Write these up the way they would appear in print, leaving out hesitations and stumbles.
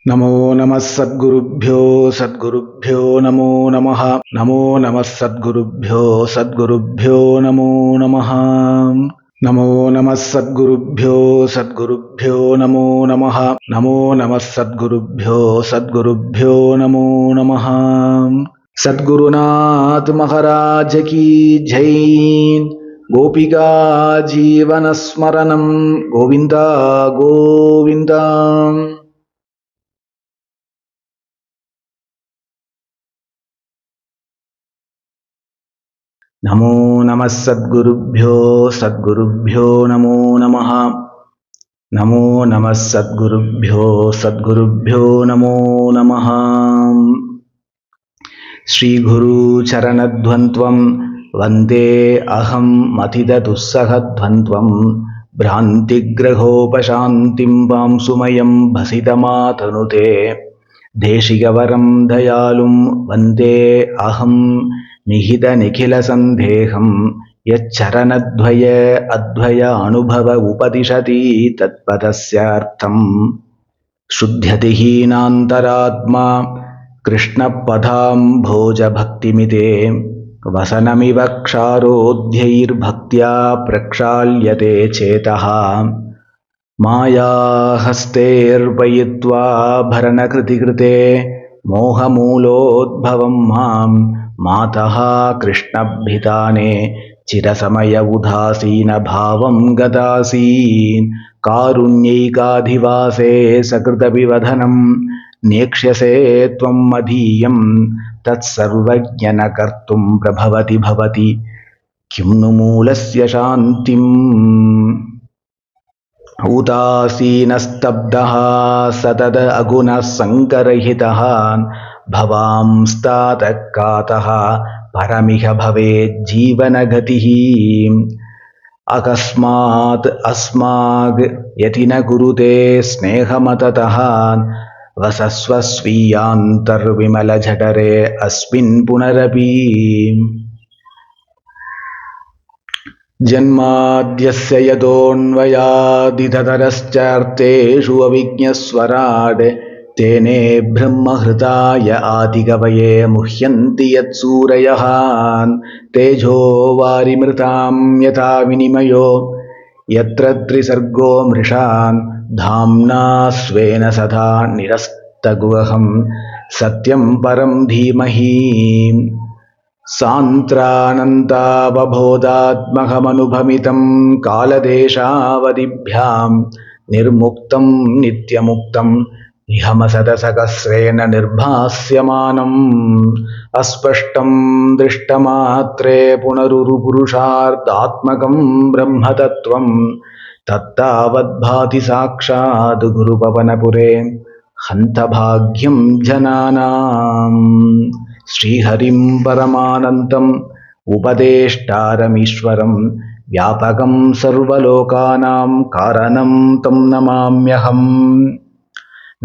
நமோ நம சத்குருभ्यो நமோ நமः. நமோ நம சத்குருभ्यो நமோ நமः. நமோ நம சத்குருभ्यो நமோ நமः. நமோ நம சத்குருभ्यो நமோ நமः. சத்குருநாத் மகாராஜ் கி ஜெய். கோபிகா ஜீவனஸ்மரணம் கோவிந்தா கோவிந்தா. நமோ நம சத்குருभ्यो நமோ நமः. நமோ நம சத்குருभ्यो நமோ நமः. ஸ்ரீகுரு சரணத்வந்த்வம் வந்தே அகம் மதிததுஸ்ஸகத்வந்த்வம் பிராந்திக்ரகோபசாந்திம் பாம்சுமயம் பசிதமாதனுதே தேசிகவரம் தயாளும் வந்தே அகம் நிகித நிகில சந்தேகம் யச்சரணத்வய அத்வய அனுபவ உபதிஷதி தத்பதஸ்யார்த்தம் சுத்யதிஹீனாந்தராத்மா கிருஷ்ணபதாம்போஜ பக்திமிதே வசனமிவ க்ஷாரோத்யைர்பக்த்யா பிரக்ஷால்யதே சேதः மாயாஹஸ்தேர்பயித்வா பரணகிருதிகிருதே மோகமூலோத்பவம் மாம் மாதः கிருஷ்ணபிதானே சிரசமய உதாசீன பாவம் கதாசீன் காருண்யைகாதிவாசே சகிருதபிவதனம் நேக்ஷ்யசே த்வம் மதீயம் தத் சர்வஜ்ஞன கர்த்தும் பிரபவதி பவதி கிம் நு மூலஸ்ய சாந்திம். உதாசீனஸ்தப்தः சதத அகுணः சங்கரஹிதः பவாம்ஸ்தாதः காதः பரமிக பவேத் ஜீவனகதிः. அகஸ்மாத் அஸ்மாக் யதி ந குருதே ஸ்நேகமததः வசஸ்வ ஸ்வீயாந்தர்விமலஜடரே அஸ்மின் புனரபி. ஜன்மாத்யஸ்ய யதோன்வயாதிததரஸ்சார்த்தேஷு அவிஜ்ஞஸ்வராட் தேனே பிரம்மஹ்ருதாய ஆதிகவயே முஹ்யந்தி யத்சூரயः தேஜோ வாரிமிருதாம் யதா வினிமயோ யத்ர த்ரிசர்கோ மிருஷான் தாம்னா ஸ்வேன சதா நிரஸ்தகுவஹம் சத்யம் பரம் தீமஹி. சாந்த்ரானந்தாவபோதாத்மகமனுபமிதம் காலதேசாவதிभ्याம் நிர்முக்தம் நித்யமுக்தம் இஹமசதசகஸ்ரேன நிர்பாஸ்யமானம் அஸ்பஷ்டம் திருஷ்டமாத்ரே புனருரு புருஷார்த்தாத்மகம் பிரம்மதத்வம் தத்தாவத்பாதி சாக்ஷாத் குருபவனபுரே ஹந்தபாக்யம் ஜனானாம். ஸ்ரீஹரிம் பரமானந்தம் உபதேஷ்டாரமீஸ்வரம் வியாபகம் சர்வலோகானாம் காரணம் தம் நமாம்யஹம்.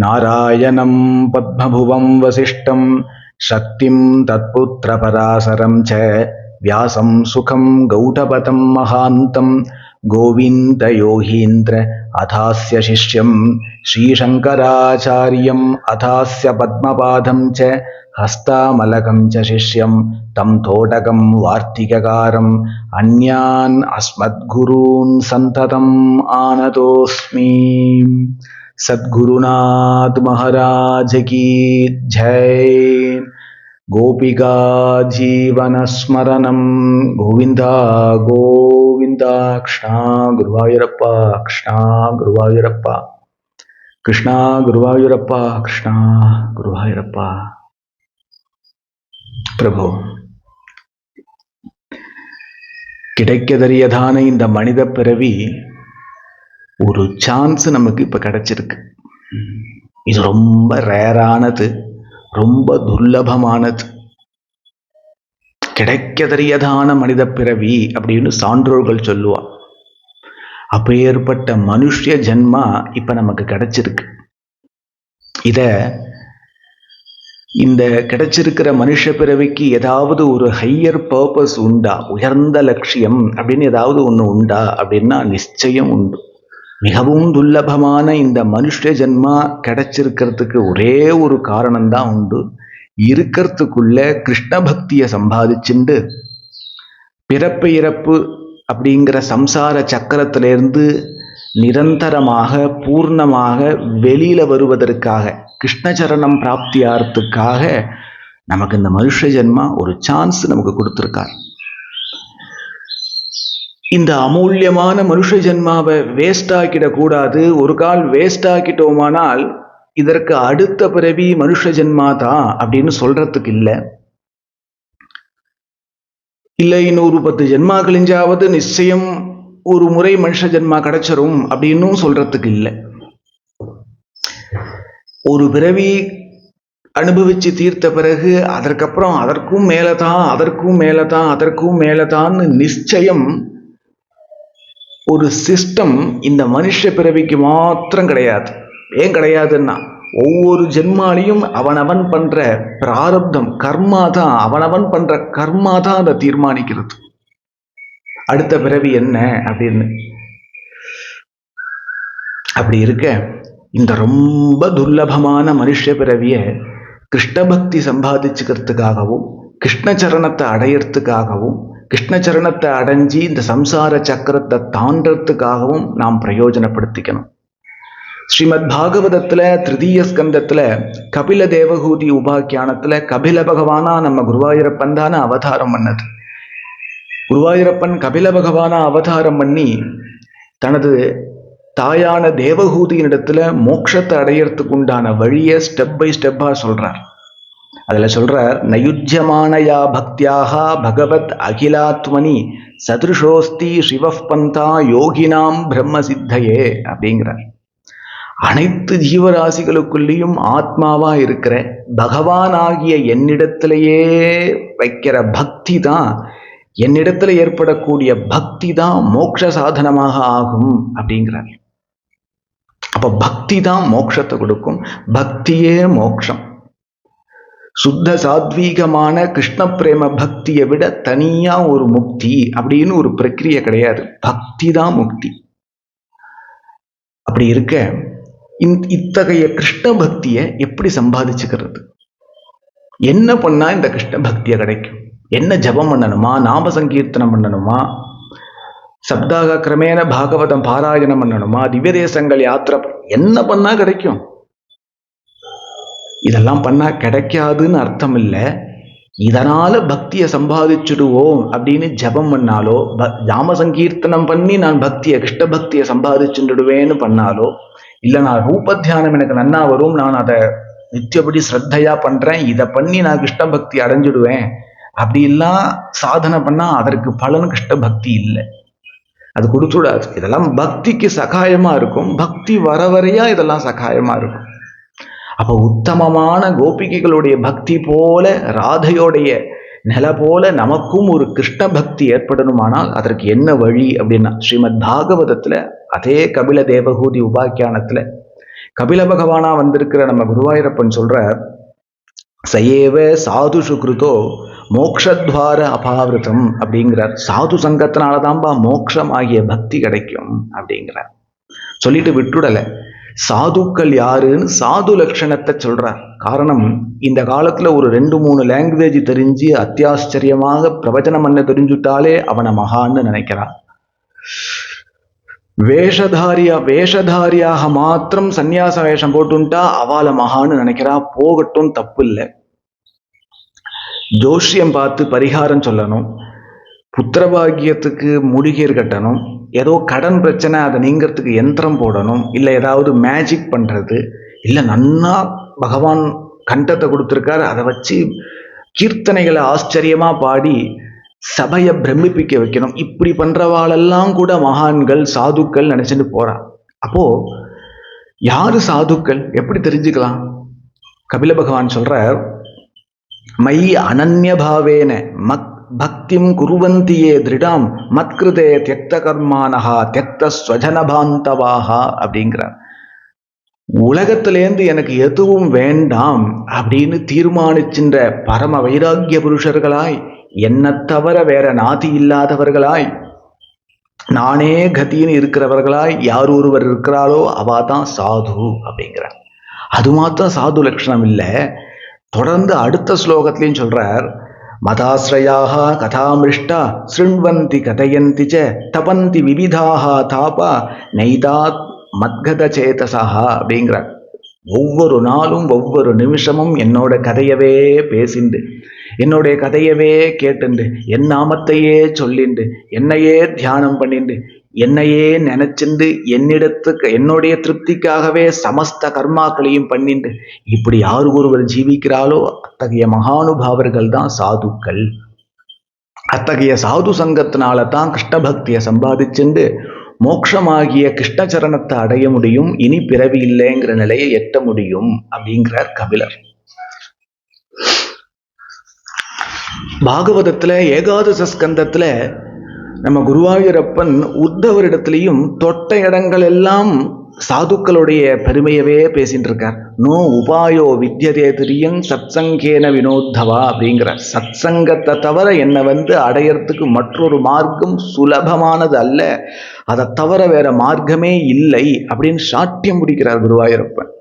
நாராயணம் பத்மபுவம் வசிஷ்டம் சக்திம் தத்புத்திரபராசரம் ச வியாசம் சுகம் கௌடபதம் மகாந்தம் கோவிந்த யோகீந்திர அதாஸ்ய சிஷ்யம் ஸ்ரீசங்கராச்சாரியம் அதாஸ்ய பத்மபாதம் ச ஹஸ்தாமலகம் ச சிஷ்யம் தம் தோடகம் வார்த்திககாரம் அந்யான் அஸ்மத்குரூன் சந்ததம் ஆனதோஸ்மி. சத்குருநாத் மகாராஜ் கி ஜெய். கோபிகா ஜீவனஸ்மரணம் கோவிந்தா கோவிந்தா. கிருஷ்ணா குருவாயூரப்பா கிருஷ்ணா குருவாயூரப்பா கிருஷ்ணா குருவாயூரப்பா கிருஷ்ணா குருவாயூரப்பா. பிரபு, கிடைக்கதறியதான இந்த மனித பிறவி ஒரு சான்ஸ் நமக்கு இப்ப கிடைச்சிருக்கு. இது ரொம்ப ரேரானது, ரொம்ப துர்லபமானது. கிடைக்கதறியதான மனித பிறவி அப்படின்னு சான்றோர்கள் சொல்லுவா. அப்பேற்பட்ட மனுஷ ஜென்மா இப்ப நமக்கு கிடைச்சிருக்கு. இந்த கிடைச்சிருக்கிற மனுஷ பிறவிக்கு ஏதாவது ஒரு ஹையர் பர்பஸ் உண்டா, உயர்ந்த லட்சியம் அப்படின்னு ஏதாவது ஒன்று உண்டா அப்படின்னா நிச்சயம் உண்டு. மிகவும் துர்லபமான இந்த மனுஷ ஜென்மா கிடைச்சிருக்கிறதுக்கு ஒரே ஒரு காரணம்தான் உண்டு. இருக்கிறதுக்குள்ள கிருஷ்ண பக்தியை சம்பாதிச்சுண்டு பிறப்பு இறப்பு அப்படிங்கிற சம்சார சக்கரத்திலிருந்து நிரந்தரமாக பூர்ணமாக வெளியில வருவதற்காக, கிருஷ்ணச்சரணம் பிராப்தியாகிறதுக்காக நமக்கு இந்த மனுஷ ஜென்மா ஒரு சான்ஸ் நமக்கு கொடுத்துருக்கார். இந்த அமூல்யமான மனுஷ ஜென்மாவை வேஸ்ட் ஆக்கிடக்கூடாது. ஒரு கால் வேஸ்ட் ஆக்கிட்டோமானால் இதற்கு அடுத்த பிறவி மனுஷ ஜென்மா தான் அப்படின்னு சொல்றதுக்கு இல்லை. இன்னொரு 10 ஜென்மா கழிஞ்சாவது நிச்சயம் ஒரு முறை மனுஷ ஜென்மா கிடைச்சிரும் அப்படின்னும் சொல்றதுக்கு இல்லை. ஒரு பிறவி அனுபவிச்சு தீர்த்த பிறகு அதற்கப்புறம் அதற்கும் மேலதான் அதற்கும் மேலதான் அதற்கும் மேலதான்னு நிச்சயம் ஒரு சிஸ்டம் இந்த மனுஷ பிறவிக்கு மாத்திரம் கிடையாது. ஏன் கிடையாதுன்னா, ஒவ்வொரு ஜென்மாலையும் அவனவன் பண்ற பிராரப்தம் கர்மா தான், அவனவன் பண்ற கர்மா தான் அதை தீர்மானிக்கிறது அடுத்த பிறவி என்ன அப்படின்னு. அப்படி இருக்க இந்த ரொம்ப துர்லபமான மனுஷ பிறவிய கிருஷ்ணபக்தி சம்பாதிச்சுக்கிறதுக்காகவும் கிருஷ்ணச்சரணத்தை அடையறதுக்காகவும் கிருஷ்ணச்சரணத்தை அடைஞ்சி இந்த சம்சார சக்கரத்தை தாண்டறதுக்காகவும் நாம் பிரயோஜனப்படுத்திக்கணும். ஸ்ரீமத் பாகவதத்துல 3ய ஸ்கந்தத்துல கபில தேவகூதி உபாக்கியானத்துல கபில பகவானா நம்ம குருவாயூரப்பன் தானே அவதாரம் பண்ணது. குருவாயூரப்பன் கபில பகவானா அவதாரம் பண்ணி தனது தாயான தேவகூதியினிடத்துல மோட்சத்தை அடையறதுக்கு உண்டான வழியை ஸ்டெப் பை ஸ்டெப்பா சொல்றார். அதுல சொல்றார், நயுஜ்யமானயா பக்தியாக பகவத் அகிலாத்மனி சதுருஷோஸ்தி சிவப் பந்தா யோகினாம் பிரம்ம சித்தையே அப்படிங்கிறார். அனைத்து ஜீவராசிகளுக்குள்ளேயும் ஆத்மாவா இருக்கிற பகவான் ஆகிய என்னிடத்திலேயே வைக்கிற பக்தி தான், என்னிடத்துல ஏற்படக்கூடிய பக்தி தான் மோட்ச சாதனமாக ஆகும் அப்படிங்கிறார். அப்ப பக்தி தான் மோட்சத்தை கொடுக்கும். பக்தியே மோட்சம். சுத்த சாத்வீகமான கிருஷ்ண பிரேம பக்தியை விட தனியா ஒரு முக்தி அப்படின்னு ஒரு பிரக்கிரியை கிடையாது. பக்தி தான் முக்தி. அப்படி இருக்க இத்தகைய கிருஷ்ண பக்தியை எப்படி சம்பாதிச்சுக்கிறது? என்ன பண்ணா இந்த கிருஷ்ண பக்தியை கிடைக்கும்? என்ன ஜபம் பண்ணணுமா, நாம சங்கீர்த்தனம் பண்ணணுமா, சப்தாக கிரமேண பாகவதம் பாராயணம் பண்ணணுமா, திவ்யதேசங்கள் யாத்திரை என்ன பண்ணா கிடைக்கும்? இதெல்லாம் பண்ணா கிடைக்காதுன்னு அர்த்தம் இல்லை. இதனால பக்தியை சம்பாதிச்சுடுவோம் அப்படின்னு ஜபம் பண்ணாலோ, நாம சங்கீர்த்தனம் பண்ணி நான் பக்தியை கிருஷ்ண பக்தியை சம்பாதிச்சுடுவேன்னு பண்ணாலோ, இல்லை நான் ரூப தியானம் எனக்கு நன்னா வரும், நான் அதை நித்தியப்படி ஸ்ரத்தையா பண்றேன், இதை பண்ணி நான் கிருஷ்ண பக்தி அடைஞ்சிடுவேன் அப்படிலாம் சாதனை பண்ணா அதற்கு பலன் கிருஷ்ண பக்தி இல்லை. அது கொடுத்துடாது. இதெல்லாம் பக்திக்கு சகாயமா இருக்கும். பக்தி வர வரையா இதெல்லாம் சகாயமா இருக்கும். அப்ப உத்தமமான கோபிகைகளுடைய பக்தி போல, ராதையோடைய நில போல நமக்கும் ஒரு கிருஷ்ண பக்தி ஏற்படணுமானால் அதற்கு என்ன வழி அப்படின்னா, ஸ்ரீமத் பாகவதத்துல அதே கபில தேவகூதி உபாக்கியானத்துல கபில பகவானா வந்திருக்கிற நம்ம குருவாயூரப்பன் சொல்ற, சயேவ சாது சுக்ருதோ மோக்ஷத்வார அபாவிருத்தம் அப்படிங்கிறார். சாது சங்கத்தினாலதான்பா மோக்ஷம் ஆகிய பக்தி கிடைக்கும் அப்படிங்கிறார். சொல்லிட்டு விட்டுடலை. சாதுக்கள் யாருன்னு சாது லட்சணத்தை சொல்றார். காரணம், இந்த காலத்துல ஒரு 2-3 லாங்குவேஜ் தெரிஞ்சு அத்தியாச்சரியமாக பிரவச்சனம் பண்ண தெரிஞ்சுட்டாலே அவனை மகான்னு நினைக்கிறான். வேஷதாரியாக மாத்திரம் சந்நியாச வேஷம் போட்டுட்டா அவளை மகான்னு நினைக்கிறா. போகட்டும், தப்பு இல்லை. ஜோஷியம் பார்த்து பரிகாரம் சொல்லணும், புத்திரபாகியத்துக்கு மூலிகையர் கட்டணும், ஏதோ கடன் பிரச்சனை அதை நீங்கிறதுக்கு யந்திரம் போடணும், இல்லை ஏதாவது மேஜிக் பண்ணுறது, இல்லை நன்னா பகவான் கண்டத்தை கொடுத்துருக்காரு அதை வச்சு கீர்த்தனைகளை ஆச்சரியமாக பாடி சபையை பிரமிப்பிக்க வைக்கணும். இப்படி பண்ணுறவாளெல்லாம் கூட மகான்கள் சாதுக்கள் நினச்சிட்டு போறா. அப்போ யாரு சாதுக்கள் எப்படி தெரிஞ்சுக்கலாம்? கபில பகவான் சொல்ற, மை அனன்யபாவேன பக்திம் குருவந்தியே திருடாம் மத்கிருதே தியக்த கர்மானஹா தியக்த ஸ்வஜனபாந்தவாஹா அப்படிங்கிறார். உலகத்திலேருந்து எனக்கு எதுவும் வேண்டாம் அப்படின்னு தீர்மானிக்கின்ற பரம வைராக்கிய புருஷர்களாய், என்ன தவிர வேற நாதி இல்லாதவர்களாய் நானே கத்தின்னு இருக்கிறவர்களாய் யார் ஒருவர் இருக்கிறாளோ அவ தான் சாது அப்படிங்கிறார். அது மாத்திரம் சாது லட்சணம் இல்லை, தொடர்ந்து அடுத்த ஸ்லோகத்திலையும் சொல்றார், மதாஸ்ரயாக கதாமிருஷ்டா ஸ்ருண்வந்தி கதயந்தி ச தபந்தி விவிதாக தாபா நைதாத் மத்கத சேதசா அப்படிங்கிறார். ஒவ்வொரு நாளும் ஒவ்வொரு நிமிஷமும் என்னோட கதையவே பேசிண்டு, என்னுடைய கதையவே கேட்டுண்டு, என் நாமத்தையே சொல்லிண்டு, என்னையே தியானம் பண்ணிண்டு, என்னையே நினைச்சிண்டு, என்னுடைய திருப்திக்காகவே சமஸ்த கர்மாக்களையும் பண்ணிண்டு, இப்படி யார் ஒருவர் ஜீவிக்கிறாளோ அத்தகைய மகானுபாவர்கள் தான் சாதுக்கள். அத்தகைய சாது சங்கத்தினால தான் கிருஷ்ண பக்தியை சம்பாதிச்சுண்டு மோட்சமாகிய கிருஷ்ணச்சரணத்தை அடைய முடியும், இனி பிறவி இல்லைங்கிற நிலையை எட்ட முடியும் அப்படிங்கிறார் கபிலர். பாகவதத்துல ஏகாதச ஸ்கந்தத்துல நம்ம குருவாயூரப்பன் உத்தவரிடத்திலையும் தொட்ட இடங்கள் எல்லாம் சாதுக்களுடைய பெருமையவே பேசிட்டு இருக்கார். நோ உபாயோ வித்யதே திரியம் சத்சங்கேன வினோத்தவா அப்படிங்கிற, சத்சங்கத்தை தவிர என்னை அடையறதுக்கு மற்றொரு மார்க்கம் சுலபமானது அல்ல, அதை தவிர வேற மார்க்கமே இல்லை அப்படின்னு சாட்டியம் முடிக்கிறார் குருவாயூரப்பன்.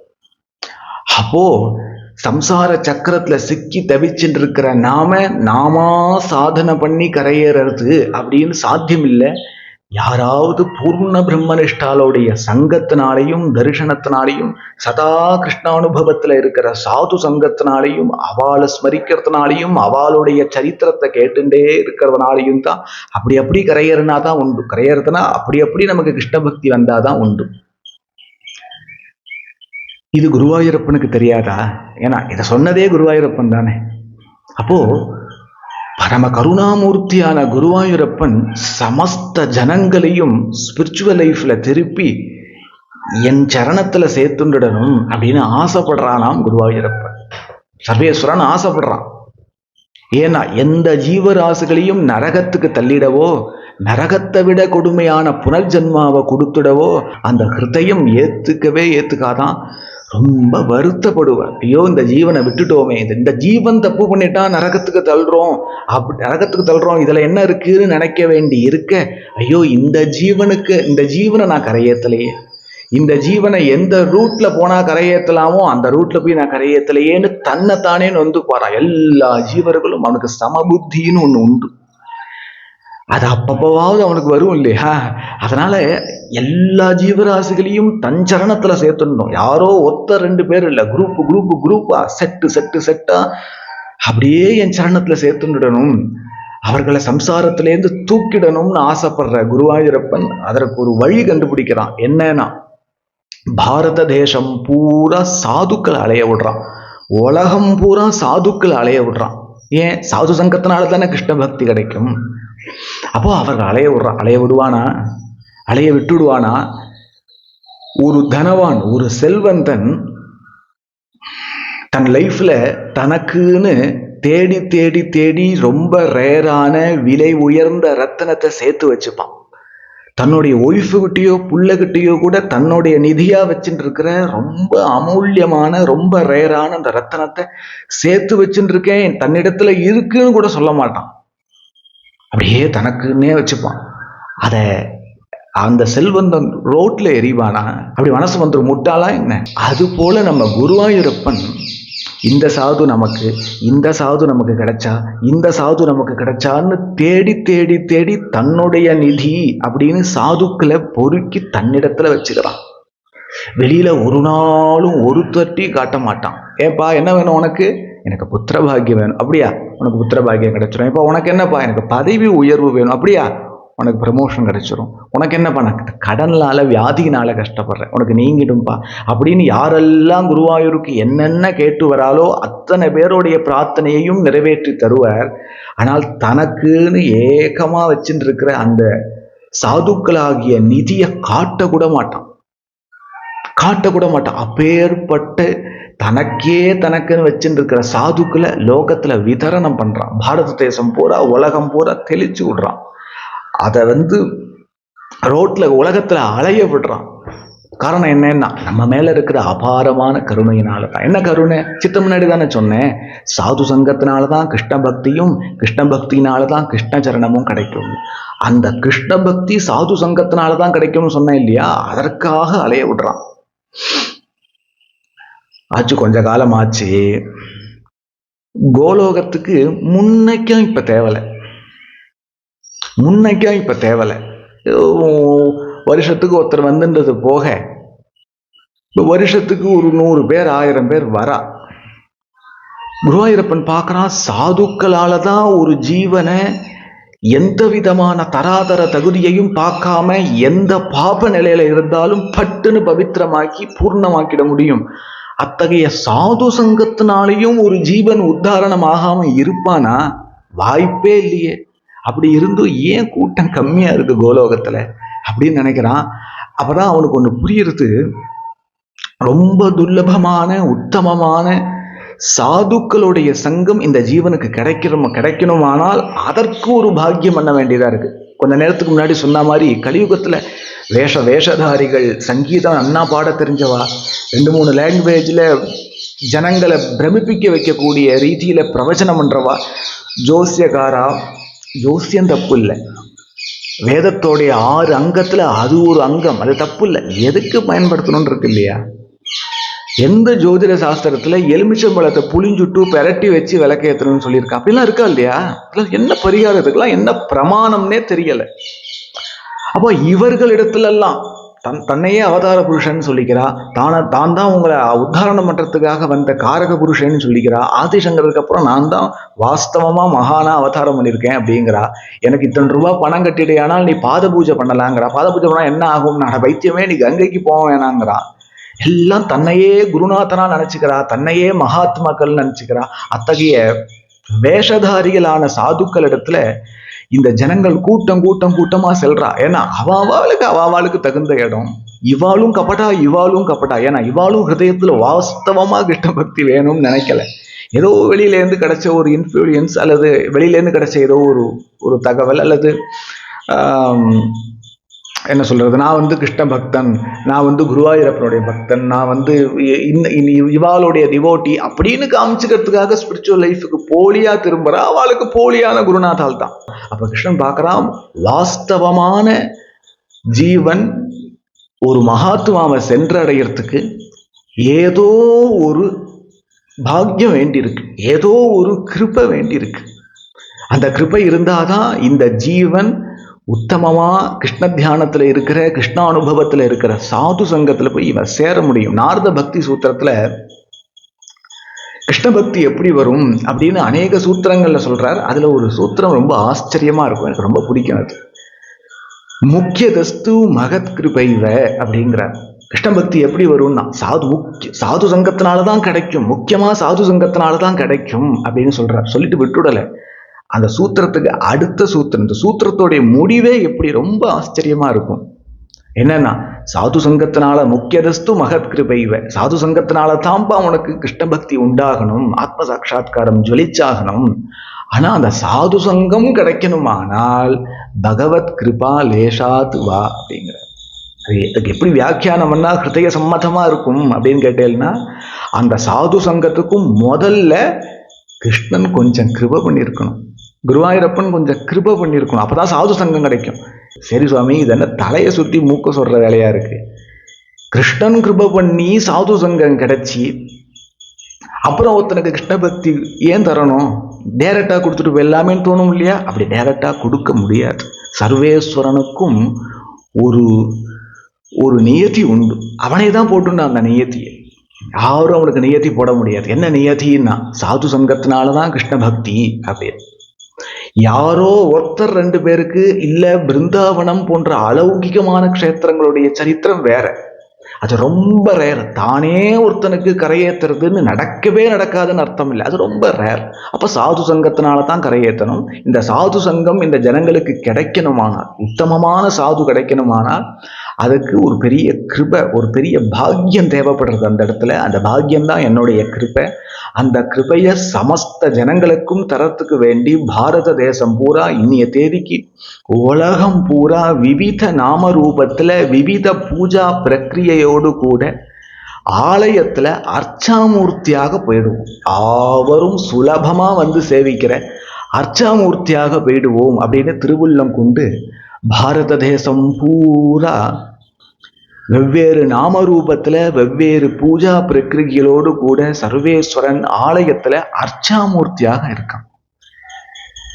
அப்போ சம்சார சக்கரத்துல சிக்கி தவிச்சுட்டு இருக்கிற நாமா சாதனை பண்ணி கரையேறது அப்படின்னு சாத்தியம் இல்லை. யாராவது பூர்ண பிரம்மனிஷ்டாலோடைய சங்கத்தினாலையும் தரிசனத்தினாலையும் சதா கிருஷ்ணானுபவத்துல இருக்கிற சாது சங்கத்தினாலையும் அவளை ஸ்மரிக்கிறதுனாலையும் அவளுடைய சரித்திரத்தை கேட்டுட்டே இருக்கிறதுனாலையும் தான் அப்படி கரையறனா தான் உண்டு. கரையறதுனா அப்படி நமக்கு கிருஷ்ண பக்தி வந்தாதான் உண்டு. இது குருவாயூரப்பனுக்கு தெரியாதா? ஏன்னா இதை சொன்னதே குருவாயூரப்பன் தானே. அப்போ பரம கருணாமூர்த்தியான குருவாயூரப்பன் சமஸ்த ஜனங்களையும் ஸ்பிரிச்சுவல் லைஃப்ல திருப்பி என் சரணத்துல சேர்த்துடணும் அப்படின்னு ஆசைப்படுறானாம் குருவாயூரப்பன். சர்வேஸ்வரன் ஆசைப்படுறான். ஏன்னா எந்த ஜீவராசிகளையும் நரகத்துக்கு தள்ளிடவோ, நரகத்தை விட கொடுமையான புனர்ஜன்மாவை கொடுத்துடவோ அந்த ஹிருதயம் ஏத்துக்காதான், ரொம்ப வருத்தப்படுவார். ஐயோ இந்த ஜீவனை விட்டுட்டோமே, இந்த ஜீவன் தப்பு பண்ணிட்டா நரகத்துக்கு தள்ளுறோம், இதுல என்ன இருக்குன்னு நினைக்க வேண்டி இருக்க, ஐயோ இந்த ஜீவனை நான் கரையேத்தலையே, இந்த ஜீவனை எந்த ரூட்ல போனா கரையேற்றலாமோ அந்த ரூட்ல போய் நான் கரையேத்தலையேன்னு தன்னைத்தானே நொந்து போறான். எல்லா ஜீவர்களும் அவனுக்கு சமபுத்தின்னு ஒண்ணு உண்டு, அது அப்பப்பவாவது அவனுக்கு வரும் இல்லையா? அதனால எல்லா ஜீவராசிகளையும் தன் சரணத்துல சேர்த்துடணும். யாரோ ஒத்த 2 பேர் இல்லை, குரூப்பா செட்டா அப்படியே என் சரணத்துல சேர்த்துடணும், அவர்களை சம்சாரத்திலேருந்து தூக்கிடணும்னு ஆசைப்படுற குருவாயூரப்பன் அதற்கு ஒரு வழி கண்டுபிடிக்கிறான். என்னன்னா, பாரத தேசம் பூரா சாதுக்கள் அலைய விடுறான், உலகம் பூரா சாதுக்கள் அலைய விடுறான். ஏன்? சாது சங்கத்தினால தானே கிருஷ்ண பக்தி கிடைக்கும். அப்போ அவர்கள் அலைய விட்டுடுவானா? ஒரு தனவான், ஒரு செல்வந்தன் தன் லைஃப்ல தனக்குன்னு தேடி ரொம்ப ரேரான விலை உயர்ந்த ரத்தனத்தை சேர்த்து வச்சுப்பான். தன்னுடைய ஒய்ஃபுகிட்டயோ புள்ளகிட்டயோ கூட தன்னுடைய நிதியா வச்சுட்டு இருக்கிற ரொம்ப அமூல்யமான ரொம்ப ரேரான அந்த ரத்தனத்தை சேர்த்து வச்சுட்டு இருக்கேன், தன்னிடத்துல இருக்குன்னு கூட சொல்ல மாட்டான். அப்படியே தனக்குன்னே வச்சுப்பான். அதை அந்த செல்வந்தன் ரோட்ல எறிவானா? அப்படி மனசு வந்துடும், முட்டாளா என்ன? அது போல நம்ம குருவாயூரப்பன் இந்த சாது நமக்கு கிடைச்சா, இந்த சாது நமக்கு கிடைச்சான்னு தேடி தன்னுடைய நிதி அப்படின்னு சாதுக்களை பொறுக்கி தன்னிடத்துல வச்சுக்கிறான். வெளியில ஒரு நாளும் ஒரு தட்டி காட்ட மாட்டான். ஏப்பா என்ன வேணும் உனக்கு? எனக்கு புத்திர பாக்கியம் வேணும். அப்படியா? உனக்கு புத்திர பாக்கியம் கிடைச்சிடும். இப்போ உனக்கு என்னப்பா? எனக்கு பதவி உயர்வு வேணும். அப்படியா? உனக்கு ப்ரமோஷன் கிடைச்சிரும். உனக்கு என்னப்பா? நான் கடனால வியாதினால கஷ்டப்படுறேன், உனக்கு நீங்கிடும்பா அப்படின்னு யாரெல்லாம் குருவாயூருக்கு என்னென்ன கேட்டு வராலோ அத்தனை பேருடைய பிரார்த்தனையையும் நிறைவேற்றி தருவார். ஆனால் தனக்குன்னு ஏகமா வச்சுட்டு இருக்கிற அந்த சாதுக்களாகிய நிதியை காட்டக்கூட மாட்டான். அப்பேற்பட்ட தனக்குன்னு வச்சுட்டு இருக்கிற சாதுக்களை லோகத்துல விதரணம் பண்றான். பாரத தேசம் பூரா உலகம் பூரா தெளிச்சு விடுறான். அதை ரோட்ல உலகத்துல அலைய விடுறான். காரணம் என்னன்னா நம்ம மேல இருக்கிற அபாரமான கருணையினால தான். என்ன கருணை? சித்த முன்னாடி தானே சொன்னேன், சாது சங்கத்தினாலதான் கிருஷ்ண பக்தியும், கிருஷ்ண பக்தினாலதான் கிருஷ்ண சரணமும் கிடைக்கும். அந்த கிருஷ்ண பக்தி சாது சங்கத்தினாலதான் கிடைக்கும்னு சொன்னேன் இல்லையா, அதற்காக அலைய விடுறான். ஆச்சு, கொஞ்ச காலம் ஆச்சு. கோலோகத்துக்கு முன்னைக்கும் இப்ப தேவலை, முன்னைக்கும் இப்ப தேவலை. வருஷத்துக்கு ஒருத்தர் வந்துன்றது போக இப்ப வருஷத்துக்கு ஒரு 100 பேர் 1000 பேர் வரா. குருவாயூரப்பன் பார்க்கறான், சாதுக்களாலதான் ஒரு ஜீவனை எந்த விதமான தராதர தகுதியையும் பார்க்காம எந்த பாப நிலையில இருந்தாலும் பட்டுன்னு பவித்திரமாக்கி பூர்ணமாக்கிட முடியும். அத்தகைய சாது சங்கத்தினாலையும் ஒரு ஜீவன் உத்தாரணம் ஆகாம இருப்பானா? வாய்ப்பே இல்லையே. அப்படி இருந்தும் ஏன் கூட்டம் கம்மியா இருக்கு கோலோகத்துல அப்படின்னு நினைக்கிறான். அப்பதான் அவனுக்கு ஒண்ணு புரியுறது, ரொம்ப துர்லபமான உத்தமமான சாதுக்களுடைய சங்கம் இந்த ஜீவனுக்கு கிடைக்கணுமானால் அதற்கு ஒரு பாக்கியம் பண்ண வேண்டியதா இருக்கு. கொஞ்ச நேரத்துக்கு முன்னாடி சொன்ன மாதிரி கலியுகத்துல வேஷதாரிகள், சங்கீதம் அண்ணா பாட தெரிஞ்சவா, 2-3 லாங்குவேஜ்ல ஜனங்களை பிரமிப்பிக்க வைக்கக்கூடிய ரீதியில பிரவச்சனம் பண்றவா, ஜோசியகாரா, ஜோசியம் தப்பு இல்லை, வேதத்தோடைய 6 அங்கத்துல அது ஒரு அங்கம், அது தப்பு இல்லை, எதுக்கு பயன்படுத்தணும்னு இருக்கு இல்லையா. எந்த ஜோதிட சாஸ்திரத்துல எலுமிச்சம்பழத்தை புளிஞ்சுட்டு பெரட்டி வச்சு விளக்கேற்றணும்னு சொல்லியிருக்கா? அப்படிலாம் இருக்கா இல்லையா? என்ன பரிகாரத்துக்கெல்லாம் என்ன பிரமாணம்னே தெரியல. அப்போ இவர்களிடத்துல எல்லாம் தன்னையே அவதார புருஷன் சொல்லிக்கிறா, தான் தான் உங்களை உத்தாரணம் பண்றதுக்காக வந்த காரக புருஷன் சொல்லிக்கிறா. ஆதிசங்கருக்கு அப்புறம் நான் தான் வாஸ்தவமா மகானா அவதாரம் பண்ணியிருக்கேன் அப்படிங்கிறா. எனக்கு இத்தனை ரூபாய் பணம் கட்டிடையானால் நீ பாத பூஜை பண்ணலாங்கிறா. பாத பூஜை பண்ணா என்ன ஆகும்? நான் வைத்தியமே நீ கங்கைக்கு போக வேணாங்கிறா. எல்லாம் தன்னையே குருநாதனா நினைச்சுக்கிறா, தன்னையே மகாத்மாக்கள் நினைச்சுக்கிறா. அத்தகைய வேஷதாரிகளான சாதுக்கள் இடத்துல இந்த ஜனங்கள் கூட்டமா செல்றா. ஏன்னா அவாளுக்கு தகுந்த இடம். இவாளும் கப்பட்டா. ஏன்னா இவாளும் ஹிருதயத்துல வாஸ்தவமா கிருஷ்ண பக்தி வேணும்னு நினைக்கல. ஏதோ வெளியில இருந்து கிடைச்ச ஒரு இன்ஃப்ளூயன்ஸ் அல்லது வெளியில இருந்து கிடைச்ச ஏதோ ஒரு தகவல் அல்லது என்ன சொல்றது, நான் கிருஷ்ண பக்தன், நான் குருவாயூரப்பனுடைய பக்தன், நான் இவாளுடைய டிவோட்டி அப்படின்னு காமிச்சுக்கிறதுக்காக ஸ்பிரிச்சுவல் லைஃபுக்கு போலியா திரும்புறா. அவளுக்கு போலியான குருநாதால் தான். அப்ப கிருஷ்ணன் பார்க்கறான், வாஸ்தவமான ஜீவன் ஒரு மகாத்மாவை சென்றடைகிறதுக்கு ஏதோ ஒரு பாக்கியம் வேண்டியிருக்கு, ஏதோ ஒரு கிருபை வேண்டியிருக்கு. அந்த கிருபை இருந்தாதான் இந்த ஜீவன் உத்தமமா கிருஷ்ண தியானத்துல இருக்கிற, கிருஷ்ணானுபவத்துல இருக்கிற சாது சங்கத்துல போய் இவன் சேர முடியும். நாரத பக்தி சூத்திரத்துல கிருஷ்ண பக்தி எப்படி வரும் அப்படின்னு அநேக சூத்திரங்கள்ல சொல்றார். அதுல ஒரு சூத்திரம் ரொம்ப ஆச்சரியமா இருக்கும், எனக்கு ரொம்ப பிடிக்கும். அது முக்கியதஸ்து மகத் கிருபைவ அப்படிங்கிறார். கிருஷ்ண பக்தி எப்படி வரும்னா சாது சங்கத்தினாலதான் கிடைக்கும், முக்கியமா சாது சங்கத்தினாலதான் கிடைக்கும் அப்படின்னு சொல்றார். சொல்லிட்டு விட்டுடல. அந்த சூத்திரத்துக்கு அடுத்த சூத்திரம், இந்த சூத்திரத்தோடைய முடிவே எப்படி ரொம்ப ஆச்சரியமா இருக்கும். என்னன்னா, சாது சங்கத்தினால முக்கியதஸ்து மகத் கிருபைவ, சாது சங்கத்தினால தான்பா உனக்கு கிருஷ்ண பக்தி உண்டாகணும், ஆத்ம சாட்சா்காரம் ஜொலிச்சாகணும். ஆனா அந்த சாது சங்கம் கிடைக்கணுமானால் பகவத் கிருபா லேசாத் வா அப்படிங்கிற. அதுக்கு எப்படி வியாக்கியானம் பண்ணா ஹிருதய சம்மதமா இருக்கும் அப்படின்னு கேட்டேன்னா, அந்த சாது சங்கத்துக்கும் முதல்ல கிருஷ்ணன் கொஞ்சம் கிருபை பண்ணியிருக்கணும், குருவாயூரப்பன் கொஞ்சம் கிருபை பண்ணியிருக்கணும், அப்பதான் சாது சங்கம் கிடைக்கும். சரி சுவாமி, இது என்ன தலையை சுத்தி மூக்க சொல்ற வேலையா இருக்கு? கிருஷ்ணன் கிருபை பண்ணி சாது சங்கம் கிடைச்சி அப்புறம் ஒருத்தனுக்கு கிருஷ்ண பக்தி ஏன் தரணும்? டைரக்டா கொடுத்துட்டு எல்லாமே தோணும் இல்லையா? அப்படி டைரக்டா கொடுக்க முடியாது. சர்வேஸ்வரனுக்கும் ஒரு நியதி உண்டு, அவனே தான் போட்டுண்டான் அந்த நியத்தியை. யாரும் அவனுக்கு நியத்தி போட முடியாது. என்ன நியத்தின்னா, சாது சங்கத்தினாலதான் கிருஷ்ண பக்தி அப்படின்னு. யாரோ ஒருத்தர் 2 பேருக்கு இல்ல, பிருந்தாவனம் போன்ற அலௌகிகமான க்ஷேத்திரங்களுடைய சரித்திரம் வேற, அது ரொம்ப ரேர். தானே ஒருத்தனுக்கு கரையேற்றுறதுன்னு நடக்கவே நடக்காதுன்னு அர்த்தம் இல்லை, அது ரொம்ப ரேர். அப்ப சாது சங்கத்தினால தான் கரையேற்றணும். இந்த சாது சங்கம் இந்த ஜனங்களுக்கு கிடைக்கணுமானால், உத்தமமான சாது கிடைக்கணுமானால் அதுக்கு ஒரு பெரிய கிருபை, ஒரு பெரிய பாக்கியம் தேவைப்படுறது அந்த இடத்துல. அந்த பாக்கியம் தான் என்னுடைய கிருபை. அந்த கிருபையை சமஸ்த ஜனங்களுக்கும் தரத்துக்கு வேண்டி பாரத தேசம் பூரா இன்னைய தேதிக்கு உலகம் பூரா விவித நாம ரூபத்துல விவித பூஜா பிரக்கிரியையோடு கூட ஆலயத்துல அர்ச்சாமூர்த்தியாக போயிடுவோம். அவரும் சுலபமா வந்து சேவிக்கிற அர்ச்சாமூர்த்தியாக போயிடுவோம் அப்படின்னு திருவுள்ளம் கொண்டு பாரத தேசம் பூரா வெவ்வேறு நாமரூபத்துல வெவ்வேறு பூஜா பிரக்கிரிகளோடு கூட சர்வேஸ்வரன் ஆலயத்துல அர்ச்சாமூர்த்தியாக இருக்கான்.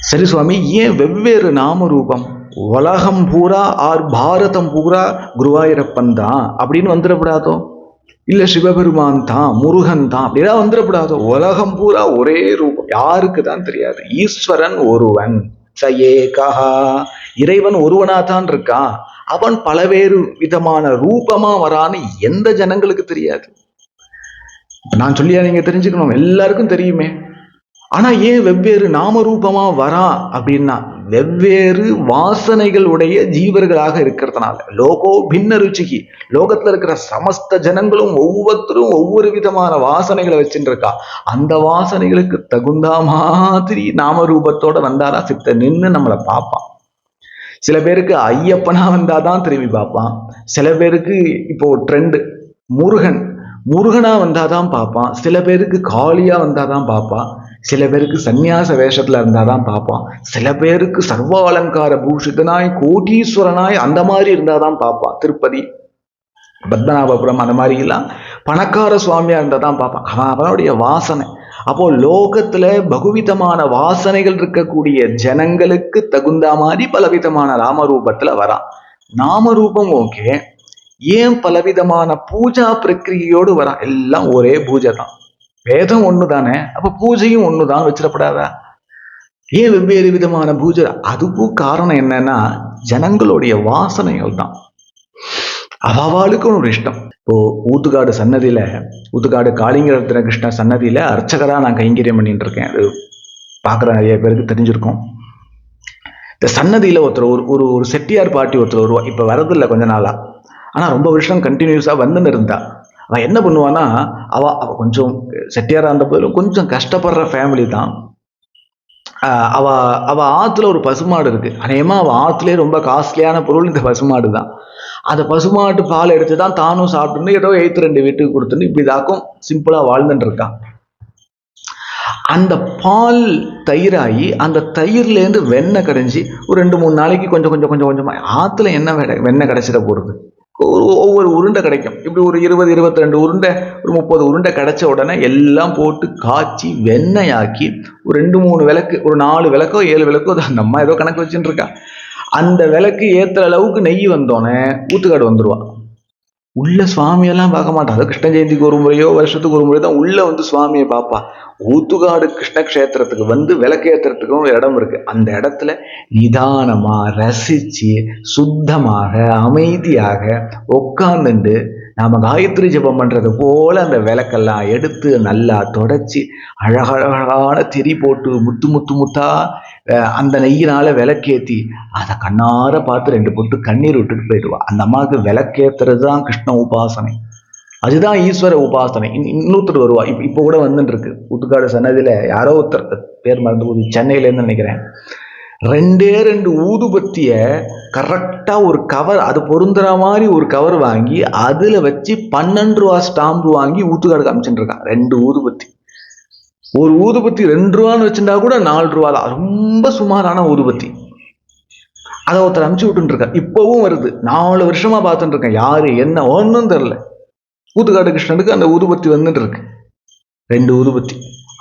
சரி சுவாமி, ஏன் வெவ்வேறு நாம ரூபம்? உலகம் பூரா பாரதம் பூரா குருவாயூரப்பன் தான் அப்படின்னு வந்துடக்கூடாதோ? இல்ல சிவபெருமான் தான், முருகன் தான் அப்படிதான் வந்துடக்கூடாதோ? உலகம் பூரா ஒரே ரூபம். யாருக்கு தான் தெரியாது? ஈஸ்வரன் ஒருவன், சயேகா, இறைவன் ஒருவனா தான் இருக்கான். அவன் பலவேறு விதமான ரூபமா வரான்னு எந்த ஜனங்களுக்கு தெரியாது? நான் சொல்லியா நீங்க தெரிஞ்சுக்கணும்? எல்லாருக்கும் தெரியுமே. ஆனா ஏன் வெவ்வேறு நாம ரூபமா வரா அப்படின்னா, வெவ்வேறு வாசனைகளுடைய ஜீவர்களாக இருக்கிறதுனால. லோகோ பின்ன ருச்சிகி, லோகத்துல இருக்கிற சமஸ்த ஜனங்களும் ஒவ்வொருத்தரும் ஒவ்வொரு விதமான வாசனைகளை வச்சுட்டு இருக்கா. அந்த வாசனைகளுக்கு தகுந்த மாதிரி நாம ரூபத்தோட வந்தாரா சித்த நின்று நம்மளை பார்ப்பான். சில பேருக்கு ஐயப்பனா வந்தாதான் திரும்பி பார்ப்பான். சில பேருக்கு இப்போ ட்ரெண்டு முருகனா வந்தாதான் பார்ப்பான். சில பேருக்கு காளியா வந்தாதான் பார்ப்பான். சில பேருக்கு சந்நியாச வேஷத்துல இருந்தாதான் பார்ப்பான். சில பேருக்கு சர்வ அலங்கார பூஷிதனாய் கோடீஸ்வரனாய் அந்த மாதிரி இருந்தாதான் பார்ப்பான். திருப்பதி, பத்மநாபபுரம் அந்த மாதிரி எல்லாம் பணக்கார சுவாமியா இருந்தாதான் பார்ப்பான். அவனுடைய வாசனை. அப்போ லோகத்துல பகுவிதமான வாசனைகள் இருக்கக்கூடிய ஜனங்களுக்கு தகுந்த மாதிரி பலவிதமான நாமரூபத்துல வரான். நாமரூபம் ஓகே, ஏன் பலவிதமான பூஜா பிரக்கிரியோடு வரான்? எல்லாம் ஒரே பூஜை தான், வேதம் ஒண்ணு தானே, அப்ப பூஜையும் ஒண்ணுதான் வச்சிடப்படாதா? ஏன் வெவ்வேறு விதமான பூஜை? அதுக்கும் காரணம் என்னன்னா ஜனங்களுடைய வாசனைகள் தான். அவளுக்கும் ஒரு இஷ்டம். இப்போ ஊத்துக்காடு சன்னதியில, ஊத்துக்காடு காளிங்கரத்ன கிருஷ்ண சன்னதியில அர்ச்சகரா நான் கைங்கரியம் பண்ணிட்டு இருக்கேன். அது பார்க்குற நிறைய பேருக்கு தெரிஞ்சிருக்கும். இந்த சன்னதியில ஒருத்தர் ஒரு ஒரு செட்டியார் பாட்டி ஒருத்தர் வருவா. இப்ப வரதில்லை கொஞ்ச நாளா, ஆனா ரொம்ப வருஷம் கண்டினியூஸா வந்துன்னு இருந்தா. அவன் என்ன பண்ணுவான்னா, அவ கொஞ்சம் செட்டியாரா இருந்த போதிலும் கொஞ்சம் கஷ்டப்படுற ஃபேமிலி தான். அவ ஆத்துல ஒரு பசுமாடு இருக்கு. அநேகமா அவ ஆத்துலேயே ரொம்ப காஸ்ட்லியான பொருள் இந்த பசுமாடு தான். அந்த பசுமாட்டு பால் எடுத்து தான் தானும் சாப்பிட்டுன்னு ஏதோ 8 வீட்டுக்கு கொடுத்துட்டு இப்படி தாக்கும் சிம்பிளா வாழ்ந்துட்டு இருக்கான். அந்த பால் தயிராகி அந்த தயிர்லேருந்து வெண்ணெய் கிடைஞ்சி ஒரு 2-3 நாளைக்கு கொஞ்சமா ஆத்துல என்ன வெண்ணெய் கிடைச்சிட போறது? ஒவ்வொரு உருண்டை கிடைக்கும். இப்படி ஒரு 20-22 உருண்டை, ஒரு 30 உருண்டை கிடைச்ச உடனே எல்லாம் போட்டு காய்ச்சி வெண்ணெயாக்கி ஒரு 2-3 விளக்கு, ஒரு 4 விளக்கோ 7 விளக்கோ அந்த அம்மா ஏதோ கணக்கு வச்சுட்டு இருக்கா. அந்த விளக்கு ஏத்துற அளவுக்கு நெய் வந்தோடனே ஊத்துக்காடு வந்துருவா. உள்ள சுவாமியெல்லாம் பார்க்க மாட்டான். அது கிருஷ்ண ஜெயந்திக்கு ஒரு முறையோ வருஷத்துக்கு ஒரு முறையோ தான் உள்ள வந்து சுவாமியை பார்ப்பா. ஊத்துக்காடு கிருஷ்ண கஷேத்திரத்துக்கு வந்து விளக்கேற்றுறதுக்கும் ஒரு இடம் இருக்கு. அந்த இடத்துல நிதானமா ரசிச்சு சுத்தமாக அமைதியாக உட்கார்ந்துட்டு நாம காயத்ரி ஜபம் பண்றது போல அந்த விளக்கெல்லாம் எடுத்து நல்லா தொடச்சி அழகழகான திரி போட்டு முத்தா அந்த நெய்யினால விளக்கேத்தி அதை கண்ணார பார்த்து 2 பொட்டு கண்ணீர் விட்டுட்டு போயிடுவா. அந்த அம்மாவுக்கு விளக்கேத்துறது தான் கிருஷ்ண உபாசனை, அதுதான் ஈஸ்வர உபாசனை. இன்னொருத்தர் வருவா. இப்போ கூட வந்துட்டு இருக்கு ஊத்துக்காடு சன்னதியில. யாரோ ஒருத்தர், பேர் மறந்து போகுது, சென்னையில இருந்து நினைக்கிறேன். 2 ஊதுபத்திய கரெக்டா ஒரு கவர், அது பொருந்துற மாதிரி ஒரு கவர் வாங்கி அதுல வச்சு 12 ரூபா ஸ்டாம்பு வாங்கி ஊத்துக்காடு காமிச்சுட்டு இருக்கான். 2 ஊதுபத்தி. ஒரு ஊதுபத்தி 2 ரூபான்னு வச்சுட்டா கூட 4 ரூபா தான். ரொம்ப சுமாரான ஊதுபத்தி. அதை ஒருத்தர் அனுப்பிச்சு விட்டு இருக்கா. இப்பவும் வருது. 4 வருஷமா பார்த்துட்டு இருக்கேன். யாரு என்ன ஒன்றும் தெரியல. ஊத்துக்காடு கிருஷ்ணனுக்கு அந்த ஊதுபத்தி வந்துட்டு இருக்கு. 2 ஊதுபத்தி.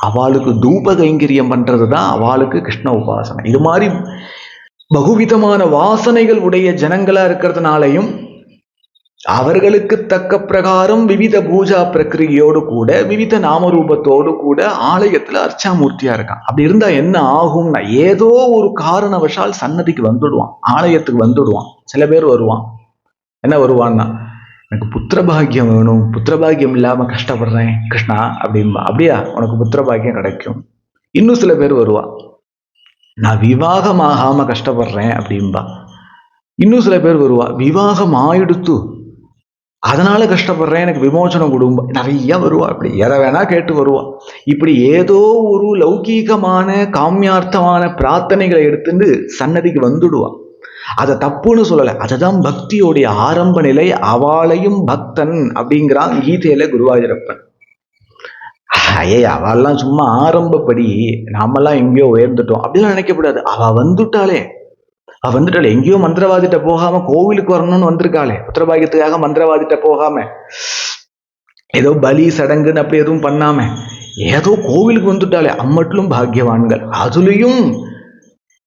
அவளுக்கு தூப கைங்கரியம் பண்றதுதான் அவளுக்கு கிருஷ்ண உபாசனை. இது மாதிரி பகுவிதமான வாசனைகள் உடைய ஜனங்களா இருக்கிறதுனாலையும் அவர்களுக்கு தக்க பிரகாரம் விவித பூஜா பிரக்கிரியோடு கூட விவித நாமரூபத்தோடு கூட ஆலயத்துல அர்ச்சாமூர்த்தியா இருக்கான். அப்படி இருந்தா என்ன ஆகும்னா, ஏதோ ஒரு காரணவசால் சன்னதிக்கு வந்துடுவான், ஆலயத்துக்கு வந்துடுவான். சில பேர் வருவான். என்ன வருவான்னா, எனக்கு புத்திரபாகியம் வேணும், புத்திரபாகியம் இல்லாம கஷ்டப்படுறேன் கிருஷ்ணா அப்படின்பா. அப்படியா, உனக்கு புத்திரபாகியம் கிடைக்கும். இன்னும் சில பேர் வருவா, நான் விவாகமாகாம கஷ்டப்படுறேன் அப்படின்பா. இன்னும் சில பேர் வருவா, விவாகம் ஆயிடுத்து அதனால கஷ்டப்படுறேன், எனக்கு விமோசனம் குடும்பம், நிறைய வருவா. இப்படி எதை வேணா கேட்டு வருவா. இப்படி ஏதோ ஒரு லௌகீகமான காமியார்த்தமான பிரார்த்தனைகளை எடுத்துட்டு சன்னதிக்கு வந்துடுவா. அதை தப்புன்னு சொல்லலை, அதுதான் பக்தியோடைய ஆரம்ப நிலை. அவளையும் பக்தன் அப்படிங்கிறான் கீதையில குருவாயூரப்பன். அவெல்லாம் சும்மா ஆரம்பப்படி, நாமெல்லாம் எங்கேயோ உயர்ந்துட்டோம் அப்படிலாம் நினைக்கப்படாது. அவ வந்துட்டாலே எங்கேயோ மந்திரவாதிட்ட போகாம கோவிலுக்கு வரணும்னு வந்திருக்காளே, புத்திரபாகியத்துக்காக மந்திரவாதிட்ட போகாம, ஏதோ பலி சடங்குன்னு அப்படி எதுவும் பண்ணாம ஏதோ கோவிலுக்கு வந்துட்டாலே அம்மட்டிலும் பாக்கியவான்கள். அதுலயும்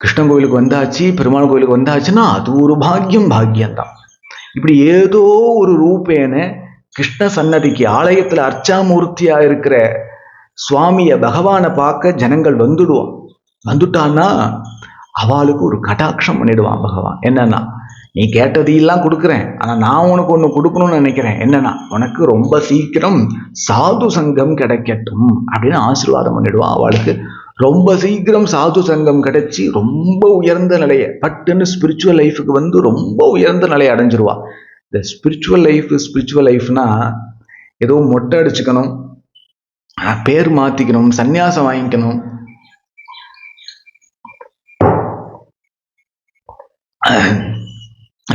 கிருஷ்ணன் கோவிலுக்கு வந்தாச்சு, பெருமாள் கோவிலுக்கு வந்தாச்சுன்னா அது ஒரு பாக்கியம்தான். இப்படி ஏதோ ஒரு ரூபேன கிருஷ்ண சன்னதிக்கு ஆலயத்துல அர்ச்சாமூர்த்தியா இருக்கிற சுவாமிய பகவானை பார்க்க ஜனங்கள் வந்துட்டான்னா அவளுக்கு ஒரு கடாட்சம் பண்ணிடுவான் பகவான். என்னன்னா, நீ கேட்டதையெல்லாம் கொடுக்குறேன், ஆனா நான் உனக்கு ஒண்ணு கொடுக்கணும்னு நினைக்கிறேன். என்னன்னா, உனக்கு ரொம்ப சீக்கிரம் சாது சங்கம் கிடைக்கட்டும் அப்படின்னு ஆசீர்வாதம் பண்ணிடுவான். அவளுக்கு ரொம்ப சீக்கிரம் சாது சங்கம் கிடைச்சி ரொம்ப உயர்ந்த நிலையை பட்டுன்னு ஸ்பிரிச்சுவல் லைஃபுக்கு ரொம்ப உயர்ந்த நிலையை அடைஞ்சிருவா. இந்த ஸ்பிரிச்சுவல் லைஃப்னா ஏதோ மொட்டை அடிச்சுக்கணும், பேர் மாத்திக்கணும், சந்நியாசம் வாங்கிக்கணும்,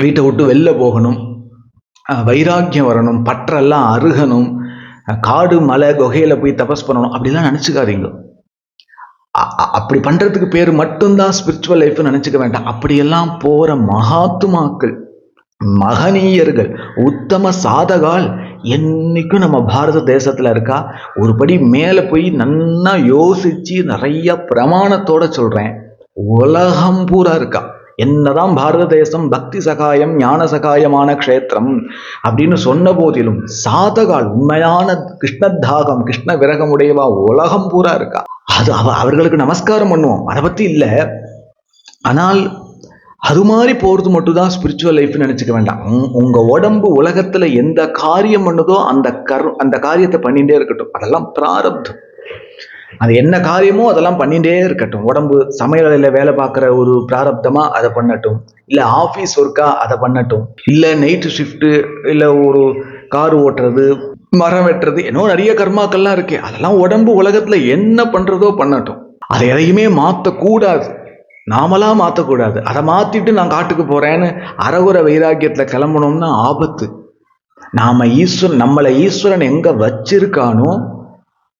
வீட்டை விட்டு வெளில போகணும், வைராக்கியம் வரணும், பற்றெல்லாம் அருகணும், காடு மலை குகையில போய் தபஸ் பண்ணணும் அப்படிலாம் நினைச்சுக்காதீங்க. அப்படி பண்றதுக்கு பேர் மட்டும்தான் ஸ்பிரிச்சுவல் லைஃப் நினைச்சுக்க வேண்டாம். அப்படியெல்லாம் போற மகாத்மாக்கள், மகனீயர்கள், உத்தம சாதகால் என்னைக்கும் நம்ம பாரத தேசத்துல இருக்கா. ஒரு படி மேல போய் நன்னா யோசிச்சு நிறைய பிரமாணத்தோட சொல்றேன், உலகம் பூரா இருக்கா. என்னதான் பாரத தேசம் பக்தி சகாயம் ஞான சகாயமான க்ஷேத்திரம் அப்படின்னு சொன்ன போதிலும் சாதகால் உண்மையான கிருஷ்ணதாகம் கிருஷ்ண விரகம் உடையவா உலகம் பூரா இருக்கா. அது அவர்களுக்கு நமஸ்காரம் பண்ணுவோம், அதை பத்தி இல்லை. ஆனால் அது மாதிரி போறது மட்டும் தான் ஸ்பிரிச்சுவல் லைஃப் நினைச்சுக்க வேண்டாம். உங்க உடம்பு உலகத்துல எந்த காரியம் பண்ணுதோ அந்த காரியத்தை பண்ணிட்டே இருக்கட்டும். அதெல்லாம் பிராரப்தம். அது என்ன காரியமோ அதெல்லாம் பண்ணிட்டே இருக்கட்டும். உடம்பு சமையலில் வேலை பார்க்குற ஒரு பிராரப்தமா அதை பண்ணட்டும், இல்லை ஆஃபீஸ் ஒர்க்கா அதை பண்ணட்டும், இல்லை நைட்டு ஷிஃப்ட்டு, இல்லை ஒரு கார் ஓட்டுறது, மரம் வெட்டுறது, இன்னும் நிறைய கர்மாக்கள்லாம் இருக்கு. அதெல்லாம் உடம்பு உலகத்துல என்ன பண்றதோ பண்ணட்டும். அதை எதையுமே மாற்றக்கூடாது, நாமளாம் மாற்றக்கூடாது. அதை மாத்திட்டு நான் காட்டுக்கு போறேன்னு அறகுற வைராக்கியத்துல கிளம்பணும்னா ஆபத்து. நம்மளை ஈஸ்வரன் எங்க வச்சிருக்கானோ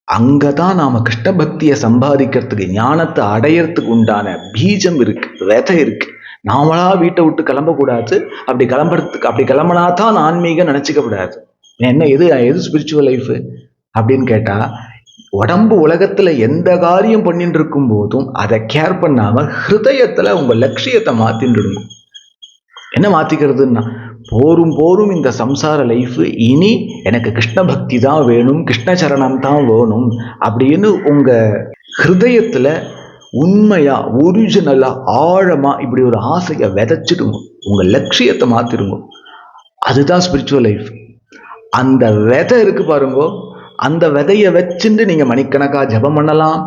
அங்கதான் நாம கிருஷ்ண பக்தியை சம்பாதிக்கிறதுக்கு ஞானத்தை அடையறதுக்கு உண்டான பீஜம் இருக்கு, விதை இருக்கு. நாமளா வீட்டை விட்டு கிளம்பக்கூடாது. அப்படி கிளம்பினாதான் ஆன்மீகம் நினைச்சுக்க கூடாது. என்ன எது ஸ்பிரிச்சுவல் லைஃப் அப்படின்னு கேட்டா, உடம்பு உலகத்துல எந்த காரியம் பண்ணிட்டு இருக்கும் போதும் அதை கேர் பண்ணாம ஹிருதயத்துல உங்க லட்சியத்தை மாத்தின்றுடுங்க. என்ன மாத்திக்கிறதுன்னா, போரும் இந்த சம்சார லைஃப், இனி எனக்கு கிருஷ்ண பக்தி தான் வேணும், கிருஷ்ண சரணம் தான் வேணும் அப்படின்னு உங்க ஹிருதயத்துல உண்மையா ஒரிஜினலா ஆழமா இப்படி ஒரு ஆசையை விதைச்சிடுங்க. உங்க லட்சியத்தை மாத்திடுங்க. அதுதான் ஸ்பிரிச்சுவல் லைஃப். அந்த விதை இருக்கு பாருங்க, அந்த விதையை வச்சுட்டு நீங்க மணிக்கணக்கா ஜபம் பண்ணலாம்,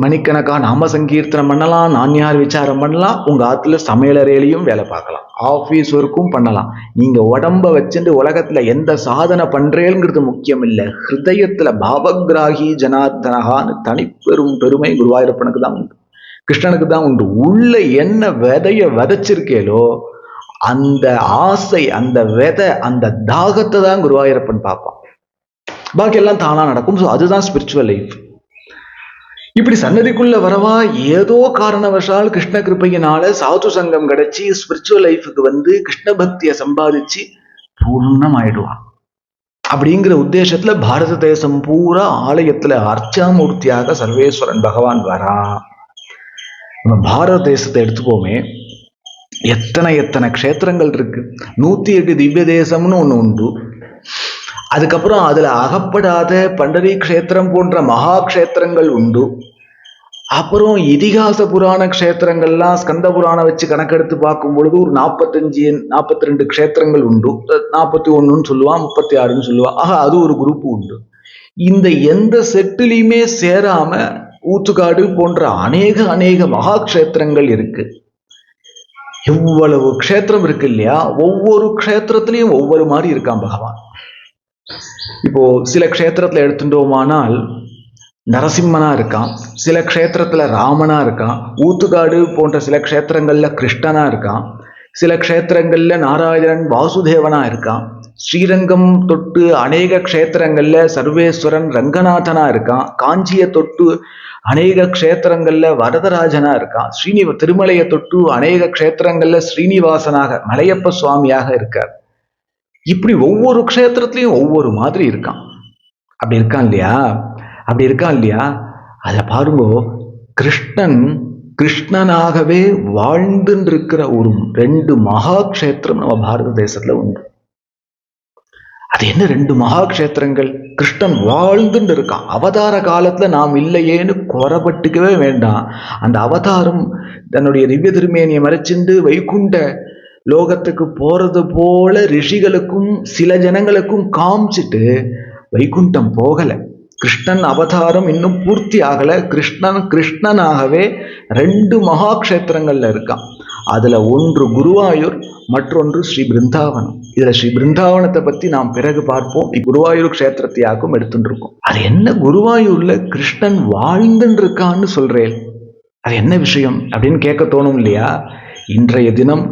மணிக்கணக்கா நாம சங்கீர்த்தனம் பண்ணலாம், நான்யார் விசாரம் பண்ணலாம், உங்க ஆத்துல சமையலறையிலையும் வேலை பார்க்கலாம், ஆஃபீஸ் ஒர்க்கும் பண்ணலாம். நீங்க உடம்ப வச்சுட்டு உலகத்துல எந்த சாதனை பண்றேங்கிறது முக்கியம் இல்லை. ஹிருதயத்துல பாவகிராகி ஜனார்தனகான்னு தனிப்பெரும் பெருமை குருவாயூரப்பனுக்கு தான் உண்டு, கிருஷ்ணனுக்கு தான் உண்டு. உள்ள என்ன விதைய விதைச்சிருக்கேலோ அந்த ஆசை, அந்த விதை, அந்த தாகத்தை தான் குருவாயூரப்பன் பார்ப்பான். பாக்கி எல்லாம் தானா நடக்கும். ஸோ அதுதான் ஸ்பிரிச்சுவல் லைஃப். இப்படி சன்னதிக்குள்ள வரவா ஏதோ காரணவசால் கிருஷ்ண கிருப்பையினால சாது சங்கம் கிடைச்சி ஸ்பிரிச்சுவல் லைஃபுக்கு கிருஷ்ண பக்தியை சம்பாதிச்சு பூர்ணம் ஆயிடுவான். அப்படிங்கிற உத்தேசத்துல பாரத தேசம் பூரா ஆலயத்துல அர்ச்சாமூர்த்தியாக சர்வேஸ்வரன் பகவான் வரா. நம்ம பாரத தேசத்தை எடுத்துப்போமே, எத்தனை க்ஷேத்திரங்கள் இருக்கு. 108 திவ்ய தேசம்னு ஒண்ணு உண்டு. அதுக்கப்புறம் அதுல அகப்படாத பண்டரி க்ஷேத்திரம் போன்ற மகா க்ஷேத்திரங்கள் உண்டு. அப்புறம் இதிகாச புராண க்ஷேத்திரங்கள்லாம் ஸ்கந்த புராணம் வச்சு கணக்கெடுத்து பார்க்கும் பொழுது ஒரு 42 க்ஷேத்திரங்கள் உண்டு. 41 சொல்லுவான், 36 சொல்லுவான். ஆக அது ஒரு குரூப் உண்டு. இந்த எந்த செட்டிலையுமே சேராம ஊத்துக்காடு போன்ற அநேக மகா க்ஷேத்திரங்கள் இருக்கு. இவ்வளவு க்ஷேத்திரம் இருக்கு இல்லையா, ஒவ்வொரு க்ஷேத்திரத்திலையும் ஒவ்வொரு மாதிரி இருக்கான் பகவான். இப்போ சில க்ஷேத்திரத்துல எடுத்துட்டோமானால் நரசிம்மனா இருக்கான், சில க்ஷேத்திரத்துல ராமனா இருக்கான், ஊத்துக்காடு போன்ற சில க்ஷேத்திரங்கள்ல கிருஷ்ணனா இருக்கான், சில க்ஷேத்திரங்கள்ல நாராயணன் வாசுதேவனா இருக்கான், ஸ்ரீரங்கம் தொட்டு அநேக க்ஷேத்திரங்கள்ல சர்வேஸ்வரன் ரங்கநாதனா இருக்கான், காஞ்சியை தொட்டு அநேக க்ஷேத்திரங்கள்ல வரதராஜனா இருக்கான், திருமலையை தொட்டு அநேக க்ஷேத்திரங்கள்ல ஸ்ரீனிவாசனாக மலையப்ப சுவாமியாக இருக்கார். இப்படி ஒவ்வொரு க்ஷேத்திரத்திலையும் ஒவ்வொரு மாதிரி இருக்கான். அப்படி இருக்கான் இல்லையா அத பாருங்க. கிருஷ்ணனாகவே வாழ்ந்துன்னு இருக்கிற ஒரு 2 மகா க்ஷேத்திரம் நம்ம பாரத தேசத்துல உண்டு. அது என்ன 2 மகா க்ஷேத்திரங்கள்? கிருஷ்ணன் வாழ்ந்துட்டு இருக்கான். அவதார காலத்துல நாம் இல்லையேன்னு குறப்பட்டுக்கவே வேண்டாம். அந்த அவதாரம் தன்னுடைய திவ்ய திருமேனியை மறைச்சிண்டு வைகுண்ட லோகத்துக்கு போறது போல ரிஷிகளுக்கும் சில ஜனங்களுக்கும் காமிச்சிட்டு வைகுண்டம் போகல. கிருஷ்ணன் அவதாரம் இன்னும் பூர்த்தி ஆகல. கிருஷ்ணனாகவே 2 மகா க்ஷேத்திரங்கள்ல இருக்கான். அதுல ஒன்று குருவாயூர், மற்றொன்று ஸ்ரீ பிருந்தாவனம். இதுல ஸ்ரீ பிருந்தாவனத்தை பத்தி நாம் பிறகு பார்ப்போம். குருவாயூர் க்ஷேத்திரத்தையாக்கும் எடுத்துட்டு இருக்கோம். அது என்ன குருவாயூர்ல கிருஷ்ணன் வாழ்ந்துன்னு இருக்கான்னு சொல்றேன், அது என்ன விஷயம் அப்படின்னு கேட்க தோணும் இல்லையா? இன்றைய தினம்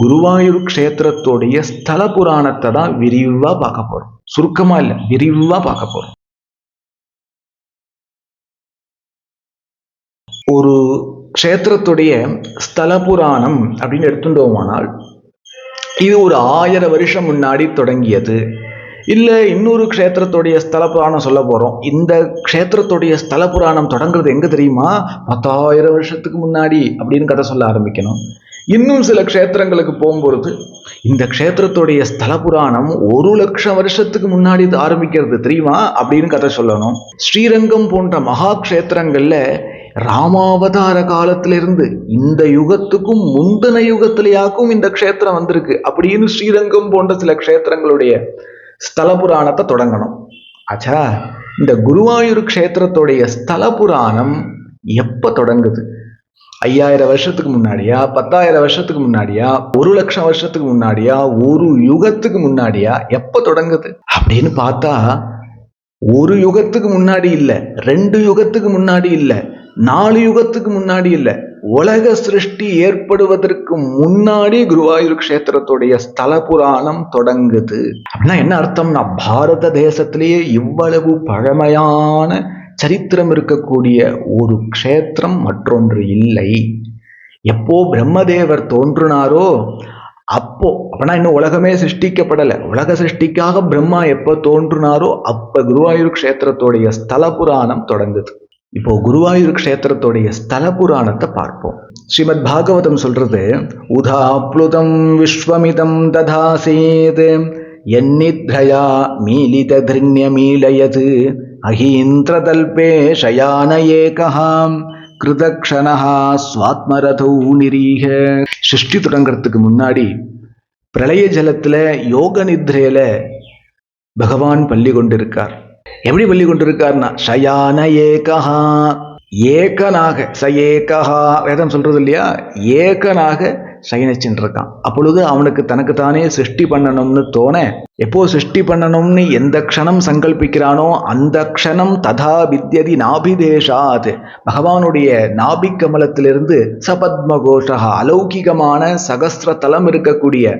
குருவாயூர் க்ஷேத்திரத்தோடைய ஸ்தல புராணத்தை தான் விரிவா பார்க்க போறோம். சுருக்கமா இல்ல, விரிவா பார்க்க போறோம். ஒரு க்ஷேத்திரத்துடைய ஸ்தல புராணம் அப்படின்னு எடுத்துட்டோமானால் இது ஒரு 1000 வருஷம் முன்னாடி தொடங்கியது. இல்ல இன்னொரு க்ஷேத்திரத்துடைய ஸ்தல புராணம் சொல்ல போறோம். இந்த க்ஷேத்திரத்துடைய ஸ்தல புராணம் தொடங்குறது எங்க தெரியுமா? 10,000 வருஷத்துக்கு முன்னாடி அப்படின்னு கதை சொல்ல ஆரம்பிக்கணும். இன்னும் சில க்ஷேத்திரங்களுக்கு போகும்பொழுது இந்த க்ஷேத்திரத்துடைய ஸ்தல புராணம் 1,00,000 வருஷத்துக்கு முன்னாடி ஆரம்பிக்கிறது தெரியுமா அப்படின்னு கதை சொல்லணும். ஸ்ரீரங்கம் போன்ற மகா க்ஷேத்திரங்கள்ல ராமாவதார காலத்திலிருந்து இந்த யுகத்துக்கும் முந்தின யுகத்திலேயாக்கும் இந்த க்ஷேத்திரம் வந்திருக்கு அப்படின்னு ஸ்ரீரங்கம் போன்ற சில க்ஷேத்திரங்களுடைய ஸ்தல புராணத்தை தொடங்கணும். ஆச்சா, இந்த குருவாயூர் க்ஷேத்திரத்துடைய ஸ்தல புராணம் எப்ப தொடங்குது? 5000 வருஷத்துக்கு முன்னாடியா, 10,000 வருஷத்துக்கு முன்னாடியா, 1,00,000 வருஷத்துக்கு முன்னாடியா, ஒரு யுகத்துக்கு முன்னாடியா, எப்ப தொடங்குது அப்படின்னு பார்த்தா ஒரு யுகத்துக்கு முன்னாடி இல்ல, 2 யுகத்துக்கு முன்னாடி இல்ல, 4 யுகத்துக்கு முன்னாடி இல்ல, உலக சிருஷ்டி ஏற்படுவதற்கு முன்னாடி குருவாயூர் க்ஷேத்திரத்துடைய ஸ்தல புராணம் தொடங்குது. அப்படின்னா என்ன அர்த்தம்னா, பாரத தேசத்திலேயே இவ்வளவு பழமையான சரித்திரம் இருக்கக்கூடிய ஒரு க்ஷேத்திரம் மற்றொன்று இல்லை. எப்போ பிரம்மதேவர் தோன்றினாரோ அப்போ, அப்படின்னா இன்னும் உலகமே சிருஷ்டிக்கப்படலை, உலக சிருஷ்டிக்காக பிரம்மா எப்போ தோன்றினாரோ அப்ப குருவாயூர் க்ஷேத்திரத்துடைய ஸ்தல புராணம் தொடங்குது. இப்போ குருவாயூர் க்ஷேத்திரத்துடைய ஸ்தல புராணத்தை பார்ப்போம். ஸ்ரீமத் பாகவதம் சொல்றது, உதாப்ளுதம் விஸ்வமிதம் ததாசேத் என்னித்ரயா மீலித திருண்யமீலயது அஹீந்திரதல்பே ஷயான ஏகஹாம் கிருதக்ஷணஹா ஸ்வாத்மரதௌ நிரீஹ. சிருஷ்டி தொடங்கிறதுக்கு முன்னாடி பிரளய ஜலத்துல யோக நித்ரையில பகவான் பள்ளி கொண்டிருக்கார். எப்படி பள்ளி கொண்டிருக்கார்னா, ஷயான ஏகஹா, ஏகனாக, ச ஏகஹா வேதம் சொல்றது இல்லையா, ஏகனாக சயனிச்சுட்டு இருக்கான். அப்பொழுது அவனுக்கு தனக்கு தானே சிருஷ்டி பண்ணணும்னு தோண, எப்போ சிருஷ்டி பண்ணணும்னு எந்த க்ஷணம் சங்கல்பிக்கிறானோ அந்த க்ஷணம் ததா வித்யதி நாபிதேஷாத், பகவானுடைய நாபி கமலத்திலிருந்து சபத்ம கோஷா, அலௌகிகமான சகஸ்திர தலம் இருக்கக்கூடிய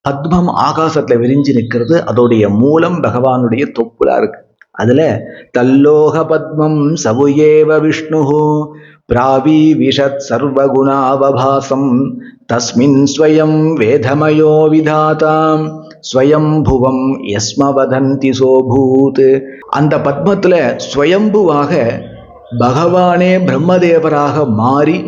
பத்மம் ஆகாசத்துல விரிஞ்சு நிற்கிறது. அதோடைய மூலம் பகவானுடைய தொப்புலா இருக்கு. அதுல தல்லோக பத்மம் சவுயேவ விஷ்ணு பிராவி விஷத் சர்வகுணாவபாசம் தஸ்மின் ஸ்வயம் வேதமயோ விதாதாம் ஸ்வயம்புவம் யஸ்ம வதந்தி சோபூத். அந்த பத்மத்துல ஸ்வயம்புவாக பகவானே பிரம்மதேவராக மாறி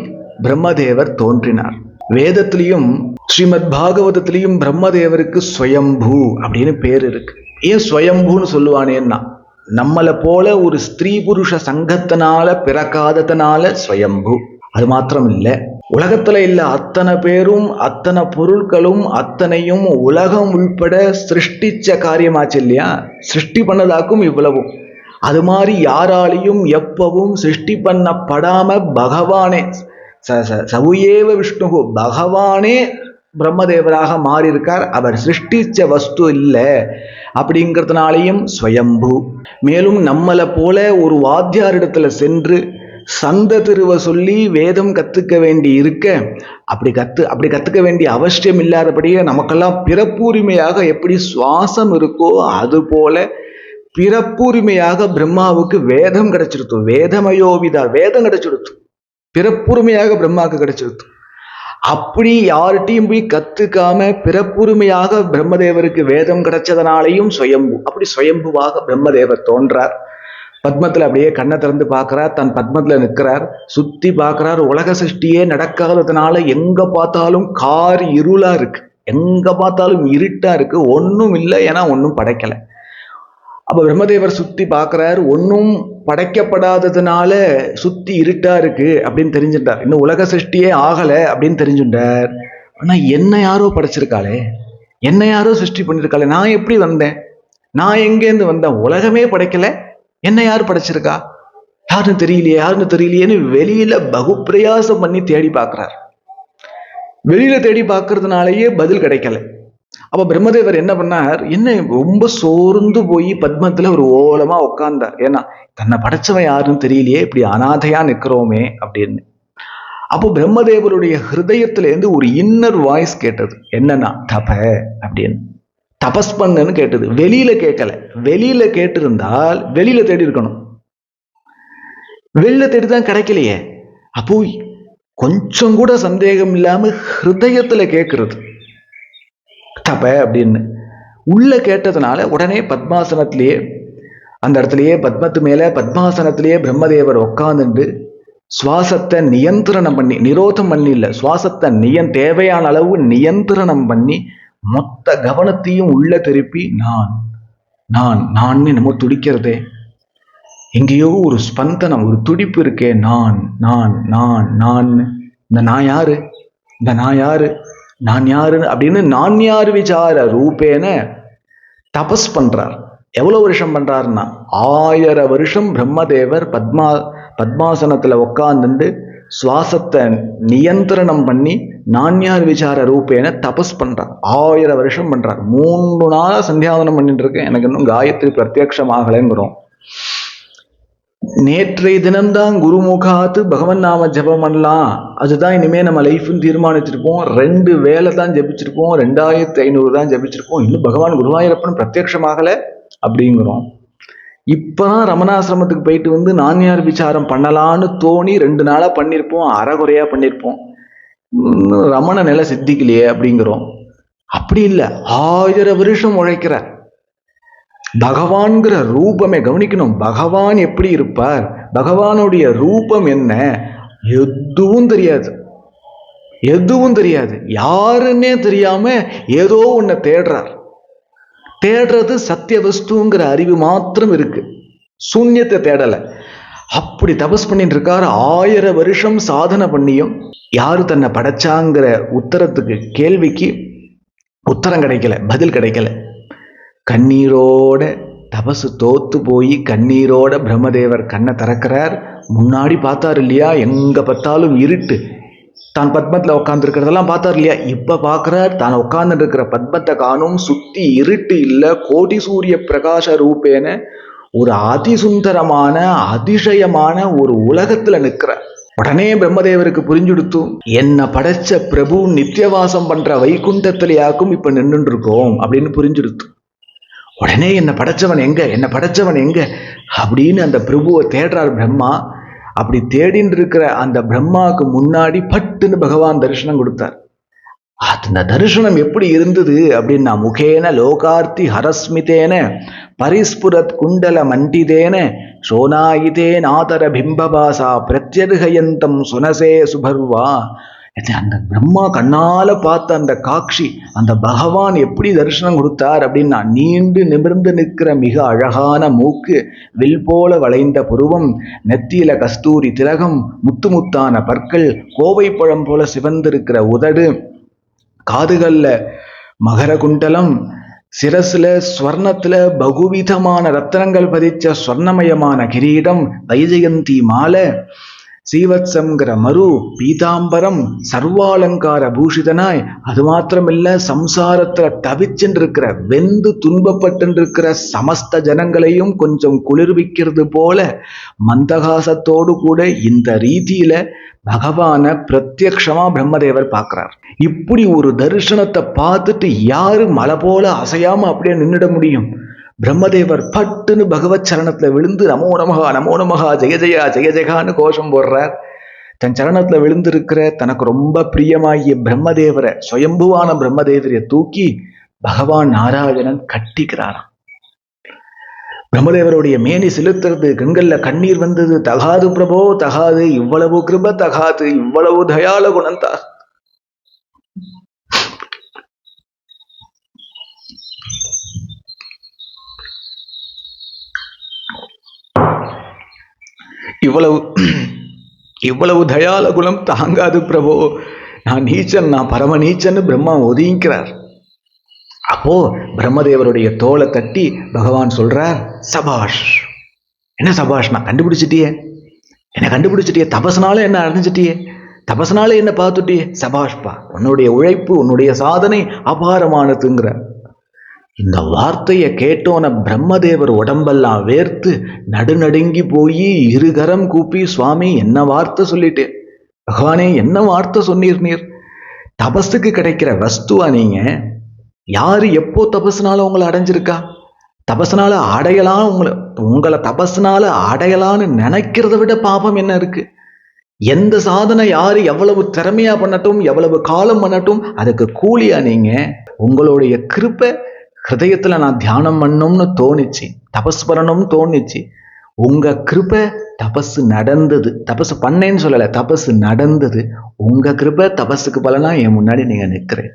பிரம்மதேவர் தோன்றினார். வேதத்திலையும் ஸ்ரீமத் பாகவதத்திலையும் பிரம்மதேவருக்கு ஸ்வயம்பூ அப்படின்னு பேர் இருக்கு. ஏன் ஸ்வயம்பூன்னு சொல்லுவானேன்னா, நம்மளை போல ஒரு ஸ்திரீ புருஷ சங்கத்தினால பிறக்காததுனால ஸ்வயம்பு. அது மாத்திரம் இல்லை, உலகத்துல இல்ல அத்தனை பேரும் அத்தனை பொருட்களும் அத்தனையும் உலகம் உள்பட சிருஷ்டிச்ச காரியமாச்சு இல்லையா, சிருஷ்டி பண்ணதாக்கும் இவ்வளவும். அது மாதிரி யாராலையும் எப்பவும் சிருஷ்டி பண்ணப்படாம பகவானே சவுயேவ விஷ்ணு, பகவானே பிரம்மதேவராக மாறி இருக்கார். அவர் சிருஷ்டிச்ச வஸ்து இல்லை அப்படிங்கிறதுனாலையும் ஸ்வயம்பு. மேலும் நம்மளை போல ஒரு வாத்தியாரிடத்துல சென்று சந்த திருவ சொல்லி வேதம் கத்துக்க வேண்டி இருக்க, அப்படி கத்துக்க வேண்டிய அவசியம் இல்லாதபடியே நமக்கெல்லாம் பிறப்புரிமையாக எப்படி சுவாசம் இருக்கோ அது போல பிறப்புரிமையாக பிரம்மாவுக்கு வேதம் கிடைச்சிருத்து. வேதமயோவிதா, வேதம் கிடைச்சிருத்து. பிறப்புரிமையாக பிரம்மாவுக்கு கிடைச்சிருத்து. அப்படி யார்கிட்டையும் போய் கத்துக்காம பிறப்புரிமையாக பிரம்மதேவருக்கு வேதம் கிடைச்சதுனாலையும் சுயம்பு. அப்படி சுயம்புவாக பிரம்மதேவர் தோன்றார். பத்மத்துல அப்படியே கண்ணை திறந்து பார்க்கிறார். தன் பத்மத்துல நிற்கிறார். சுத்தி பார்க்கிறார். உலக சிருஷ்டியே நடக்காததுனால எங்க பார்த்தாலும் கார் இருளா இருக்கு. எங்க பார்த்தாலும் இருட்டா இருக்கு. ஒன்றும் இல்லை, ஏன்னா ஒன்றும் படைக்கல. அப்ப பிரம்மதேவர் சுத்தி பார்க்கிறார். ஒன்றும் படைக்கப்படாததுனால சுத்தி இருட்டா இருக்கு அப்படின்னு தெரிஞ்சுட்டார். இன்னும் உலக சிருஷ்டியே ஆகல அப்படின்னு தெரிஞ்சுட்டார். ஆனா என்ன யாரோ படைச்சிருக்காளே, என்ன யாரோ சிருஷ்டி பண்ணிருக்காளே, நான் எப்படி வந்தேன், நான் எங்கேருந்து வந்தேன், உலகமே படைக்கல, என்ன யார் படைச்சிருக்கா, யாருன்னு தெரியலையேன்னு வெளியில பகுப்பிரயாசம் பண்ணி தேடி பார்க்கிறார். வெளியில தேடி பார்க்கறதுனாலயே பதில் கிடைக்கல. அப்ப பிரம்மதேவர் என்ன பண்ணார், என்ன ரொம்ப சோர்ந்து போய் பத்மத்துல ஒரு ஓலமா உட்கார்ந்தார். ஏன்னா தன்னை படைச்சவன் யாருன்னு தெரியலையே, இப்படி அனாதையா நிக்கிறோமே அப்படின்னு. அப்போ பிரம்மதேவருடைய ஹிருதயத்துல இருந்து ஒரு இன்னர் வாய்ஸ் கேட்டது. என்னன்னா தப அப்படின்னு, தபஸ் பண்ணுன்னு கேட்டது. வெளியில கேட்கல. வெளியில கேட்டிருந்தால் வெளியில தேடி இருக்கணும். வெளியில தேடிதான் கிடைக்கலையே. அப்போ கொஞ்சம் கூட சந்தேகம் இல்லாம ஹிருதயத்துல கேட்கறது தப அப்படின்னு உள்ள கேட்டதுனால உடனே பத்மாசனத்திலேயே அந்த இடத்துலயே பத்மத்து மேல பத்மாசனத்திலேயே பிரம்மதேவர் உட்கார்ந்துட்டு சுவாசத்தை நியந்திரணம் பண்ணி, நிரோதம் பண்ணி இல்லை, சுவாசத்தை தேவையான அளவு நியந்திரணம் பண்ணி மொத்த கவனத்தையும் உள்ள திருப்பி நான் நான் நான் நம்ம துடிக்கிறதே, எங்கேயோ ஒரு ஸ்பந்தனம், ஒரு துடிப்பு இருக்கே, நான் நான் நான் நான், இந்த நான் யாரு, இந்த நான் யாரு, நான் யாருன்னு அப்படின்னு நான் யாரு விசார ரூபேன தபஸ் பண்றார். எவ்வளவு வருஷம் பண்றாருன்னா 1000 வருஷம் பிரம்மதேவர் பத்மாசனத்துல உட்கார்ந்துட்டு சுவாசத்தை நியந்திரணம் பண்ணி நான் யார் விசார ரூபேன தபஸ் பண்றார். 1000 வருஷம் பண்றார். 3 நாளா சந்தியாவனம் பண்ணிட்டு இருக்கேன், எனக்கு இன்னும் காயத்ரி பிரத்யக்ஷமாகலைங்கிறோம். நேற்றைய தினம்தான் குருமுகாத்து பகவன் நாம ஜபம் பண்ணலாம், அதுதான் இனிமே நம்ம லைஃப்னு தீர்மானிச்சிருப்போம். 2 வேளை தான் ஜபிச்சிருப்போம், 2500 தான் ஜபிச்சிருப்போம், இன்னும் பகவான் குருவாயூரப்பன் பிரத்யக்ஷமாகல அப்படிங்கிறோம். இப்பதான் ரமணாசிரமத்துக்கு போயிட்டு வந்து நான் யார் விசாரம் பண்ணலான்னு தோணி 2 நாளா பண்ணிருப்போம், அறகுறையா பண்ணிருப்போம், ரமண நிலை சித்திக்கலையே அப்படிங்கிறோம். அப்படி இல்லை, 1000 வருஷம் உழைக்கிறார். பகவான்கிற ரூபமே கவனிக்கணும். பகவான் எப்படி இருப்பார், பகவானுடைய ரூபம் என்ன, எதுவும் தெரியாது, எதுவும் தெரியாது. யாருன்னே தெரியாம ஏதோ ஒன்ன தேடுறார். தேடுறது சத்திய வஸ்துங்கிற அறிவு மாத்திரம் இருக்கு, சூன்யத்தை தேடல. அப்படி தபஸ் பண்ணிட்டு இருக்காரு. 1000 வருஷம் சாதனை பண்ணியும் யாரு தன்னை படைச்சாங்கிற உத்தரத்துக்கு கேள்விக்கு உத்தரம் கிடைக்கல, பதில் கிடைக்கல. கண்ணீரோட தபசு தோத்து போய் கண்ணீரோட பிரம்மதேவர் கண்ணை திறக்கிறார். முன்னாடி பார்த்தார் இல்லையா, எங்க பார்த்தாலும் இருட்டு, தான் பத்மத்துல உட்கார்ந்து இருக்கிறதெல்லாம் பார்த்தார் இல்லையா, இப்ப பார்க்கிறார் தான் உட்கார்ந்து இருக்கிற பத்மத்தை காணும். சுத்தி இருட்டு இல்லை, கோடி சூரிய பிரகாச ரூபேன ஒரு அதிசுந்தரமான அதிசயமான ஒரு உலகத்துல நிற்கிறார். உடனே பிரம்மதேவருக்கு புரிஞ்சுடுத்து, என்ன படைச்ச பிரபு நித்தியவாசம் பண்ற வைகுண்டத்திலேயாக்கும் இப்ப நின்று இருக்கோம் அப்படின்னு புரிஞ்சுடுத்து. உடனே என்ன படைச்சவன் எங்க அப்படின்னு அந்த பிரபுவை தேடுறார் பிரம்மா. அப்படி தேடின்னு இருக்கிற அந்த பிரம்மாவுக்கு முன்னாடி பட்டுன்னு பகவான் தரிசனம் கொடுத்தார். அந்த தரிசனம் எப்படி இருந்தது அப்படின்னா, முகேன லோகார்த்தி ஹரஸ்மிதேன பரிஸ்புரத் குண்டல மண்டிதேன சோனாயிதே நாதர பிம்பபாசா பிரத்யர்ஹயந்தம் சுனசே சுபர்வா. அந்த பிரம்மா கண்ணால பார்த்த அந்த காட்சி, அந்த பகவான் எப்படி தரிசனம் கொடுத்தார் அப்படின்னா, நீண்டு நிமிர்ந்து நிற்கிற மிக அழகான மூக்கு, வில் போல வளைந்த புருவம், நெத்தியில கஸ்தூரி திலகம், முத்து முத்தான பற்கள், கோவை பழம் போல சிவந்திருக்கிற உதடு, காதுகள்ல மகர குண்டலம், சிரசுல ஸ்வர்ணத்துல பகுவிதமான ரத்தனங்கள் பதிச்ச ஸ்வர்ணமயமான கிரீடம், வைஜெயந்தி மாலை, சீவத்சங்கிற மரு பீதாம்பரம் சர்வாலங்கார பூஷிதனாய், அது மாத்திரமில்ல சம்சாரத்துல தவிச்சுட்டு இருக்கிற வெந்து துன்பப்பட்டு இருக்கிற சமஸ்த ஜனங்களையும் கொஞ்சம் குளிர்விக்கிறது போல மந்தகாசத்தோடு கூட இந்த ரீதியில பகவான பிரத்யக்ஷமா பிரம்மதேவர் பார்க்கிறார். இப்படி ஒரு தரிசனத்தை பார்த்துட்டு யாரு மலை போல அசையாம அப்படியே நின்றுட முடியும்? பிரம்மதேவர் பட்டுன்னு பகவத் சரணத்துல விழுந்து நமோ நமகா நமோ நமகா ஜெய ஜெயா ஜெய ஜெகான்னு கோஷம் போடுறார். தன் சரணத்துல விழுந்திருக்கிற தனக்கு ரொம்ப பிரியமாகிய பிரம்மதேவரை, சுயம்புவான பிரம்மதேவரை தூக்கி பகவான் நாராயணன் கட்டிக்கிறாராம். பிரம்மதேவருடைய மேனி செலுத்துறது, கண்கள்ல கண்ணீர் வந்தது. தகாது பிரபோ தகாது, இவ்வளவு கிருப தகாது, இவ்வளவு தயால குணந்தா. இவ்வளவு தயால குணம் தாங்காது பிரபோ, நான் நீச்சன், நான் பரம நீச்சன்னு பிரம்மா ஒதுங்கிக்கிறார். அப்போ பிரம்மதேவருடைய தோலை தட்டி பகவான் சொல்றார், சபாஷ். என்ன சபாஷ்? நான் கண்டுபிடிச்சிட்டியே, என்ன கண்டுபிடிச்சிட்டியே, தபசனால என்ன அடைஞ்சிட்டியே, தபசனால என்ன பார்த்துட்டியே, சபாஷ்பா, உன்னுடைய உழைப்பு உன்னுடைய சாதனை அபாரமானதுங்கிற இந்த வார்த்தையை கேட்டோன பிரம்மதேவர் உடம்பெல்லாம் வேர்த்து நடுநடுங்கி போய் இருகரம் கூப்பி, சுவாமி என்ன வார்த்தை சொல்லிட்டேன், பகவானே என்ன வார்த்தை சொன்னீர் நீர், தபஸுக்கு கிடைக்கிற வஸ்துவா நீங்க? யாரு எப்போ தபஸ்னால உங்களை அடைஞ்சிருக்கா? தபஸ்னால அடையலாம் உங்களை தபஸ்னால அடையலான்னு நினைக்கிறத விட பாபம் என்ன இருக்கு? எந்த சாதனை யாரு எவ்வளவு திறமையா பண்ணட்டும், எவ்வளவு காலம் பண்ணட்டும், அதுக்கு கூலியா நீங்க? உங்களுடைய கிருபை ஹிருதயத்துல நான் தியானம் பண்ணணும்னு தோணிச்சு, தபஸ் பண்ணணும்னு தோணிச்சு, உங்க கிருபை தபஸ் நடந்தது. தபஸ் பண்ணேன்னு சொல்லல, தபஸ் நடந்தது. உங்க கிருபை தபஸுக்கு பலனா என் முன்னாடி நீங்க நிற்கிறேன்.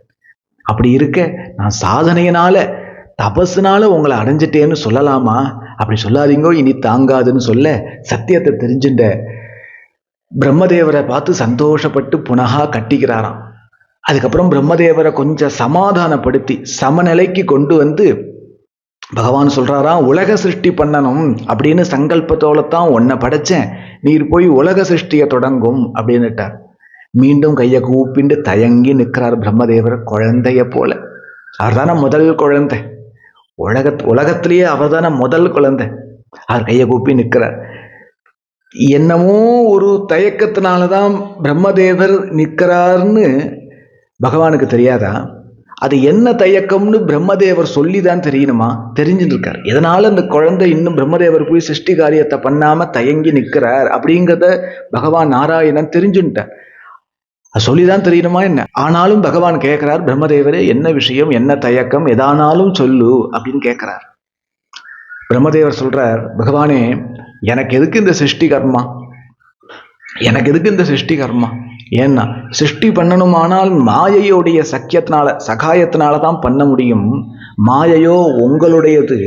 அப்படி இருக்க நான் சாதனையினால தபஸுனால உங்களை அடைஞ்சிட்டேன்னு சொல்லலாமா? அப்படி சொல்லாதீங்கோ, இனி தாங்காதுன்னு சொல்ல சத்தியத்தை தெரிஞ்சுட்ட பிரம்மதேவரை பார்த்து சந்தோஷப்பட்டு புனகா கட்டிக்கிறாராம். அதுக்கப்புறம் பிரம்மதேவரை கொஞ்சம் சமாதானப்படுத்தி சமநிலைக்கு கொண்டு வந்து பகவான் சொல்றாராம், உலக சிருஷ்டி பண்ணணும் அப்படின்னு சங்கல்பத்தோடத்தான் உன்னை படைச்சேன், நீர் போய் உலக சிருஷ்டியை தொடங்கும் அப்படின்னுட்டார். மீண்டும் கையை கூப்பிண்டு தயங்கி நிற்கிறார் பிரம்மதேவர், குழந்தைய போல. அவர் தானே முதல் குழந்தை, உலகத்திலேயே அவர் தானே முதல் குழந்தை. அவர் கையை கூப்பி நிற்கிறார். என்னமோ ஒரு தயக்கத்தினாலதான் பிரம்மதேவர் நிற்கிறார்னு பகவானுக்கு தெரியாதா? அது என்ன தயக்கம்னு பிரம்மதேவர் சொல்லிதான் தெரியணுமா? தெரிஞ்சுட்டு இருக்கார். எதனால அந்த குழந்தை இன்னும் பிரம்மதேவர் போய் சிருஷ்டி காரியத்தை பண்ணாம தயங்கி நிற்கிறார் அப்படிங்கிறத பகவான் நாராயணன் தெரிஞ்சுட்டார். அது சொல்லிதான் தெரியணுமா என்ன? ஆனாலும் பகவான் கேட்கிறார், பிரம்மதேவரே என்ன விஷயம், என்ன தயக்கம், எதானாலும் சொல்லு அப்படின்னு கேட்கிறார். பிரம்மதேவர் சொல்றார், பகவானே எனக்கு எதுக்கு இந்த சிருஷ்டி கர்மா, எனக்கு எதுக்கு இந்த சிருஷ்டி கர்மா? ஏன்னா சிருஷ்டி பண்ணணுமானால் மாயையோடைய சகாயத்தினால தான் பண்ண முடியும். மாயையோ உங்களுடையது,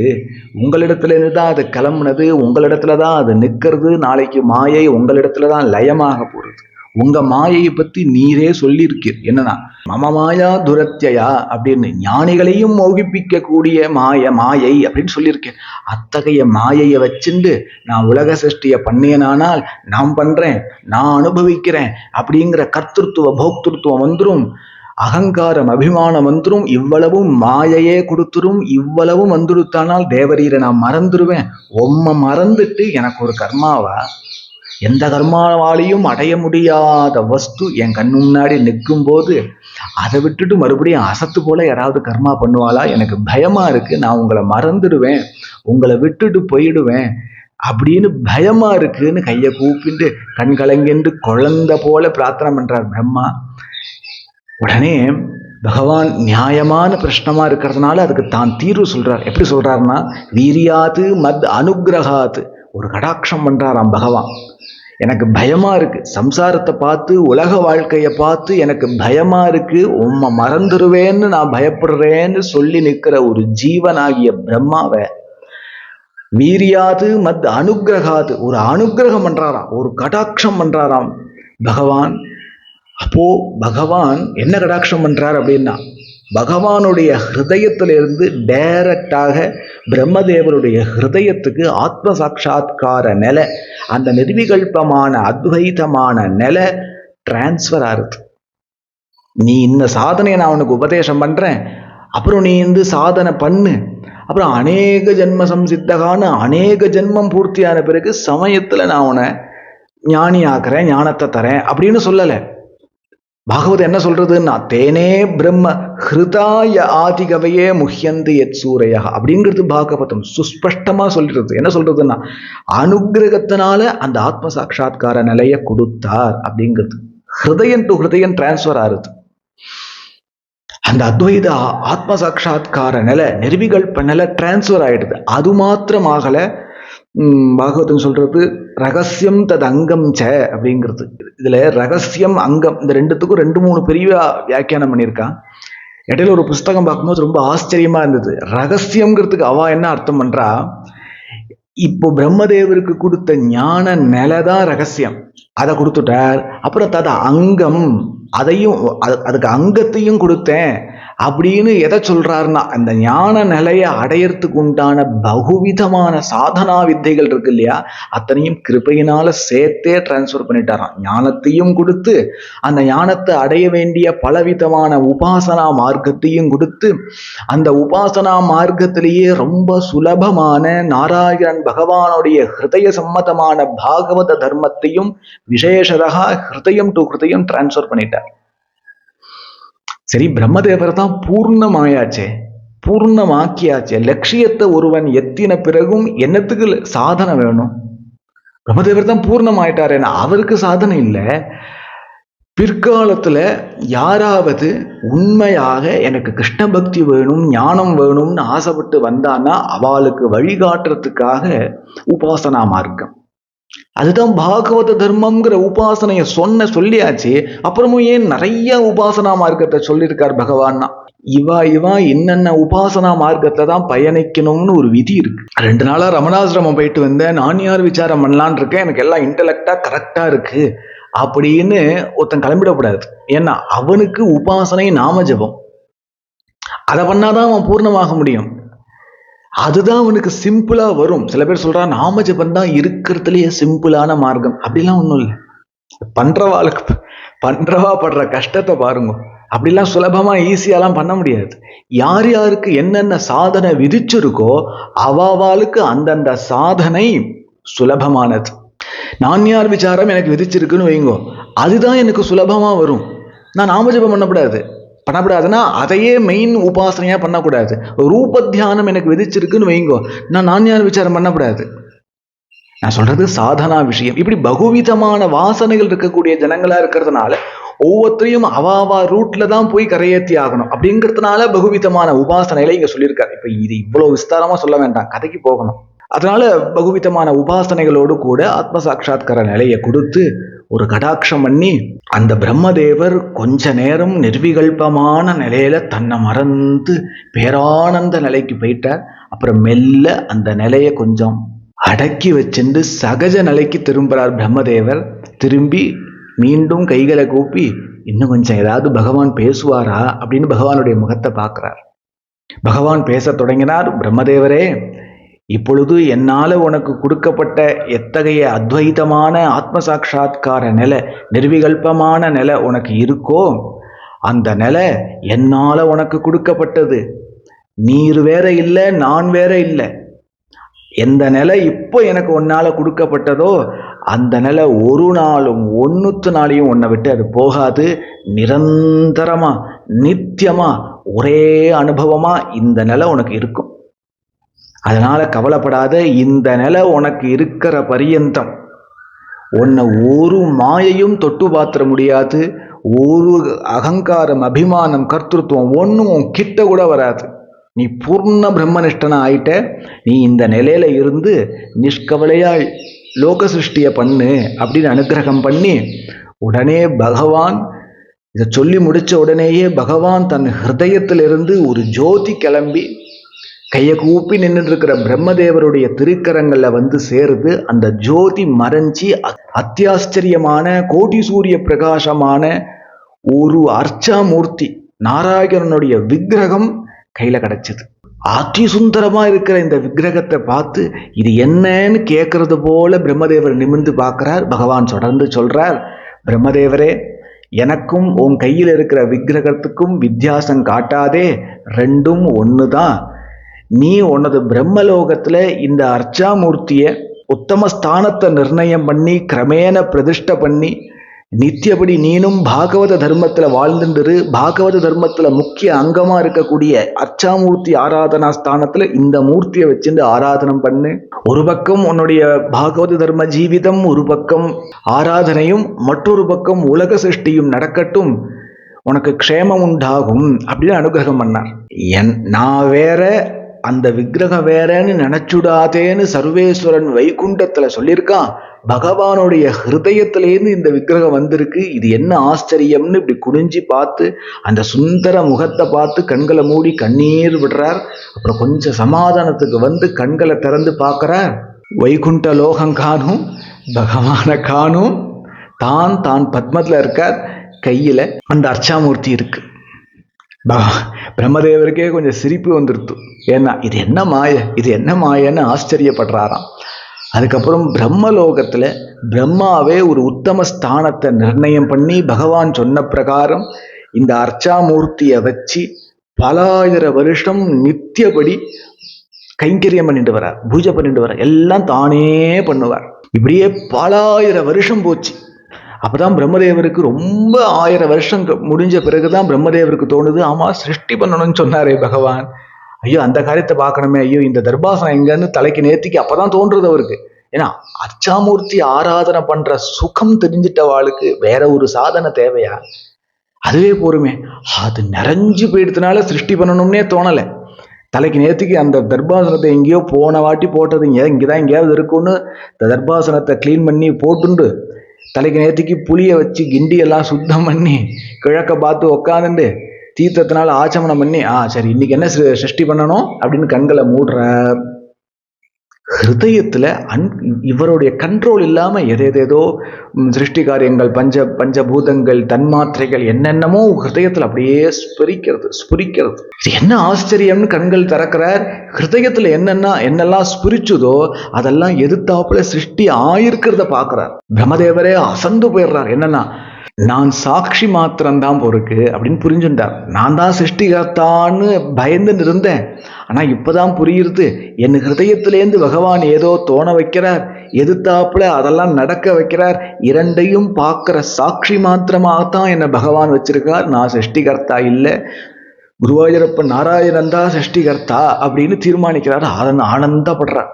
உங்களிடத்துல இருந்து தான் அது கிளம்புனது, உங்களிடத்துல தான் அது நிற்கிறது. நாளைக்கு மாயை உங்களிடத்துல தான் லயமாக போறது. உங்க மாயையை பத்தி நீரே சொல்லியிருக்கீர். என்னன்னா மம மாயா துரத்தியா அப்படின்னு, ஞானிகளையும் மோகிப்பிக்க கூடிய மாயை அப்படின்னு சொல்லியிருக்கேன். அத்தகைய மாயையை வச்சுண்டு நான் உலக சிருஷ்டியை பண்ணேனானால் நான் பண்றேன், நான் அனுபவிக்கிறேன் அப்படிங்கிற கர்த்திருத்துவ போக்திருத்துவம் வந்துரும், அகங்காரம் அபிமானம் வந்துரும், இவ்வளவும் மாயையே கொடுத்துரும். இவ்வளவும் வந்துடுத்தானால் தேவரீரை நான் மறந்துடுவேன். மறந்துட்டு எனக்கு ஒரு கர்மாவா? எந்த கர்மாவாலையும் அடைய முடியாத வஸ்து என் கண்ணு முன்னாடி நிற்கும் போது அதை விட்டுட்டு மறுபடியும் அசத்து போல யாராவது கர்மா பண்ணுவாளா? எனக்கு பயமா இருக்கு. நான் உங்களை மறந்துடுவேன், உங்களை விட்டுட்டு போயிடுவேன் அப்படின்னு பயமா இருக்குன்னு கையை கூப்பிட்டு கண் கலங்கென்று குழந்தை போல பிரார்த்தனை பண்றார் பிரம்மா. உடனே பகவான் நியாயமான பிரச்சனமா இருக்கிறதுனால அதுக்கு தான் தீர்வு சொல்றார். எப்படி சொல்றாருன்னா, வீரியாது மத் அனுகிரகாத்து, ஒரு கடாட்சம் பண்றாராம் பகவான். எனக்கு பயமா இருக்கு, சம்சாரத்தை பார்த்து உலக வாழ்க்கையை பார்த்து எனக்கு பயமா இருக்கு, உம்மை மறந்துடுவேன்னு நான் பயப்படுறேன்னு சொல்லி நிற்கிற ஒரு ஜீவனாகிய பிரம்மாவை வீரியாது மத் அனுகிரகாது, ஒரு அனுகிரகம் பண்றாராம், ஒரு கடாட்சம் பண்றாராம் பகவான். அப்போ பகவான் என்ன கடாட்சம் பண்றார் அப்படின்னா, பகவானுடைய ஹிருதயத்திலிருந்து டைரக்டாக பிரம்மதேவருடைய ஹிருதயத்துக்கு ஆத்ம சாட்சா்கார நிலை, அந்த நிர்விகல்பமான அத்வைதமான நிலை டிரான்ஸ்ஃபர் ஆகுது. நீ இந்த சாதனையை நான் உனக்கு உபதேசம் பண்றேன், அப்புறம் நீ சாதனை பண்ணு, அப்புறம் அநேக ஜென்ம சம்சித்தகான்னு அநேக ஜென்மம் பூர்த்தியான பிறகு சமயத்துல நான் உன்னை ஞானி ஆக்குறேன், ஞானத்தை தரேன் அப்படின்னு சொல்லலை. பாகவதம் என்ன சொல்றதுன்னா, தேனே பிரம்ம ஹிருதாய ஆதிகவையே முஹ்யந்து எத் சூரையா அப்படிங்கிறது பாகவதம் சுஸ்பஷ்டமா சொல்றது. என்ன சொல்றதுன்னா, அனுகிரகத்தினால அந்த ஆத்ம சாட்சா்கார நிலையை கொடுத்தார் அப்படிங்கிறது. ஹிருதயம் டு ஹிருதயம் டிரான்ஸ்ஃபர் ஆகுது. அந்த அத்வைத ஆத்ம சாட்சா்கார நிலை, நிர்விகல்ப நிலை டிரான்ஸ்ஃபர் ஆயிடுது. அது மாத்திரம் ஆகல, பாகவதம் சொல்றது ரகசியம் தது அங்கம் ச அப்படிங்கிறது. இதுல ரகசியம் அங்கம் இந்த ரெண்டுத்துக்கும் 2-3 பெரிய வியாக்கியானம் பண்ணியிருக்கான். இடையில ஒரு புஸ்தகம் பார்க்கும்போது ரொம்ப ஆச்சரியமா இருந்தது. ரகசியம்ங்கிறதுக்கு அவ என்ன அர்த்தம் பண்றா, இப்போ பிரம்மதேவருக்கு கொடுத்த ஞான நிலைதான் ரகசியம், அதை கொடுத்துட்டார். அப்புறம் தத அங்கம், அதையும் அதுக்கு அங்கத்தையும் கொடுத்தேன் அப்படின்னு எதை சொல்றாருன்னா, அந்த ஞான நிலையை அடையறதுக்கு உண்டான பகுவிதமான சாதனா வித்தைகள் இருக்கு இல்லையா, அத்தனையும் கிருபையினால சேர்த்தே டிரான்ஸ்ஃபர் பண்ணிட்டாராம். ஞானத்தையும் கொடுத்து, அந்த ஞானத்தை அடைய வேண்டிய பலவிதமான உபாசனா மார்க்கத்தையும் கொடுத்து, அந்த உபாசனா மார்க்கத்திலேயே ரொம்ப சுலபமான நாராயணன் பகவானுடைய ஹிருதய சம்மதமான பாகவத தர்மத்தையும் விசேஷதா ஹிருதயம் டு ஹிருதயம் டிரான்ஸ்ஃபர் பண்ணிட்டார். சரி, பிரம்மதேவர் தான் பூர்ணமாயாச்சே, பூர்ணமாக்கியாச்சே. லட்சியத்தை ஒருவன் எத்தின பிறகும் என்னத்துக்கு சாதனை வேணும்? பிரம்மதேவர் தான் பூர்ணமாயிட்டார், அவருக்கு சாதனை இல்லை. பிற்காலத்துல யாராவது உண்மையாக எனக்கு கிருஷ்ண பக்தி வேணும், ஞானம் வேணும்னு ஆசைப்பட்டு வந்தான்னா அவளுக்கு வழிகாட்டுறதுக்காக உபாசனா மார்க்கம், அதுதான் பாகவத தர்மம்ங்கிற உபாசனைய சொல்லியாச்சு. அப்புறமும் ஏன் நிறைய உபாசனா மார்க்கத்தை சொல்லியிருக்கார் பகவான்னா, இவா என்னென்ன உபாசனா மார்க்கத்தை தான் பயணிக்கணும்னு ஒரு விதி இருக்கு. 2 நாளா ரமணாசிரமம் போயிட்டு வந்தேன், நான் யார் விசாரம் பண்ணலான் இருக்கேன், எனக்கு எல்லாம் இன்டலெக்டா கரெக்டா இருக்கு அப்படின்னு ஒருத்தன் கிளம்பிடக்கூடாது. ஏன்னா அவனுக்கு உபாசனை நாம ஜபம், அதை பண்ணாதான் அவன் பூர்ணமாக முடியும். அதுதான் அவனுக்கு சிம்பிளா வரும். சில பேர் சொல்றான் நாம ஜபம் தான் இருக்கிறதுலயே சிம்பிளான மார்க்கம். அப்படிலாம் ஒன்றும் இல்லை. பண்றவா படுற கஷ்டத்தை பாருங்க. அப்படிலாம் சுலபமா ஈஸியாலாம் பண்ண முடியாது. யார் யாருக்கு என்னென்ன சாதனை விதிச்சிருக்கோ அவாவாளுக்கு அந்தந்த சாதனை சுலபமானது. நான் யார் விசாரம் எனக்கு விதிச்சிருக்குன்னு வைங்கோ, அதுதான் எனக்கு சுலபமா வரும். நான் நாம ஜபம் பண்ணக்கூடாதுன்னா அதையே மெயின் உபாசனையா பண்ணக்கூடாது. ரூப தியானம் எனக்கு விதிச்சிருக்குன்னு வைங்கோ, நான் யார் விசாரம் பண்ணக்கூடாது. நான் சொல்றது சாதனா விஷயம். இப்படி பகுவிதமான வாசனைகள் இருக்கக்கூடிய ஜனங்களா இருக்கிறதுனால ஒவ்வொருத்தரையும் அவாவா ரூட்ல தான் போய் கரையேற்றி ஆகணும். அப்படிங்கிறதுனால பகுவிதமான உபாசனைகளை இங்க சொல்லியிருக்காரு. இப்ப இது இவ்வளவு விஸ்தாரமா சொல்ல வேண்டாம், கதைக்கு போகணும். அதனால பகுவிதமான உபாசனைகளோடு கூட ஆத்ம சாட்சா்கார நிலையை கொடுத்து ஒரு கடாட்சம் பண்ணி அந்த பிரம்மதேவர் கொஞ்ச நேரம் நிர்விகல்பமான நிலையில தன்னை மறந்து பேரானந்த நிலைக்கு போயிட்டார். அப்புறம் மெல்ல அந்த நிலையை கொஞ்சம் அடக்கி வச்சுட்டு சகஜ நிலைக்கு திரும்புறார் பிரம்மதேவர். திரும்பி மீண்டும் கைகளை கூப்பி இன்னும் கொஞ்சம் ஏதாவது பகவான் பேசுவாரா அப்படின்னு பகவானுடைய முகத்தை பார்க்கிறார். பகவான் பேச தொடங்கினார். பிரம்மதேவரே, இப்பொழுது என்னால உனக்கு கொடுக்கப்பட்ட எத்தகைய அத்வைதமான ஆத்ம சாட்சா்கார நிலை, நிர்விகல்பமான நிலை உனக்கு இருக்கோ, அந்த நிலை என்னால உனக்கு கொடுக்கப்பட்டது. நீர் வேற இல்லை, நான் வேற இல்லை. எந்த நிலை இப்போ எனக்கு உன்னால கொடுக்கப்பட்டதோ அந்த நிலை ஒரு நாளும் 1 நாளையும் உன்னை விட்டு அது போகாது. நிரந்தரமா நித்தியமா ஒரே அனுபவமா இந்த நிலை உனக்கு இருக்கும். அதனால கவலைப்படாத. இந்த நிலை உனக்கு இருக்கிற பரியந்தம் உன்னை ஒரு மாயையும் தொட்டு பாத்திர முடியாது. ஒரு அகங்காரம், அபிமானம், கர்த்தத்துவம் ஒன்றும் கிட்ட கூட வராது. நீ பூர்ண பிரம்மனிஷ்டனா ஆயிட்ட. நீ இந்த நிலையில இருந்து நிஷ்கவலையா லோக சிருஷ்டிய பண்ணு அப்படின்னு அனுகிரகம் பண்ணி உடனே பகவான் இதை சொல்லி முடிச்ச உடனேயே பகவான் தன் ஹிருதயத்திலிருந்து ஒரு ஜோதி கிளம்பி கையை கூப்பி நின்றுட்டு இருக்கிற பிரம்மதேவருடைய திருக்கரங்கள்ல வந்து சேருது. அந்த ஜோதி மறைஞ்சி அத்தியாச்சரியமான கோடி சூரிய பிரகாசமான ஒரு அர்ச்சாமூர்த்தி, நாராயணனுடைய விக்கிரகம் கையில கிடைச்சது. அதி சுந்தரமா இருக்கிற இந்த விக்கிரகத்தை பார்த்து இது என்னன்னு கேட்கறது போல பிரம்மதேவர் நிமிர்ந்து பார்க்கிறார். பகவான் தொடர்ந்து சொல்றார், பிரம்மதேவரே, எனக்கும் உன் கையில் இருக்கிற விக்கிரகத்துக்கும் வித்தியாசம் காட்டாதே, ரெண்டும் ஒண்ணுதான். நீ உனது பிரம்மலோகத்துல இந்த அர்ச்சாமூர்த்திய உத்தம ஸ்தானத்தை நிர்ணயம் பண்ணி கிரமேண பிரதிஷ்ட பண்ணி நித்தியபடி நீனும் பாகவத தர்மத்துல வாழ்ந்துரு. பாகவத தர்மத்துல முக்கிய அங்கமா இருக்கக்கூடிய அர்ச்சாமூர்த்தி ஆராதனா ஸ்தானத்துல இந்த மூர்த்தியை வச்சிருந்து ஆராதனம் பண்ணு. ஒரு பக்கம் உன்னுடைய பாகவத தர்ம ஜீவிதம், ஒரு பக்கம் ஆராதனையும், மற்றொரு பக்கம் உலக சிருஷ்டியும் நடக்கட்டும், உனக்கு க்ஷேமம் உண்டாகும் அப்படின்னு அனுகிரகம் பண்ணார். நான் வேற அந்த விக்கிரகம் வேறன்னு நினைச்சுடாதேன்னு சர்வேஸ்வரன் வைகுண்டத்துல சொல்லியிருக்கான். பகவானுடைய ஹிருதயத்திலேருந்து இந்த விக்கிரகம் வந்திருக்கு. இது என்ன ஆச்சரியம்னு இப்படி குனிஞ்சி பார்த்து அந்த சுந்தர முகத்தை பார்த்து கண்களை மூடி கண்ணீர் விடுறார். அப்புறம் கொஞ்சம் சமாதானத்துக்கு வந்து கண்களை திறந்து பார்க்கிறார். வைகுண்ட லோகம் காணும், பகவான காணும். தான் பத்மத்துல இருக்கார். கையில அந்த அர்ச்சாமூர்த்தி இருக்கு. பிரம்மதேவருக்கே கொஞ்சம் சிரிப்பு வந்துருத்து. ஏன்னா இது என்ன மாய, இது என்ன மாயன்னு ஆச்சரியப்படுறாராம். அதுக்கப்புறம் பிரம்மலோகத்துல பிரம்மாவே ஒரு உத்தம ஸ்தானத்தை நிர்ணயம் பண்ணி பகவான் சொன்ன பிரகாரம் இந்த அர்ச்சாமூர்த்தியை வச்சு பல ஆயிரம் வருஷம் நித்தியபடி கைங்கரியம் பண்ணிட்டு வர்றார், பூஜை பண்ணிட்டு வர்றார், எல்லாம் தானே பண்ணுவார். இப்படியே பல ஆயிரம் வருஷம் போச்சு. அப்பதான் பிரம்மதேவருக்கு ரொம்ப 1000 வருஷம் முடிஞ்ச பிறகுதான் பிரம்மதேவருக்கு தோணுது, ஆமா சிருஷ்டி பண்ணணும்னு சொன்னாரே பகவான், ஐயோ அந்த காரியத்தை பார்க்கணுமே, ஐயோ இந்த தர்பாசனம் எங்கன்னு தலைக்கு நேர்த்திக்கு அப்பதான் தோன்றுறது அவருக்கு. ஏன்னா அர்ச்சாமூர்த்தி ஆராதனை பண்ற சுகம் தெரிஞ்சிட்டவாளுக்கு வேற ஒரு சாதனை தேவையா? அதுவே போருமே. அது நிறைஞ்சு போயிடுறதுனால சிருஷ்டி பண்ணணும்னே தோணலை. தலைக்கு நேர்த்திக்கு அந்த தர்பாசனத்தை எங்கேயோ போன வாட்டி போட்டது இங்கதான் எங்கேயாவது இருக்குன்னு இந்த தர்பாசனத்தை கிளீன் பண்ணி போட்டுண்டு தலைக்கு நேர்த்திக்கு புளிய வச்சு கிண்டி எல்லாம் சுத்தம் பண்ணி கிழக்க பார்த்து உக்காந்துட்டு தீர்த்தத்தினால ஆச்சமனம் பண்ணி சரி இன்னைக்கு என்ன சிருஷ்டி பண்ணணும் அப்படின்னு கண்களை மூடுற. ஹிருதயத்துல இவருடைய கண்ட்ரோல் இல்லாம எதேதேதோ சிருஷ்டி காரியங்கள், பஞ்சபூதங்கள், தன்மாத்திரைகள் என்னென்னமோ ஹிருதயத்துல அப்படியே ஸ்புரிக்கிறது. இது என்ன ஆச்சரியம்னு கண்கள் திறக்கிறார். ஹிருதயத்துல என்னெல்லாம் ஸ்புரிச்சுதோ அதெல்லாம் எதிர்த்தாப்புல சிருஷ்டி ஆயிருக்கிறத பாக்குறார். பிரம்மதேவரே அசந்து போயிடுறார். என்னன்னா நான் சாட்சி மாத்திரம்தான் பொறுக்கு அப்படின்னு புரிஞ்சுட்டார். நான் தான் சிருஷ்டிகர்த்தான்னு பயந்துன்னு இருந்தேன். ஆனா இப்பதான் புரியுது, என் ஹிருதயத்திலேருந்து பகவான் ஏதோ தோண வைக்கிறார், எதிர்த்தாப்புல அதெல்லாம் நடக்க வைக்கிறார். இரண்டையும் பார்க்கிற சாட்சி மாத்திரமாகத்தான் என்னை பகவான் வச்சிருக்கார். நான் சிருஷ்டிகர்த்தா இல்லை, குருவாயூரப்பன் நாராயணன் தான் சிருஷ்டிகர்த்தா அப்படின்னு தீர்மானிக்கிறார். அதன் ஆனந்தப்படுறார்.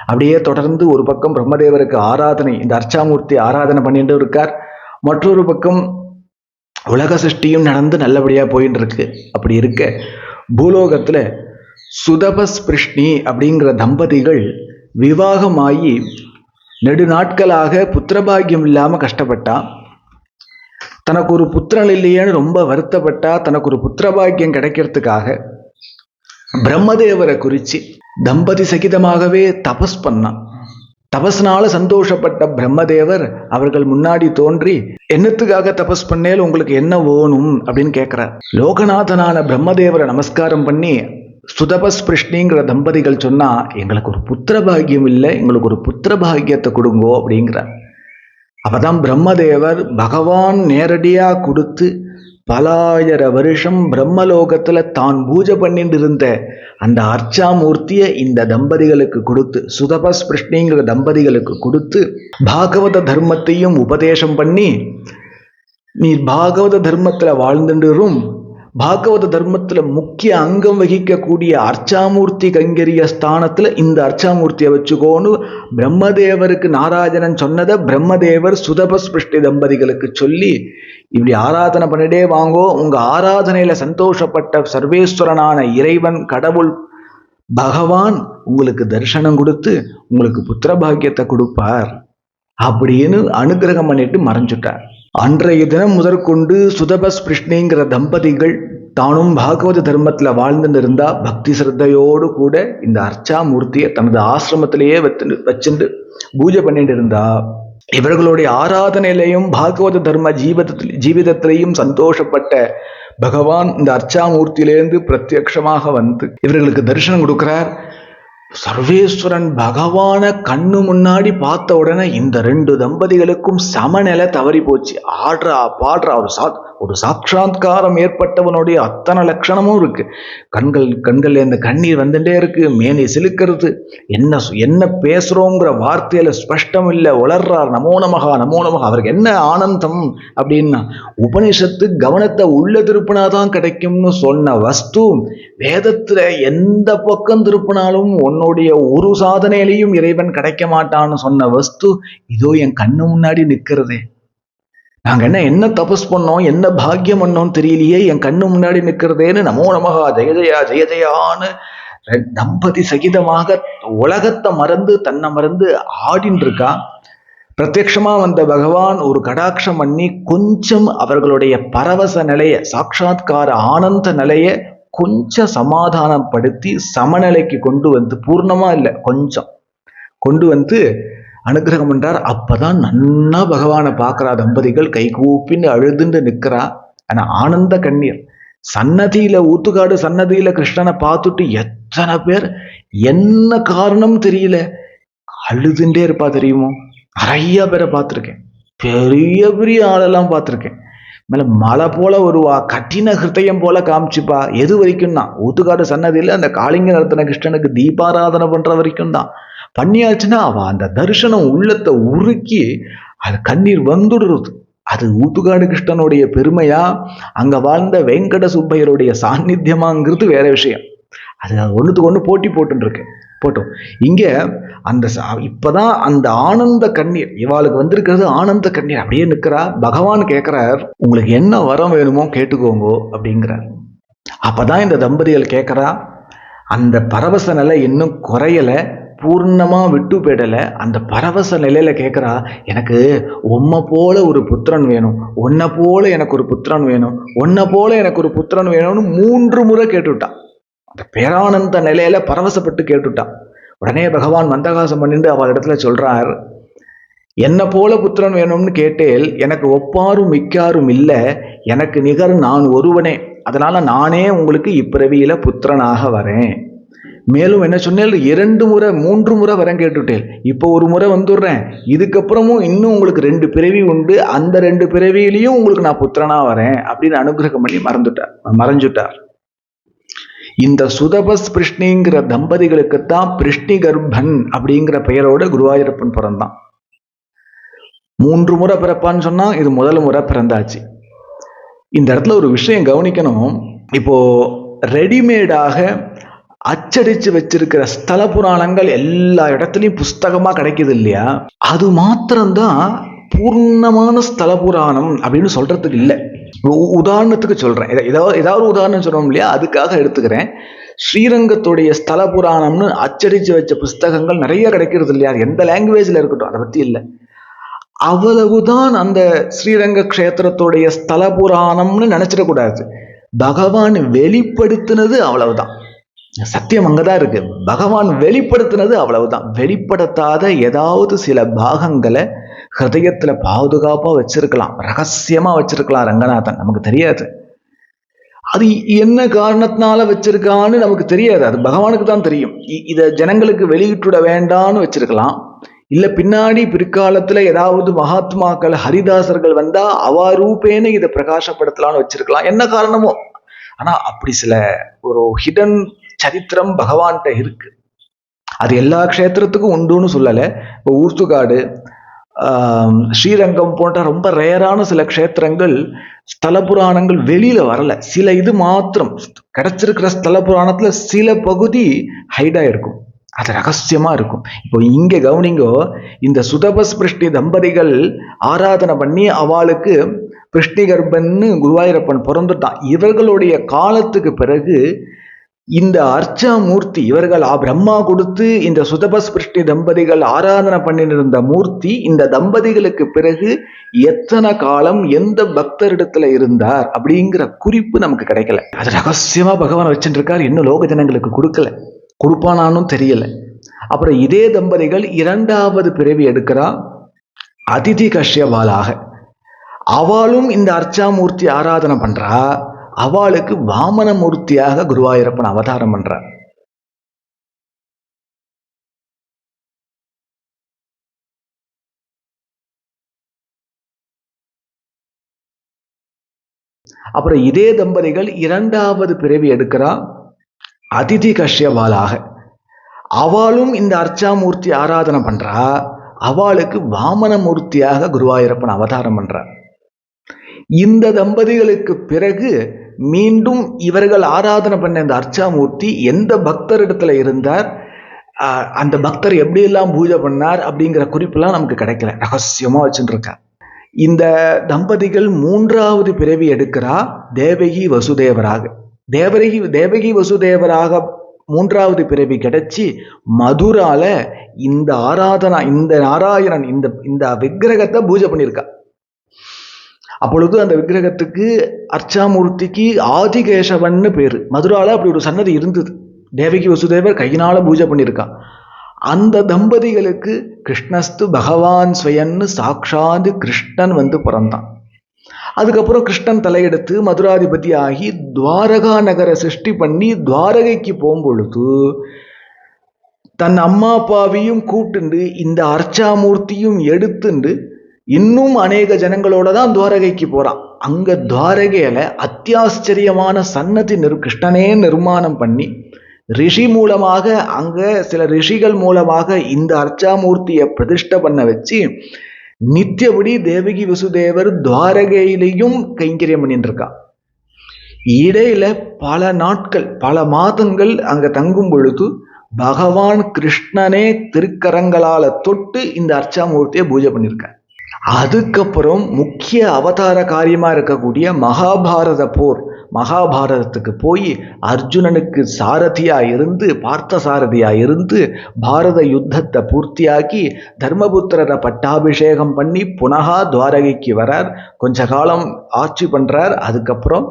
அப்படியே தொடர்ந்து ஒரு பக்கம் பிரம்மதேவருக்கு ஆராதனை, இந்த அர்ச்சாமூர்த்தி ஆராதனை பண்ணிட்டு இருக்கார். மற்றொரு பக்கம் உலக சிருஷ்டியும் நடந்து நல்லபடியா போயின்னு இருக்கு. அப்படி இருக்க பூலோகத்துல சுதபஸ்பிருஷ்ணி அப்படிங்கிற தம்பதிகள் விவாகமாகி நெடுநாட்களாக புத்திரபாகியம் இல்லாம கஷ்டப்பட்டா. தனக்கு ஒரு புத்திரன் இல்லையேன்னு ரொம்ப வருத்தப்பட்டா. தனக்கு ஒரு புத்திரபாகியம் கிடைக்கிறதுக்காக பிரம்மதேவரை குறிச்சு தம்பதி சகிதமாகவே தபஸ் பண்ணான். தபஸ்னால சந்தோஷப்பட்ட பிரம்மதேவர் அவர்கள் முன்னாடி தோன்றி, என்னத்துக்காக தபஸ் பண்ணேல், உங்களுக்கு என்ன வேணும் அப்படின்னு கேட்கிறார். லோகநாதனான பிரம்மதேவரை நமஸ்காரம் பண்ணி சுதபஸ்பிருஷ்ணிங்கிற தம்பதிகள் சொன்னா, எங்களுக்கு ஒரு புத்திர பாகியம் இல்லை, எங்களுக்கு ஒரு புத்திர பாகியத்தை கொடுங்கோ அப்படிங்கிறார். அப்பதான் பிரம்மதேவர் பகவான் நேரடியா கொடுத்து பல 1000 வருஷம் பிரம்மலோகத்துல தான் பூஜை பண்ணிட்டு இருந்த அந்த அர்ச்சாமூர்த்தியை இந்த தம்பதிகளுக்கு கொடுத்து, சுதபஸ்பிருஷ்ணிங்கிற தம்பதிகளுக்கு கொடுத்து பாகவத தர்மத்தையும் உபதேசம் பண்ணி, நீ பாகவத தர்மத்துல வாழ்ந்துடும், பாகவத தர்மத்துல முக்கிய அங்கம் வகிக்கக்கூடிய அர்ச்சாமூர்த்தி கைங்கரிய ஸ்தானத்துல இந்த அர்ச்சாமூர்த்தியை வச்சுக்கோன்னு பிரம்மதேவருக்கு நாராயணன் சொன்னதை பிரம்மதேவர் சுதபஸ்பிருஷ்டி தம்பதிகளுக்கு சொல்லி, இப்படி ஆராதனை பண்ணிட்டே வாங்கோ, உங்க ஆராதனையில சந்தோஷப்பட்ட சர்வேஸ்வரனான இறைவன் கடவுள் பகவான் உங்களுக்கு தரிசனம் கொடுத்து உங்களுக்கு புத்திர பாக்கியத்தை கொடுப்பார் அப்படின்னு அனுகிரகம் பண்ணிட்டு மறைஞ்சுட்டார். அன்றைய தினம் முதற்கொண்டு சுதபஸ்பிருஷ்ணிங்கிற தம்பதிகள் தானும் பாகவத தர்மத்துல வாழ்ந்துட்டு இருந்தா பக்தி சிரத்தையோடு கூட இந்த அர்ச்சாமூர்த்தியை தனது ஆசிரமத்திலேயே வச்சுட்டு பூஜை பண்ணிட்டு இருந்தா. இவர்களுடைய ஆராதனையிலையும் பாகவத தர்ம ஜீவிதத்திலையும் சந்தோஷப்பட்ட பகவான் இந்த அர்ச்சாமூர்த்தியிலேருந்து பிரத்யக்ஷமாக வந்து இவர்களுக்கு தரிசனம் கொடுக்கிறார். சர்வேஸ்வரன் பகவான கண்ணு முன்னாடி பார்த்த உடனே இந்த 2 தம்பதிகளுக்கும் சமநிலை தவறி போச்சு. ஆடுறா பாடுறா, ஒரு சாட்சாத்காரம் ஏற்பட்டவனுடைய அத்தனை லட்சணமும் இருக்கு. கண்கள்ல இந்த கண்ணீர் வந்துட்டே இருக்கு, மேனி சிலுக்கிறது, என்ன பேசுறோங்கிற வார்த்தையில ஸ்பஷ்டம் இல்லை, உளர்றார். நமோ நமகா நமோ நமகா. அவருக்கு என்ன ஆனந்தம் அப்படின்னா, உபனிஷத்து கவனத்தை உள்ள திருப்பினாதான் கிடைக்கும்னு சொன்ன வஸ்து வேதத்துல எந்த பக்கம் திருப்பினாலும் உன்னுடைய ஒரு சாதனையிலையும் இறைவன் கிடைக்க மாட்டான்னு சொன்ன வஸ்து இதோ என் கண்ணு முன்னாடி நிற்கிறதே. நாங்க என்ன தபஸ் பண்ணோம், என்ன பாக்கியம் பண்ணோம் தெரியலையே, என் கண்ணு முன்னாடி நிற்கிறதேன்னு நமோ நமகா ஜெய ஜெயா ஜெய ஜெயான்னு தம்பதி சகிதமாக உலகத்தை மறந்து தன்னை மறந்து ஆடின்னு இருக்கா. பிரத்யக்ஷமா வந்த பகவான் ஒரு கடாட்சம் பண்ணி கொஞ்சம் அவர்களுடைய பரவச நிலைய, சாட்சாத்கார ஆனந்த நிலைய கொஞ்சம் சமாதானப்படுத்தி சமநிலைக்கு கொண்டு வந்து, பூர்ணமா இல்லை கொஞ்சம் கொண்டு வந்து அனுகிரகம் பண்றார். அப்பதான் நன்னா பகவானை பார்க்கிறா தம்பதிகள், கை கூப்பின்னு அழுதுன்னு நிற்கிறா. ஆனா ஆனந்த கண்ணீர். சன்னதியில ஊத்துக்காடு சன்னதியில கிருஷ்ணனை பார்த்துட்டு எத்தனை பேர் என்ன காரணம் தெரியல அழுதுண்டே இருப்பா தெரியுமோ. நிறைய பேரை பார்த்துருக்கேன், பெரிய பெரிய ஆளெல்லாம் பார்த்துருக்கேன். மேல மலை போல வருவா, கட்டின ஹிருதயம் போல காமிச்சுப்பா. எது வரைக்கும் தான் ஊத்துக்காடு சன்னதியில அந்த காளிங்க நடத்தின கிருஷ்ணனுக்கு தீபாராதனை பண்ற வரைக்கும் தான். பண்ணியாச்சுன்னா அவ அந்த தரிசனம் உள்ளத்தை உருக்கி அது கண்ணீர் வந்துடுறது. அது ஊத்துக்காடு கிருஷ்ணனுடைய பெருமையா, அங்க வாழ்ந்த வெங்கட சுப்பையருடைய சாநித்தியமாங்கிறது வேற விஷயம். அது ஒண்ணுத்துக்கு ஒண்ணு போட்டி போட்டுருக்கு போட்டோம். இங்க அந்த இப்பதான் அந்த ஆனந்த கண்ணீர் இவாளுக்கு வந்திருக்கிறது. ஆனந்த கண்ணீர் அப்படியே நிற்கிறா. பகவான் கேட்கிறார், உங்களுக்கு என்ன வரம் வேணுமோ கேட்டுக்கோங்க அப்படிங்கிறார். அப்பதான் இந்த தம்பதிகள் கேட்கிறா. அந்த பரவச நிலை இன்னும் குறையல, பூர்ணமா விட்டு போயிடல. அந்த பரவச நிலையில கேட்கிறா, எனக்கு உம்மை போல ஒரு புத்திரன் வேணும், உன்னை போல எனக்கு ஒரு புத்திரன் வேணும், உன்னை போல எனக்கு ஒரு புத்திரன் வேணும்னு 3 முறை கேட்டுட்டான். அந்த பேரானந்த நிலையில பரவசப்பட்டு கேட்டுட்டான். உடனே பகவான் மந்தகாசம் பண்ணிட்டு அவள் இடத்துல சொல்றார், என்ன போல புத்திரன் வேணும்னு கேட்டேல், எனக்கு ஒப்பாரும் மிக்காரும் இல்லை, எனக்கு நிகர் நான் ஒருவனே, அதனால நானே உங்களுக்கு இப்பிறவியில புத்திரனாக வரேன். மேலும் என்ன சொன்னேன், 2 முறை 3 முறை வரேன் கேட்டுட்டேன், இப்போ ஒரு முறை வந்துடுறேன், இதுக்கப்புறமும் இன்னும் உங்களுக்கு 2 பிறவி உண்டு, அந்த 2 பிறவியிலையும் உங்களுக்கு நான் புத்திரனா வரேன் அப்படின்னு அனுகிரகம் பண்ணி மறைஞ்சுட்டார். இந்த சுதபஸ் பிருஷ்ணிங்கிற தம்பதிகளுக்குத்தான் பிருஷ்ணி கர்ப்பன் அப்படிங்கிற பெயரோட குருவாயூரப்பன் பிறந்தான். 3 முறை பிறப்பான்னு சொன்னா இது முதல் முறை பிறந்தாச்சு. இந்த இடத்துல ஒரு விஷயம் கவனிக்கணும். இப்போ ரெடிமேடாக அச்சடிச்சு வச்சிருக்கிற ஸ்தல புராணங்கள் எல்லா இடத்துலயும் புஸ்தகமா கிடைக்குது இல்லையா, அது மாத்திரம்தான் பூர்ணமான ஸ்தல புராணம் அப்படின்னு சொல்றதுக்கு இல்லை. உதாரணத்துக்கு சொல்றேன், ஏதாவது உதாரணம் சொல்றோம் இல்லையா, அதுக்காக எடுத்துக்கிறேன். ஸ்ரீரங்கத்துடைய ஸ்தல புராணம்னு அச்சடிச்சு வச்ச புஸ்தகங்கள் நிறைய கிடைக்கிறது இல்லையா, எந்த லாங்குவேஜ்ல இருக்கட்டும், அதை பத்தி இல்லை. அவ்வளவுதான் அந்த ஸ்ரீரங்க க்ஷேத்திரத்துடைய ஸ்தல புராணம்னு நினைச்சிடக்கூடாது. பகவான் வெளிப்படுத்தினது அவ்வளவுதான், சத்தியம் அங்கதான் இருக்கு. பகவான் வெளிப்படுத்தினது அவ்வளவுதான். வெளிப்படுத்தாத ஏதாவது சில பாகங்களை ஹிருதயத்துல பாதுகாப்பா வச்சிருக்கலாம், ரகசியமா வச்சிருக்கலாம் ரங்கநாதன், நமக்கு தெரியாது. அது என்ன காரணத்தினால வச்சிருக்கான்னு நமக்கு தெரியாது, அது பகவானுக்கு தான் தெரியும். இதை ஜனங்களுக்கு வெளியிட்டுட வேண்டான்னு வச்சிருக்கலாம். இல்ல பின்னாடி பிற்காலத்துல ஏதாவது மகாத்மாக்கள் ஹரிதாசர்கள் வந்தா அவா ரூபேன்னு இதை பிரகாசப்படுத்தலாம்னு வச்சிருக்கலாம், என்ன காரணமோ. ஆனா அப்படி சில ஒரு ஹிடன் சரித்திரம் பகவான்கிட்ட இருக்கு. அது எல்லா க்ஷேத்திரத்துக்கும் உண்டுன்னு சொல்லலை. இப்போ ஊர்த்துக்காடு, ஸ்ரீரங்கம் போன்ற ரொம்ப ரேரான சில க்ஷேத்திரங்கள் ஸ்தல புராணங்கள் வெளியில வரல. சில இது மாத்திரம் கிடைச்சிருக்கிற ஸ்தல புராணத்துல சில பகுதி ஹைடா இருக்கும், அது ரகசியமா இருக்கும். இப்போ இங்க கவனிங்கோ, இந்த சுதபஸ் பிருஷ்டி தம்பதிகள் ஆராதனை பண்ணி அவளுக்கு பிருஷ்டி கர்ப்பன்னு குருவாயூரப்பன் பிறந்துட்டான். இவர்களுடைய காலத்துக்கு பிறகு இந்த அர்ச்சாமூர்த்தி இவர்கள் பிரம்மா கொடுத்து இந்த சுதபஸ் பிருஷ்டி தம்பதிகள் ஆராதனை பண்ணிருந்த மூர்த்தி இந்த தம்பதிகளுக்கு பிறகு எத்தனை காலம் எந்த பக்தரிடத்துல இருந்தார் அப்படிங்கிற குறிப்பு நமக்கு கிடைக்கல. அது ரகசியமா பகவான் வச்சுட்டு இருக்கார், இன்னும் லோக ஜனங்களுக்கு கொடுப்பானானும் தெரியல. அப்புறம் இதே தம்பதிகள் 2வது பிறவி எடுக்கிறா, அதிதி கஷ்யபாலாக. அவளும் இந்த அர்ச்சாமூர்த்தி ஆராதனை பண்றா. அவளுக்கு வாமனமூர்த்தியாக குருவாயூரப்பன் அவதாரம் பண்றார். அப்புறம் இதே தம்பதிகள் இரண்டாவது பிறவி எடுக்கிறா அதிதி கஷ்யபாலாக. அவளும் இந்த அர்ச்சாமூர்த்தி ஆராதனை பண்றா. அவளுக்கு வாமனமூர்த்தியாக குருவாயூரப்பன் அவதாரம் பண்றார். இந்த தம்பதிகளுக்கு பிறகு மீண்டும் இவர்கள் ஆராதனை பண்ண இந்த அர்ச்சாமூர்த்தி எந்த பக்தரிடத்துல இருந்தார், அந்த பக்தர் எப்படியெல்லாம் பூஜை பண்ணார் அப்படிங்கிற குறிப்பெல்லாம் நமக்கு கிடைக்கல, ரகசியமா வச்சுட்டு இருக்கார். இந்த தம்பதிகள் மூன்றாவது பிறவி எடுக்கிறா தேவகி வசுதேவராக. தேவகி வசுதேவராக மூன்றாவது பிறவி கிடைச்சி மதுரால இந்த ஆராதனா இந்த நாராயணன் இந்த விக்கிரகத்தை பூஜை பண்ணியிருக்கா. அப்பொழுது அந்த விக்கிரகத்துக்கு அர்ச்சாமூர்த்திக்கு ஆதிகேசவன்னு பேரு. மதுரால அப்படி ஒரு சன்னதி இருந்தது. தேவகி வசுதேவர் கையினால பூஜை பண்ணியிருக்கா. அந்த தம்பதிகளுக்கு கிருஷ்ணஸ்து பகவான் ஸ்வயன்னு சாக்ஷாத் கிருஷ்ணன் வந்து பிறந்தான். அதுக்கப்புறம் கிருஷ்ணன் தலையெடுத்து மதுராதிபதி ஆகி துவாரகா நகரை சிருஷ்டி பண்ணி துவாரகைக்கு போகும்பொழுது தன் அம்மா அப்பாவையும் கூட்டுண்டு இந்த அர்ச்சாமூர்த்தியும் எடுத்துண்டு இன்னும் அநேக ஜனங்களோட தான் துவாரகைக்கு போறான். அங்க துவாரகையில அத்தியாச்சரியமான சன்னதி கிருஷ்ணனே நிர்மாணம் பண்ணி ரிஷி மூலமாக அங்க சில ரிஷிகள் மூலமாக இந்த அர்ச்சாமூர்த்தியை பிரதிஷ்டை பண்ண வச்சு நித்தியபடி தேவகி வசுதேவர் துவாரகையிலையும் கைங்கரியம் பண்ணிட்டு இருக்கா. இடையில பல நாட்கள் பல மாதங்கள் அங்க தங்கும் பொழுது பகவான் கிருஷ்ணனே திருக்கரங்களால தொட்டு இந்த அர்ச்சாமூர்த்தியை பூஜை பண்ணியிருக்க. அதுக்கப்புறம் முக்கிய அவதார காரியமா இருக்கக்கூடிய மகாபாரத போர், மகாபாரதத்துக்கு போய் அர்ஜுனனுக்கு சாரதியா இருந்து பார்த்த சாரதியா இருந்து பாரத யுத்தத்தை பூர்த்தியாக்கி தர்மபுத்திரரை பட்டாபிஷேகம் பண்ணி புனகா துவாரகைக்கு வரார். கொஞ்ச காலம் ஆட்சி பண்றார். அதுக்கப்புறம்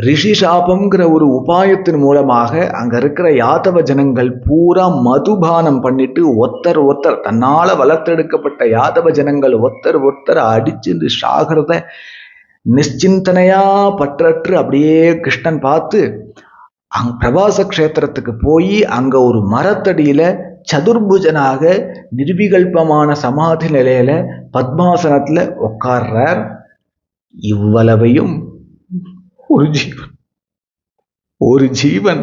ரிஷி சாபம்ங்கிற ஒரு உபாயத்தின் மூலமாக அங்க இருக்கிற யாதவ ஜனங்கள் பூரா மதுபானம் பண்ணிட்டு ஒருத்தர் தன்னால வளர்த்தெடுக்கப்பட்ட யாதவ ஜனங்கள் ஒருத்தர் அடிச்சு சாகிறத நிச்சிந்தனையா பற்றற்று அப்படியே கிருஷ்ணன் பார்த்து பிரபாச கஷேத்திரத்துக்கு போய் அங்க ஒரு மரத்தடியில சதுர்புஜனாக நிர்விகல்பமான சமாதி நிலையில பத்மாசனத்துல உட்கார்றார். இவ்வளவையும் ஒரு ஜீவன்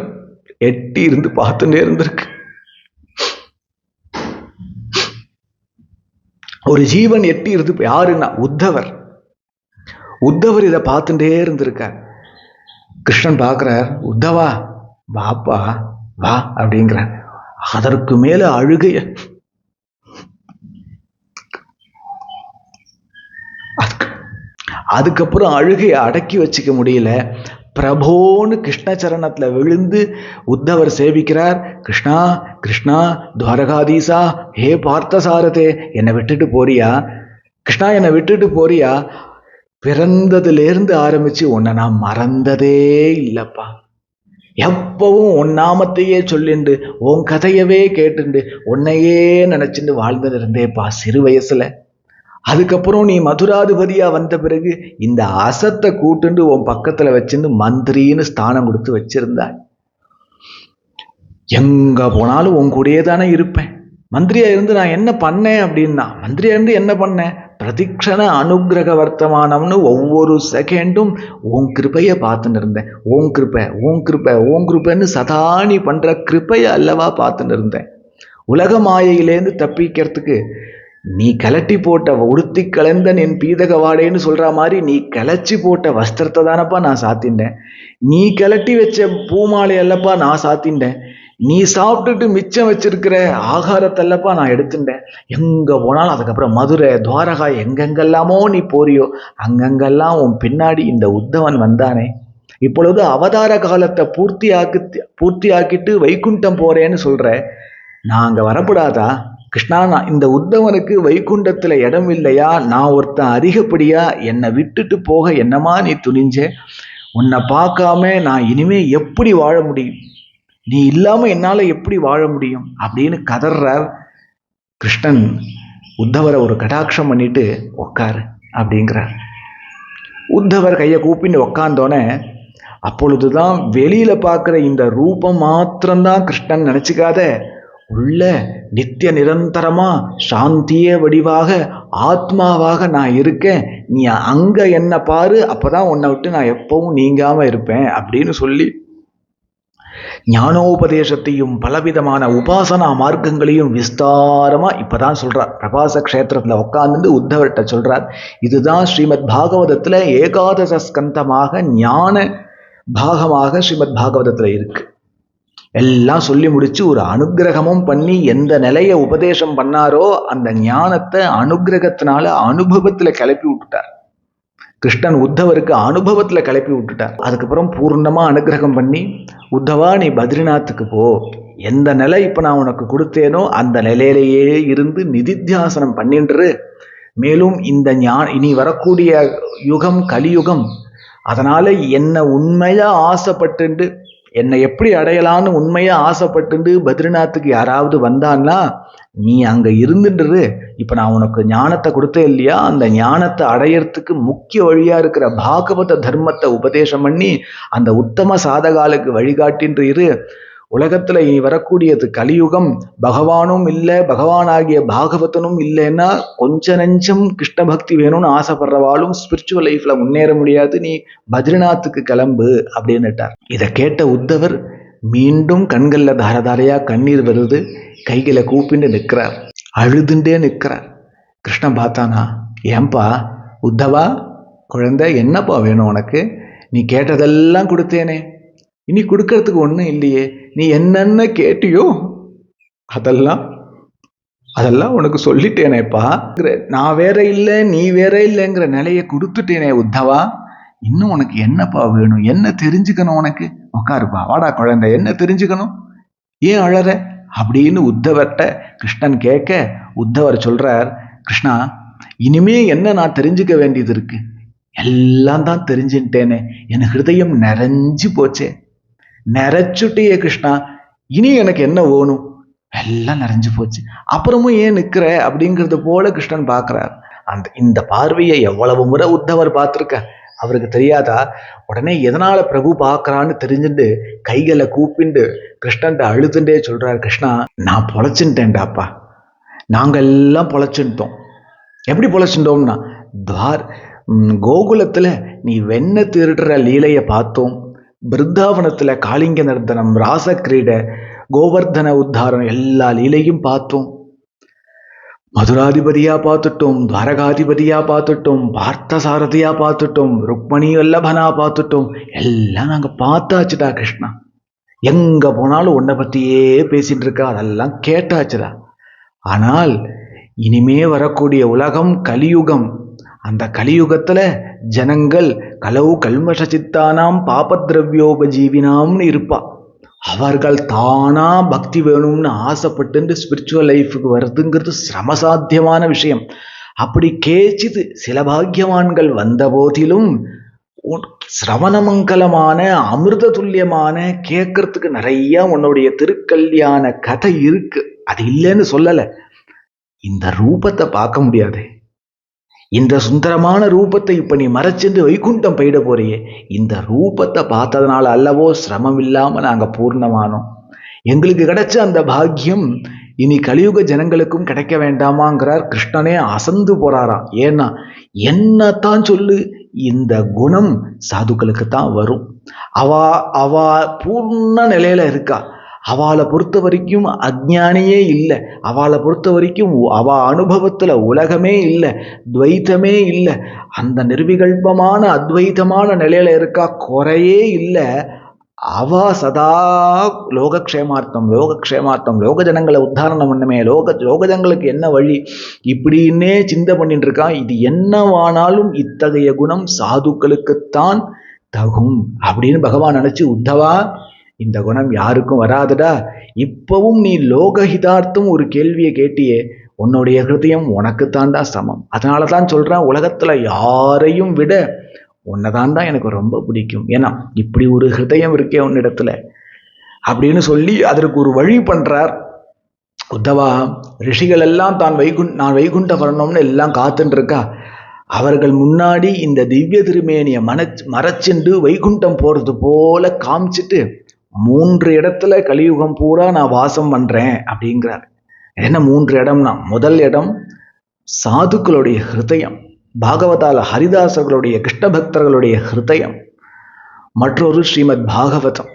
எட்டி இருந்து பார்த்துட்டே இருந்திருக்கு. ஒரு ஜீவன் எட்டி இருந்து யாருன்னா உத்தவர் இதை பார்த்துட்டே இருந்திருக்கார். கிருஷ்ணன் பார்க்கிறார், உத்தவா வாப்பா வா அப்படிங்கிறார். அதற்கு மேல அழுகைய அதுக்கப்புறம் அழுகையை அடக்கி வச்சுக்க முடியல. பிரபோன்னு கிருஷ்ணச்சரணத்துல விழுந்து உத்தவர் சேவிக்கிறார். கிருஷ்ணா கிருஷ்ணா துவாரகாதீசா, ஹே பார்த்தசாரதே, என்னை விட்டுட்டு போறியா? கிருஷ்ணா என்னை விட்டுட்டு போறியா? பிறந்ததுலேருந்து ஆரம்பிச்சு உன்னை நான் மறந்ததே இல்லப்பா. எப்பவும் உன் நாமத்தையே சொல்லிண்டு உன் கதையவே கேட்டுண்டு உன்னையே நினைச்சுட்டு வாழ்ந்துட்டு இருந்தேப்பா சிறு வயசுல. அதுக்கப்புறம் நீ மதுராதிபதியா வந்த பிறகு இந்த அசத்தை கூட்டுண்டு உன் பக்கத்துல வச்சுட்டு மந்திரின்னு ஸ்தானம் கொடுத்து வச்சிருந்தாய். எங்க போனாலும் உன் கூடயே தானே இருப்பேன். மந்திரியா இருந்து நான் என்ன பண்ணேன் அப்படின்னா, மந்திரியா இருந்து என்ன பண்ணேன்? பிரதிக்ஷண அனுகிரக வர்த்தமானம்னு ஒவ்வொரு செகண்டும் உன் கிருப்பைய பார்த்துட்டு இருந்தேன். ஓம் கிருப்பைன்னு சதானி பண்ற கிருப்பைய அல்லவா பார்த்துட்டு இருந்தேன். உலக மாயையிலேருந்து தப்பிக்கிறதுக்கு நீ கலட்டி போட்ட உடுத்தி கலந்தன் என் பீதக வாடேன்னு சொல்ற மாதிரி நீ கிளச்சி போட்ட வஸ்திரத்தை தானப்பா நான் சாத்தின்றேன். நீ கிளட்டி வச்ச பூமாலை அல்லப்பா நான் சாத்தின்றேன். நீ சாப்பிட்டுட்டு மிச்சம் வச்சிருக்கிற ஆகாரத்தல்லப்பா நான் எடுத்துட்டேன். எங்க போனாலும் அதுக்கப்புறம் மதுரை துவாரகா எங்கெங்கெல்லாமோ நீ போறியோ அங்கங்கெல்லாம் உன் பின்னாடி இந்த உத்தவன் வந்தானே. இப்பொழுது அவதார காலத்தை பூர்த்தியாக்கிட்டு வைகுண்டம் போறேன்னு சொல்ற. நான் அங்க வரப்படாதா? கிருஷ்ணா, நான் இந்த உத்தவனுக்கு வைகுண்டத்துல இடம் இல்லையா? நான் ஒருத்தன் அதிகப்படியா என்னை விட்டுட்டு போக என்னமா நீ துணிஞ்ச? உன்னை பார்க்காம நான் இனிமே எப்படி வாழ முடியும்? நீ இல்லாம என்னால எப்படி வாழ முடியும் அப்படின்னு கதறார். கிருஷ்ணன் உத்தவரை ஒரு கடாட்சம் பண்ணிட்டு உக்காரு அப்படிங்கிறார். உத்தவர் கையை கூப்பின்னு உக்காந்தோடனே அப்பொழுதுதான் வெளியில பார்க்கிற இந்த ரூபம் மாத்திரம்தான் கிருஷ்ணன் நினைச்சுக்காத, உள்ள நித்திய நிரந்தரமா சாந்திய வடிவாக ஆத்மாவாக நான் இருக்கேன், நீ அங்க என்ன பாரு, அப்பதான் உன்னை விட்டு நான் எப்பவும் நீங்காம இருப்பேன் அப்படின்னு சொல்லி ஞானோபதேசத்தையும் பலவிதமான உபாசனா மார்க்கங்களையும் விஸ்தாரமா இப்பதான் சொல்றார். பிரபாச கஷேத்திரத்துல உட்கார்ந்து உத்தவர்கிட்ட சொல்றார். இதுதான் ஸ்ரீமத் பாகவதத்துல ஏகாதச ஸ்கந்தமாக ஞான பாகமாக ஸ்ரீமத் பாகவதத்துல இருக்கு. எல்லாம் சொல்லி முடிச்சு ஒரு அனுகிரகமும் பண்ணி எந்த நிலைய உபதேசம் பண்ணாரோ அந்த ஞானத்தை அனுகிரகத்தினால அனுபவத்துல கிளப்பி விட்டுட்டார். கிருஷ்ணன் உத்தவருக்கு அனுபவத்துல கிளப்பி விட்டுட்டார். அதுக்கப்புறம் பூர்ணமா அனுகிரகம் பண்ணி, உத்தவா நீ பத்ரிநாத்துக்கு போ, எந்த நிலை இப்ப நான் உனக்கு கொடுத்தேனோ அந்த நிலையிலேயே இருந்து நிதித்தியாசனம் பண்ணின்று, மேலும் இந்த இனி வரக்கூடிய யுகம் கலியுகம், அதனால என்ன உண்மையா ஆசைப்பட்டு என்னை எப்படி அடையலான்னு உண்மையா ஆசைப்பட்டு பத்ரிநாத்துக்கு யாராவது வந்தான்னா நீ அங்க இருந்துன்று, இப்ப நான் உனக்கு ஞானத்தை கொடுத்தேன் இல்லையா, அந்த ஞானத்தை அடையறதுக்கு முக்கிய வழியா இருக்கிற பாகவத தர்மத்தை உபதேசம் பண்ணி அந்த உத்தம சாதகாலுக்கு வழிகாட்டின்று இரு. உலகத்துல இனி வரக்கூடியது கலியுகம், பகவானும் இல்லை, பகவானாகிய பாகவதனும் இல்லைன்னா கொஞ்ச நெஞ்சம் கிருஷ்ண பக்தி வேணும்னு ஆசைப்படுறவாளும் ஸ்பிரிச்சுவல் லைஃப்ல முன்னேற முடியாது, நீ பத்ரிநாத்துக்கு கிளம்பு அப்படின்னுட்டார். இதை கேட்ட உத்தவர் மீண்டும் கண்கள்ல தாரதாரையா கண்ணீர் வருது, கைகளை கூப்பிட்டு நிற்கிறார், அழுதுண்டே நிற்கிறார். கிருஷ்ணன் பார்த்தானா, ஏன்பா உத்தவா குழந்தை, என்னப்பா வேணும் உனக்கு, நீ கேட்டதெல்லாம் கொடுத்தேனே, இனி கொடுக்கறதுக்கு ஒன்றும் இல்லையே, நீ என்னென்ன கேட்டியோ அதெல்லாம் உனக்கு சொல்லிட்டேனேப்பா, நான் வேற இல்லை நீ வேற இல்லைங்கிற நிலையை கொடுத்துட்டேனே உத்தவா, இன்னும் உனக்கு என்னப்பா வேணும், என்ன தெரிஞ்சுக்கணும் உனக்கு, உட்காருப்பா, வாடா குழந்தை, என்ன தெரிஞ்சுக்கணும், ஏன் அழற அப்படின்னு உத்தவர்கிட்ட கிருஷ்ணன் கேட்க, உத்தவர் சொல்றார், கிருஷ்ணா இனிமே என்ன நான் தெரிஞ்சுக்க வேண்டியது இருக்கு, எல்லாம் தான் தெரிஞ்சுட்டேனே, என் ஹிருதயம் நிறைஞ்சு போச்சே, நிறைச்சுட்டியே கிருஷ்ணா, இனி எனக்கு என்ன வேணும், எல்லாம் நிறைஞ்சு போச்சு, அப்புறமும் ஏன் நிற்கிற அப்படிங்கிறது போல கிருஷ்ணன் பார்க்கிறார். இந்த பார்வையை எவ்வளவு முறை உத்தவர் பார்த்துருக்க, அவருக்கு தெரியாதா, உடனே எதனால பிரபு பார்க்கறான்னு தெரிஞ்சுட்டு கைகளை கூப்பிண்டு கிருஷ்ணன்ட்ட அழுதுண்டே சொல்றார், கிருஷ்ணா நான் பொழைச்சுட்டேன்டாப்பா, நாங்க எல்லாம் பொழைச்சுட்டோம். எப்படி பொழைச்சுட்டோம்னா, கோகுலத்துல நீ வெண்ண திருடுற லீலைய பார்த்தோம், பிருந்தாவனத்துல காளிங்க நர்த்தனம், ராசக்கிரீடை, கோவர்தன உத்தாரம் எல்லா லீலையும் பார்த்தோம், மதுராதிபதியா பார்த்துட்டோம், துவாரகாதிபதியா பார்த்துட்டோம், பார்த்த சாரதியா பார்த்துட்டோம், ருக்மணி வல்லபனா பார்த்துட்டோம், எல்லாம் நாங்க பார்த்தாச்சுடா கிருஷ்ணா, எங்க போனாலும் உன்னை பத்தியே பேசிட்டு இருக்கா, அதெல்லாம் கேட்டாச்சுடா. ஆனால் இனிமே வரக்கூடிய உலகம் கலியுகம், அந்த கலியுகத்துல ஜனங்கள் கலவு கல்மஷ சித்தானாம் பாபத்ரவியோபஜீவினாம்னு இருப்பா, அவர்கள் தானா பக்தி வேணும்னு ஆசைப்பட்டு ஸ்பிரிச்சுவல் லைஃபுக்கு வருதுங்கிறது சிரமசாத்தியமான விஷயம். அப்படி கேச்சிது சில பாக்கியவான்கள் வந்த போதிலும் சிரவணமங்கலமான அமிர்த துல்லியமான கேட்கறதுக்கு நிறைய உன்னுடைய திருக்கல்யாண கதை இருக்கு, அது இல்லைன்னு சொல்லலை. இந்த ரூபத்தை பார்க்க முடியாது, இந்த சுந்தரமான ரூபத்தை இப்ப நீ மறைச்சிட்டு வைகுண்டம் போயிட போறியே, இந்த ரூபத்தை பார்த்ததுனால அல்லவோ சிரமம் இல்லாம நாங்க பூர்ணமானோம், எங்களுக்கு கிடைச்ச அந்த பாக்கியம் இனி கலியுக ஜனங்களுக்கும் கிடைக்க வேண்டாமாங்கிறார். கிருஷ்ணனே அசந்து போறாராம். ஏன்னா என்னத்தான் சொல்லு, இந்த குணம் சாதுக்களுக்கு தான் வரும், அவ பூர்ண நிலையில இருக்கா, அவளை பொறுத்த வரைக்கும் அஜ்ஞானியே இல்லை, அவளை பொறுத்த வரைக்கும் அவ அனுபவத்துல உலகமே இல்லை, துவைத்தமே இல்லை, அந்த நிர்விகல்பமான அத்வைதமான நிலையில இருக்கா, குறையே இல்லை. அவ சதா லோகக்ஷேமார்த்தம் லோகக்ஷேமார்த்தம், லோக ஜனங்களை உத்தாரணம் பண்ணுமே, லோக ஜனங்களுக்கு என்ன வழி இப்படின்னே சிந்தை பண்ணிட்டு இருக்கான். இது என்னவானாலும் இத்தகைய குணம் சாதுக்களுக்குத்தான் தகும் அப்படின்னு பகவான் நினைச்சு, உத்தவா இந்த குணம் யாருக்கும் வராதுடா, இப்பவும் நீ லோகஹிதார்த்தம் ஒரு கேள்வியை கேட்டியே, உன்னுடைய ஹிருதயம் உனக்குத்தான்டா சமம், அதனால தான் சொல்றேன், உலகத்துல யாரையும் விட உன்னைதான் தான் எனக்கு ரொம்ப பிடிக்கும், ஏன்னா இப்படி ஒரு ஹிருதயம் இருக்கே உன்னிடத்துல அப்படின்னு சொல்லி அதற்கு ஒரு வழி பண்றார். உத்தவா ரிஷிகள் எல்லாம் நான் வைகுண்டம் வரணும்னு எல்லாம் காத்துட்டு இருக்கா, அவர்கள் முன்னாடி இந்த திவ்ய திருமேனியை மறைச்சிண்டு வைகுண்டம் போறது போல காமிச்சிட்டு 3 இடத்துல கலியுகம் பூரா நான் வாசம் பண்றேன் அப்படிங்கிறார். என்ன 3 இடம்னா, முதல் இடம் சாதுக்களுடைய ஹிருதயம், பாகவதால ஹரிதாசர்களுடைய கிருஷ்ண பக்தர்களுடைய ஹிருதயம். மற்றொரு ஸ்ரீமத் பாகவதம்,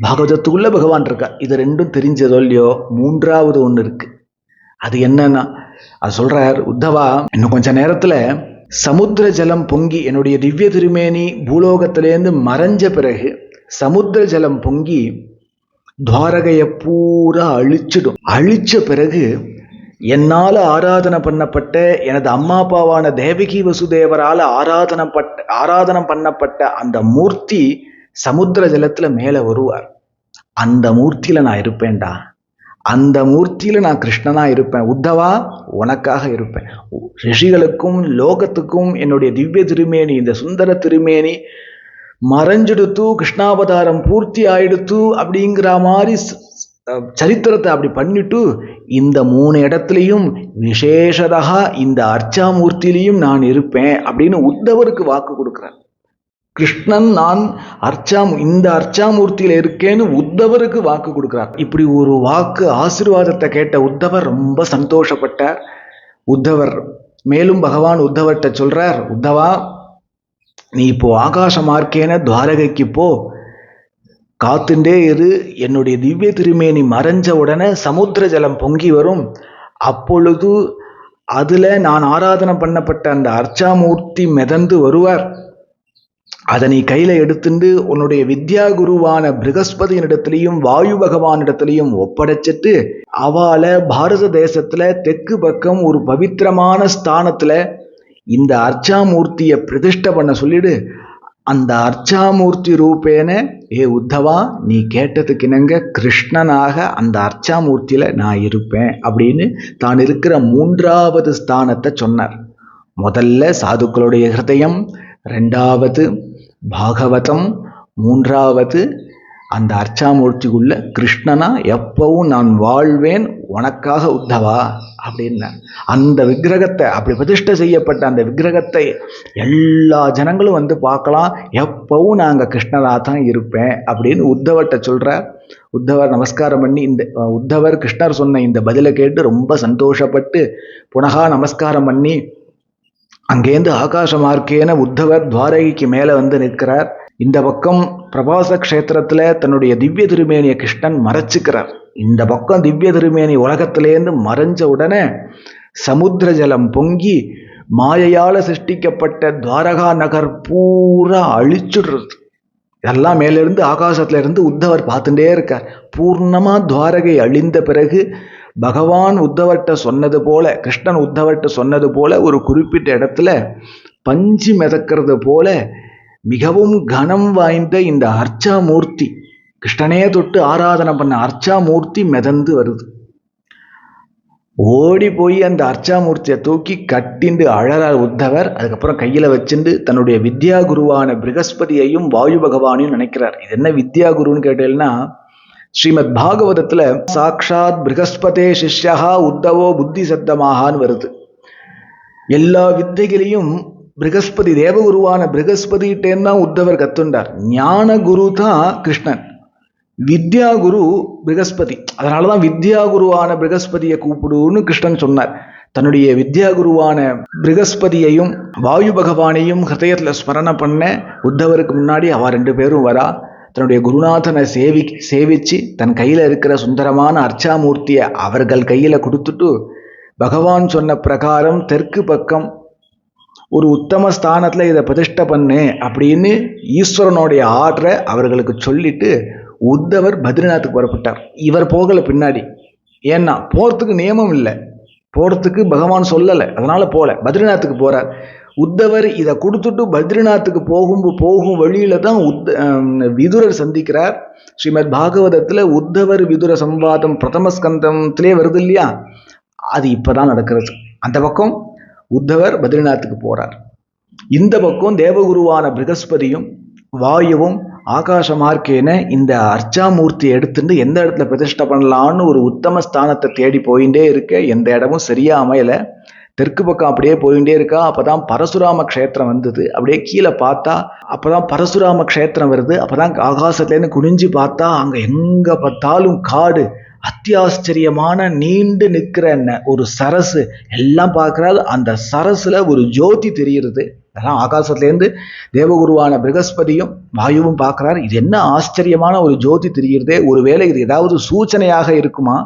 பாகவதத்துக்குள்ள பகவான் இருக்கார். இது ரெண்டும் தெரிஞ்சதோ இல்லையோ, 3வது ஒன்று இருக்கு. அது என்னன்னா, அது சொல்றார், உத்தவா இன்னும் கொஞ்ச நேரத்துல சமுத்திர ஜலம் பொங்கி என்னுடைய திவ்ய திருமேனி பூலோகத்திலேருந்து மறைஞ்ச பிறகு சமுத்திர ஜலம் பொங்கி துவாரகையை பூரா அழிச்சிடும். அழிச்ச பிறகு என்னால் ஆராதனை பண்ணப்பட்ட எனது அம்மா அப்பாவான தேவகி வசுதேவரால் ஆராதனம் பண்ணப்பட்ட அந்த மூர்த்தி சமுத்திர ஜலத்துல மேல வருவார். அந்த மூர்த்தியில நான் இருப்பேன்டா, அந்த மூர்த்தியில நான் கிருஷ்ணனா இருப்பேன். உத்தவா உனக்காக இருப்பேன். ரிஷிகளுக்கும் லோகத்துக்கும் என்னுடைய திவ்ய திருமேனி, இந்த சுந்தர திருமேனி மறைஞ்சிடுத்து, கிருஷ்ணாவதாரம் பூர்த்தி ஆயிடுத்து அப்படிங்கிற மாதிரி சரித்திரத்தை அப்படி பண்ணிட்டு இந்த 3 இடத்துலையும் விசேஷதா இந்த அர்ச்சாமூர்த்தியிலையும் நான் இருப்பேன் அப்படின்னு உத்தவருக்கு வாக்கு கொடுக்கிறார். கிருஷ்ணன் நான் இந்த அர்ச்சாமூர்த்தியில இருக்கேன்னு உத்தவருக்கு வாக்கு கொடுக்கிறார். இப்படி ஒரு வாக்கு ஆசீர்வாதத்தை கேட்ட உத்தவர் ரொம்ப சந்தோஷப்பட்டார். உத்தவர் மேலும் பகவான் உத்தவர்கிட்ட சொல்றார், உத்தவா நீ இப்போ ஆகாச மார்க்கேன துவாரகைக்கு போ, காத்துண்டே இரு. என்னுடைய திவ்ய திருமேனி மறைஞ்ச உடனே சமுத்திர ஜலம் பொங்கி வரும். அப்பொழுது அதுல நான் ஆராதனை பண்ணப்பட்ட அந்த அர்ச்சாமூர்த்தி மிதந்து வருவார். அதை நீ கையில எடுத்துட்டு உன்னுடைய வித்யா குருவான பிருகஸ்பதியினிடத்திலையும் வாயு பகவானிடத்திலையும் ஒப்படைச்சிட்டு அவளை பாரத தேசத்துல தெற்கு பக்கம் ஒரு பவித்திரமான ஸ்தானத்துல இந்த அர்ச்சாமூர்த்தியை பிரதிஷ்டை பண்ண சொல்லிடு. அந்த அர்ச்சாமூர்த்தி ரூபேன ஏ உத்தவா நீ கேட்டதுக்கு இணங்க கிருஷ்ணனாக அந்த அர்ச்சாமூர்த்தியில நான் இருப்பேன் அப்படின்னு தான் இருக்கிற 3வது ஸ்தானத்தை சொன்னார். முதல்ல சாதுக்களுடைய ஹிருதயம், 2வது பாகவதம், 3வது அந்த அர்ச்சாமூர்த்திக்குள்ள கிருஷ்ணனா எப்பவும் நான் வாழ்வேன் உனக்காக உத்தவா அப்படின்னா. அந்த விக்கிரகத்தை, அப்படி பிரதிஷ்டை செய்யப்பட்ட அந்த விக்கிரகத்தை எல்லா ஜனங்களும் வந்து பார்க்கலாம், எப்பவும் நாங்கள் கிருஷ்ணனா தான் இருப்பேன் அப்படின்னு உத்தவர்கிட்ட சொல்றார். உத்தவர் நமஸ்காரம் பண்ணி உத்தவர் கிருஷ்ணர் சொன்ன இந்த பதிலை கேட்டு ரொம்ப சந்தோஷப்பட்டு புனகா நமஸ்காரம் பண்ணி அங்கேருந்து ஆகாச மார்க்கேன உத்தவர் துவாரகைக்கு மேல வந்து நிற்கிறார். இந்த பக்கம் பிரபாச கஷேத்திரத்துல தன்னுடைய திவ்ய திருமேனிய கிருஷ்ணன் மறைச்சுக்கிறார். இந்த பக்கம் திவ்ய திருமேனி உலகத்திலேருந்து மறைஞ்ச உடனே சமுத்திர ஜலம் பொங்கி மாயையால சிருஷ்டிக்கப்பட்ட துவாரகா நகர் பூரா அழிச்சுடுறது. இதெல்லாம் மேலிருந்து ஆகாசத்துல இருந்து உத்தவர் பார்த்துட்டே இருக்கார். பூர்ணமா துவாரகை அழிந்த பிறகு பகவான் உத்தவர்கிட்ட சொன்னது போல, கிருஷ்ணன் உத்தவர்கிட்ட சொன்னது போல ஒரு குறிப்பிட்ட இடத்துல பஞ்சு மிதக்கிறது போல மிகவும் கனம் வாய்ந்த இந்த அர்ச்சாமூர்த்தி, கிருஷ்ணனே தொட்டு ஆராதனை பண்ண அர்ச்சாமூர்த்தி மிதந்து வருது. ஓடி போய் அந்த அர்ச்சாமூர்த்தியை தூக்கி கட்டிண்டு அழறார் உத்தவர். அதுக்கப்புறம் கையில வச்சுண்டு தன்னுடைய வித்யா குருவான பிருகஸ்பதியையும் வாயு பகவானையும் நினைக்கிறார். இது என்ன வித்யா குருன்னு கேட்டேன்னா, ஸ்ரீமத் பாகவதத்துல சாக்ஷாத் பிருகஸ்பதே சிஷ்யா உத்தவோ புத்தி சத்தமாகான்னு வருது. எல்லா வித்தைகளையும் பிருகஸ்பதி, தேவகுருவான பிருகஸ்பதிட்டேன்னு தான் உத்தவர் கத்துண்டார். ஞான குரு தான் கிருஷ்ணன், வித்யா குரு பிருகஸ்பதி. அதனாலதான் வித்யா குருவான பிருகஸ்பதியை கூப்பிடுன்னு கிருஷ்ணன் சொன்னார். தன்னுடைய வித்யா குருவான பிருகஸ்பதியையும் வாயு பகவானையும் ஹிருதயத்துல ஸ்மரண பண்ண உத்தவருக்கு முன்னாடி அவ 2 பேரும் வரா. தன்னுடைய குருநாதனை சேவிச்சு தன் கையில இருக்கிற சுந்தரமான அர்ச்சாமூர்த்தியை அவர்கள் கையில கொடுத்துட்டு பகவான் சொன்ன பிரகாரம் தெற்கு பக்கம் ஒரு உத்தம ஸ்தானத்துல இதை பிரதிஷ்டை பண்ணு அப்படின்னு ஈஸ்வரனுடைய ஆர்டரை அவர்களுக்கு சொல்லிட்டு உத்தவர் பத்ரிநாத்துக்கு புறப்பட்டார். இவர் போகல பின்னாடி. ஏன்னா போறதுக்கு நியமம் இல்லை, போறதுக்கு பகவான் சொல்லலை, அதனால போல. பத்ரிநாத்துக்கு போறார். உத்தவர் இதை கொடுத்துட்டு பத்ரிநாத்துக்கு போகும் வழியில தான் விதுரர் சந்திக்கிறார். ஸ்ரீமத் பாகவதத்துல உத்தவர் விதுர சம்வாதம் பிரதம ஸ்கந்தத்திலே வருது இல்லையா, அது இப்பதான் நடக்கிறது. அந்த பக்கம் உத்தவர் பத்ரிநாத்துக்கு போறார். இந்த பக்கம் தேவகுருவான பிருகஸ்பதியும் வாயுவும் ஆகாச மார்க்கேன இந்த அர்ச்சாமூர்த்தி எடுத்துட்டு எந்த இடத்துல பிரதிஷ்டை பண்ணலான்னு ஒரு உத்தம ஸ்தானத்தை தேடி போயிட்டே இருக்க எந்த இடமும் சரியா அமையல. தெற்கு பக்கம் அப்படியே போயிட்டே இருக்கா. அப்பதான் பரசுராம க்ஷேத்திரம் வந்தது. அப்படியே கீழே பார்த்தா அப்பதான் பரசுராம க்ஷேத்திரம் வருது. அப்பதான் ஆகாசத்துலேருந்து குனிஞ்சு பார்த்தா அங்க எங்க பார்த்தாலும் காடு, அத்தியாச்சரியமான நீண்டு நிற்கிற ஒரு சரசு எல்லாம் பார்க்கறாரு. அந்த சரசுல ஒரு ஜோதி தெரியுது. அதெல்லாம் ஆகாசத்துலேருந்து தேவகுருவான பிரகஸ்பதியும் வாயுவும் பார்க்கிறார். இது என்ன ஆச்சரியமான ஒரு ஜோதி தெரிகிறதே, ஒருவேளை இது ஏதாவது சூச்சனையாக இருக்குமா,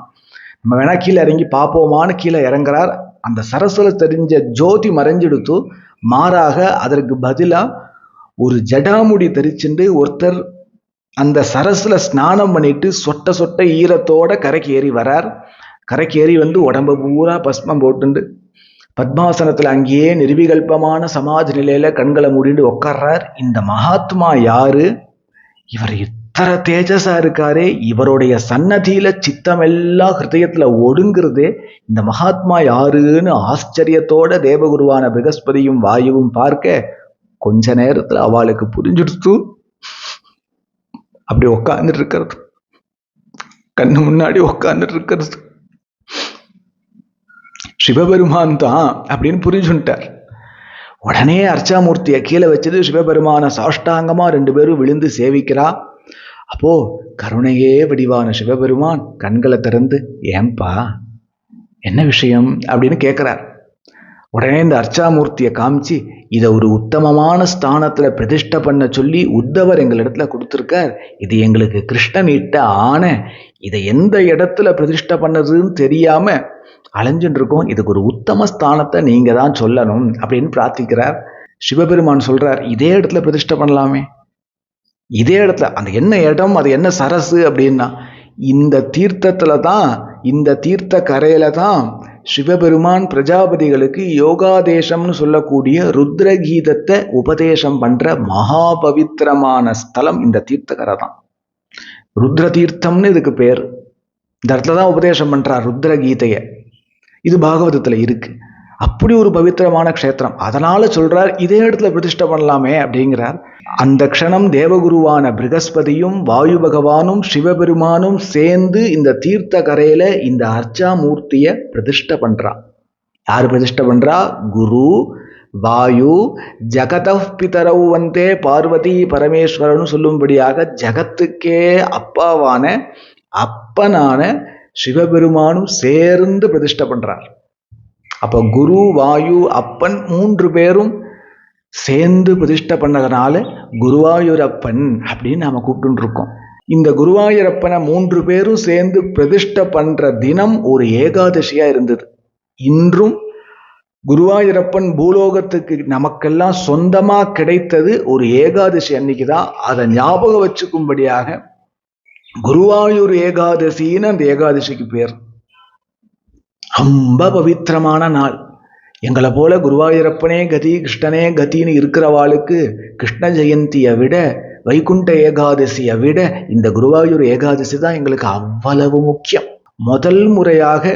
நம்ம வேணா கீழே இறங்கி பார்ப்போமான்னு கீழே இறங்குறார். அந்த சரசுல தெரிஞ்ச ஜோதி மறைஞ்சிடுத்து. மாறாக அதற்கு பதிலா ஒரு ஜடாமுடி தெரிச்சுண்டு ஒருத்தர் அந்த சரசுல ஸ்நானம் பண்ணிட்டு சொட்ட சொட்ட ஈரத்தோட கரைக்கு ஏறி வரார். கரைக்கு ஏறி வந்து உடம்பு பூரா பஸ்மம் போட்டுண்டு பத்மாசனத்துல அங்கேயே நிர்விகல்பமான சமாஜ் நிலையில கண்களை மூடிட்டு உட்கார்றார். இந்த மகாத்மா யாரு? இவர் இத்தனை தேஜஸா இருக்காரே, இவருடைய சன்னதியில சித்தம் எல்லாம் ஹிருதயத்துல ஒடுங்குறதே. இந்த மகாத்மா யாருன்னு ஆச்சரியத்தோட தேவகுருவான பிரகஸ்பதியும் வாயுவும் பார்க்க கொஞ்ச நேரத்துல அவளுக்கு புரிஞ்சுடுத்து. அப்படி உட்காந்துட்டு இருக்கிறது, கண்ணு முன்னாடி உட்காந்துட்டு இருக்கிறது சிவபெருமான் தான் அப்படின்னு புரிஞ்சுட்டார். உடனே அர்ச்சாமூர்த்தியை கீழே வச்சது சிவபெருமான சாஷ்டாங்கமா 2 பேரும் விழுந்து சேவிக்கிறா. அப்போ கருணையே வடிவான சிவபெருமான் கண்களை திறந்து, ஏன்பா என்ன விஷயம் அப்படின்னு கேட்கிறார். உடனே இந்த அர்ச்சாமூர்த்தியை காமிச்சு, இதை ஒரு உத்தமமான ஸ்தானத்துல பிரதிஷ்டை பண்ண சொல்லி உத்தவர் எங்களிடத்துல கொடுத்துருக்கார். இது எங்களுக்கு கிருஷ்ணன் இட்ட ஆணை. இதை எந்த இடத்துல பிரதிஷ்டை பண்ணதுன்னு தெரியாம அலைஞ்சுட்டு இருக்கோம். இதுக்கு ஒரு உத்தம ஸ்தானத்தை நீங்க தான் சொல்லணும் அப்படின்னு பிரார்த்திக்கிறார். சிவபெருமான் சொல்றார், இதே இடத்துல பிரதிஷ்டை பண்ணலாமே. இதே இடத்துல அந்த என்ன இடம், அது என்ன சரசு அப்படின்னா, இந்த தீர்த்தத்துல தான், இந்த தீர்த்த கரையில தான் சிவபெருமான் பிரஜாபதிகளுக்கு யோகாதேசம்னு சொல்லக்கூடிய ருத்ரகீதத்தை உபதேசம் பண்ற மகா பவித்திரமான ஸ்தலம் இந்த தீர்த்தக்கரை தான். ருத்ர தீர்த்தம்னு இதுக்கு பேர். இந்த இடத்துல தான் உபதேசம் பண்றார் ருத்ரகீதைய. இது பாகவதத்துல இருக்கு. அப்படி ஒரு பவித்திரமான க்ஷேத்திரம். அதனால சொல்றார், இதே இடத்துல பிரதிஷ்டை பண்ணலாமே அப்படிங்கிறார். அந்த க்ஷணம் தேவகுருவான பிரகஸ்பதியும் வாயு பகவானும் சிவபெருமானும் சேர்ந்து இந்த தீர்த்த கரையில இந்த அர்ச்சாமூர்த்திய பிரதிஷ்டை பண்றா. யார் பிரதிஷ்டை பண்றா? குரு, வாயு, ஜகத பிதரவு வந்தே பார்வதி பரமேஸ்வரன் சொல்லும்படியாக ஜகத்துக்கே அப்பாவான அப்பனான சிவபெருமானும் சேர்ந்து பிரதிஷ்டை பண்றார். அப்ப குரு, வாயு, அப்பன் 3 பேரும் சேர்ந்து பிரதிஷ்டை பண்ணதுனால குருவாயூரப்பன் அப்படின்னு நாம கூப்பிட்டு இருக்கோம். இந்த குருவாயூரப்பனை 3 பேரும் சேர்ந்து பிரதிஷ்டை பண்ற தினம் ஒரு ஏகாதசியா இருந்தது. இன்றும் குருவாயூரப்பன் பூலோகத்துக்கு நமக்கெல்லாம் சொந்தமா கிடைத்தது ஒரு ஏகாதசி அன்னைக்குதான். அதை ஞாபகம் வச்சுக்கும்படியாக குருவாயூர் ஏகாதசின்னு அந்த ஏகாதசிக்கு பேர். ரொம்ப பவித்திரமான நாள். எங்களை போல குருவாயூரப்பனே கதி, கிருஷ்ணனே கத்தின்னு இருக்கிறவாளுக்கு கிருஷ்ண ஜெயந்தியை விட, வைகுண்ட ஏகாதசியை விட இந்த குருவாயூர் ஏகாதசி தான் எங்களுக்கு அவ்வளவு முக்கியம். முதல் முறையாக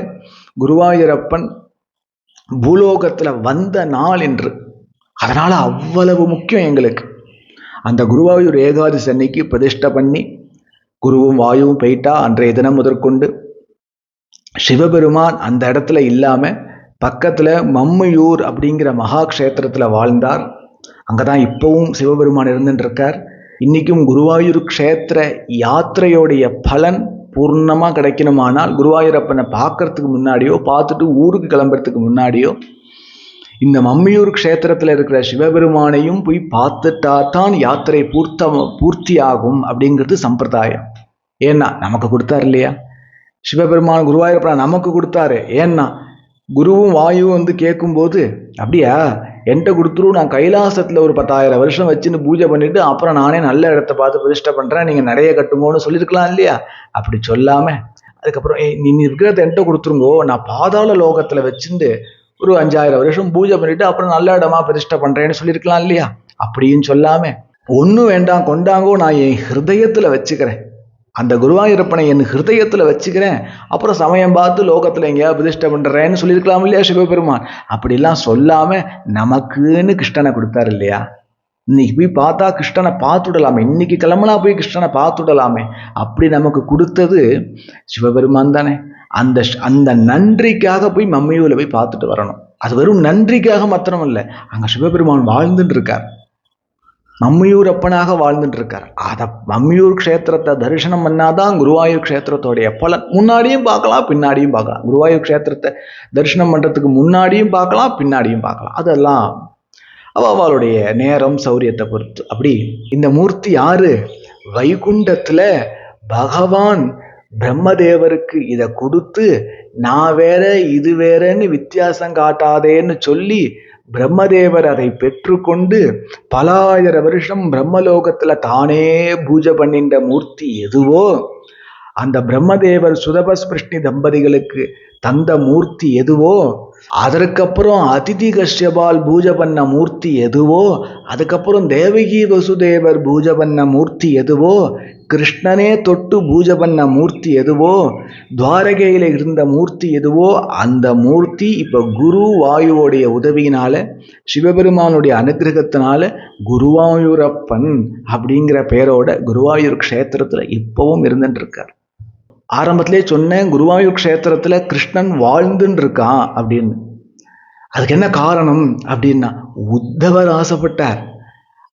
குருவாயூரப்பன் பூலோகத்துல வந்த நாள் என்று, அதனால அவ்வளவு முக்கியம் எங்களுக்கு. அந்த குருவாயூர் ஏகாதசி அன்னைக்கு பிரதிஷ்டை பண்ணி குருவும் வாயுவும் போயிட்டா. அன்றைய தினம் முதற்கொண்டு சிவபெருமான் அந்த இடத்துல இல்லாம பக்கத்துல மம்மையூர் அப்படிங்கிற மகா க்ஷேத்திரத்துல வாழ்ந்தார். அங்கதான் இப்பவும் சிவபெருமான் இருந்துட்டு இருக்கார். இன்னைக்கும் குருவாயூர் க்ஷேத்திர யாத்திரையோடைய பலன் பூர்ணமா கிடைக்கணுமானால் குருவாயூரப்பனை பார்க்கறதுக்கு முன்னாடியோ பார்த்துட்டு ஊருக்கு கிளம்புறதுக்கு முன்னாடியோ இந்த மம்மியூர் க்ஷேத்திரத்துல இருக்கிற சிவபெருமானையும் போய் பார்த்துட்டா தான் யாத்திரை பூர்த்தி ஆகும் அப்படிங்கிறது சம்பிரதாயம். ஏன்னா நமக்கு கொடுத்தாரு இல்லையா சிவபெருமான், குருவாயூரப்பனை நமக்கு கொடுத்தாரு. ஏன்னா குருவும் வாயுவும் வந்து கேட்கும்போது, அப்படியா என்கிட்ட கொடுத்துரும், நான் கைலாசத்துல ஒரு 10,000 வருஷம் வச்சுன்னு பூஜை பண்ணிட்டு அப்புறம் நானே நல்ல இடத்த பார்த்து பிரதிஷ்டை பண்றேன், நீங்க நிறைய கட்டுங்கன்னு சொல்லியிருக்கலாம் இல்லையா. அப்படி சொல்லாம அதுக்கப்புறம் நீ இருக்கிறத என்கிட்ட கொடுத்துருங்கோ, நான் பாதாள லோகத்துல வச்சுட்டு ஒரு 5,000 வருஷம் பூஜை பண்ணிட்டு அப்புறம் நல்ல இடமா பிரதிஷ்டை பண்றேன்னு சொல்லியிருக்கலாம் இல்லையா. அப்படின்னு சொல்லாம, ஒன்றும் வேண்டாம் கொண்டாங்கோ, நான் என் ஹிருதயத்துல வச்சுக்கிறேன், அந்த குருவாயூரப்பனை என் ஹிருதயத்துல வச்சுக்கிறேன், அப்புறம் சமயம் பார்த்து லோகத்துல எங்கேயாவது பிரதிஷ்டை பண்றேன்னு சொல்லியிருக்கலாம் இல்லையா சிவபெருமான். அப்படிலாம் சொல்லாம நமக்குன்னு கிருஷ்ணனை கொடுத்தாரு இல்லையா. இன்னைக்கு போய் பார்த்தா கிருஷ்ணனை பார்த்துடலாமே, இன்னைக்கு கிளம்புனா போய் கிருஷ்ணனை பார்த்துடலாமே, அப்படி நமக்கு கொடுத்தது சிவபெருமான் தானே. அந்த நன்றிக்காக போய் மம்மியூல போய் பார்த்துட்டு வரணும். அது வெறும் நன்றிக்காக மாத்திரம் இல்லை, அங்க சிவபெருமான் வாழ்ந்துட்டு இருக்கார், மம்மியூர் அப்பனாக வாழ்ந்துட்டு இருக்கார். அத மம்மியூர் க்ஷேத்திரத்தை தரிசனம் பண்ணாதான் குருவாயூர் க்ஷேத்திரத்தோடைய பலன். முன்னாடியும் பார்க்கலாம், பின்னாடியும் பார்க்கலாம். குருவாயூர் க்ஷேத்திரத்தை தரிசனம் பண்றதுக்கு முன்னாடியும் பார்க்கலாம், பின்னாடியும் பார்க்கலாம். அதெல்லாம் அவளுடைய நேரம் சௌரியத்தை பொறுத்து. அப்படி இந்த மூர்த்தி யாரு? வைகுண்டத்துல பகவான் பிரம்மதேவருக்கு இதை கொடுத்து, நான் வேற இது வேறன்னு வித்தியாசம் காட்டாதேன்னு சொல்லி பிரம்மதேவர் அதை பெற்றுக்கொண்டு பல ஆயிரம் வருஷம் பிரம்மலோகத்துல தானே பூஜை பண்ணின்ற மூர்த்தி எதுவோ, அந்த பிரம்மதேவர் சுதபஸ்பிருஷ்ணி தம்பதிகளுக்கு தந்த மூர்த்தி எதுவோ, அதற்கப்புறம் அதிதி கஷ்யபால் பூஜை பண்ண மூர்த்தி எதுவோ, அதுக்கப்புறம் தேவகி வசுதேவர் பூஜை பண்ண மூர்த்தி எதுவோ, கிருஷ்ணனே தொட்டு பூஜை பண்ண மூர்த்தி எதுவோ, துவாரகையில இருந்த மூர்த்தி எதுவோ, அந்த மூர்த்தி இப்ப குரு வாயுவோடைய உதவியினால, சிவபெருமானுடைய அனுகிரகத்தினால குருவாயூரப்பன் அப்படிங்கிற பெயரோட குருவாயூர் க்ஷேத்திரத்துல இப்பவும் இருந்துட்டு இருக்கார். ஆரம்பத்திலே சொன்னேன், குருவாயூர் க்ஷேத்திரத்துல கிருஷ்ணன் வாழ்ந்துன்னு இருக்கான் அப்படின்னு. அதுக்கு என்ன காரணம் அப்படின்னா, உத்தவர் ஆசைப்பட்டார்,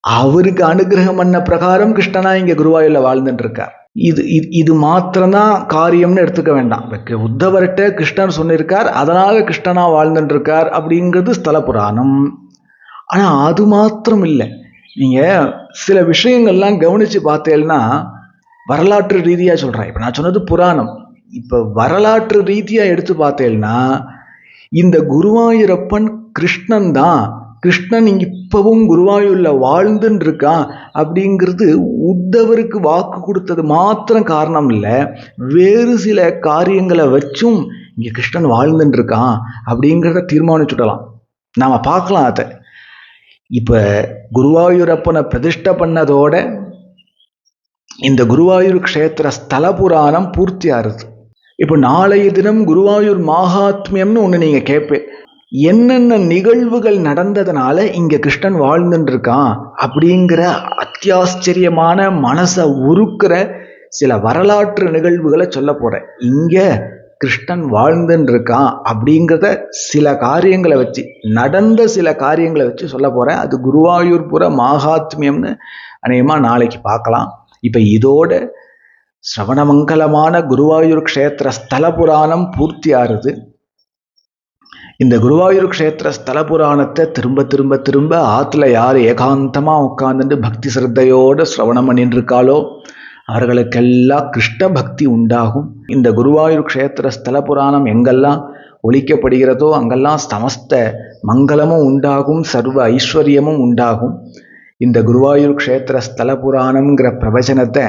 அவருக்கு அனுகிரகம் பண்ண பிரகாரம் கிருஷ்ணனா இங்க குருவாயூர்ல வாழ்ந்துட்டு இருக்கார். இது மாத்திரம்தான் காரியம்னு எடுத்துக்க வேண்டாம். உத்தவர்கிட்ட கிருஷ்ணன் சொல்லியிருக்கார், அதனால கிருஷ்ணனா வாழ்ந்துட்டு இருக்கார் அப்படிங்கிறது ஸ்தல புராணம். ஆனா அது மாத்திரம் இல்லை, நீங்க சில விஷயங்கள்லாம் கவனிச்சு பார்த்தேன்னா வரலாற்று ரீதியா சொல்றேன். இப்ப நான் சொன்னது புராணம். இப்ப வரலாற்று ரீதியா எடுத்து பார்த்தேன்னா இந்த குருவாயூரப்பன் கிருஷ்ணன் தான், கிருஷ்ணன் இப்பவும் குருவாயூர்ல வாழ்ந்துன்னு இருக்கான் அப்படிங்கிறது உத்தவருக்கு வாக்கு கொடுத்தது மாத்திரம் காரணம் இல்லை, வேறு சில காரியங்களை வச்சும் இங்க கிருஷ்ணன் வாழ்ந்துட்டு இருக்கான் அப்படிங்கிறத தீர்மானிச்சுடலாம். நாம பார்க்கலாம் அதை. இப்ப குருவாயூரப்பனை பிரதிஷ்டை பண்ணதோட இந்த குருவாயூர் க்ஷேத்திர ஸ்தல புராணம் பூர்த்தி ஆறுது. இப்போ நாளைய தினம் குருவாயூர் மகாத்மியம்னு ஒன்று நீங்க கேட்பேன். என்னென்ன நிகழ்வுகள் நடந்ததுனால இங்க கிருஷ்ணன் வாழ்ந்துட்டு இருக்கான் அப்படிங்கிற அத்தியாச்சரியமான மனசை உருக்குற சில வரலாற்று நிகழ்வுகளை சொல்ல போறேன். இங்க கிருஷ்ணன் வாழ்ந்துட்டு இருக்கான் அப்படிங்கிறத சில காரியங்களை வச்சு, நடந்த சில காரியங்களை வச்சு சொல்ல போறேன். அது குருவாயூர்புர மகாத்மியம்னு அநேகமா நாளைக்கு பார்க்கலாம். இப்ப இதோட சிரவணமங்கலமான குருவாயூர் க்ஷேத்திர ஸ்தல புராணம் பூர்த்தி ஆறுது. இந்த குருவாயூர் க்ஷேத்திர ஸ்தல புராணத்தை திரும்ப திரும்ப திரும்ப ஆத்துல யார் ஏகாந்தமா உட்கார்ந்துட்டு பக்தி சிரத்தையோட சிரவணம் பண்ணிட்டு இருக்காளோ அவர்களுக்கெல்லாம் கிருஷ்ண பக்தி உண்டாகும். இந்த குருவாயூர் க்ஷேத்திர ஸ்தல புராணம் எங்கெல்லாம் ஒலிக்கப்படுகிறதோ அங்கெல்லாம் சமஸ்த மங்களமும் உண்டாகும், சர்வ ஐஸ்வர்யமும் உண்டாகும். இந்த குருவாயூர் க்ஷேத்திர ஸ்தல புராணம்ங்கிற பிரவச்சனத்தை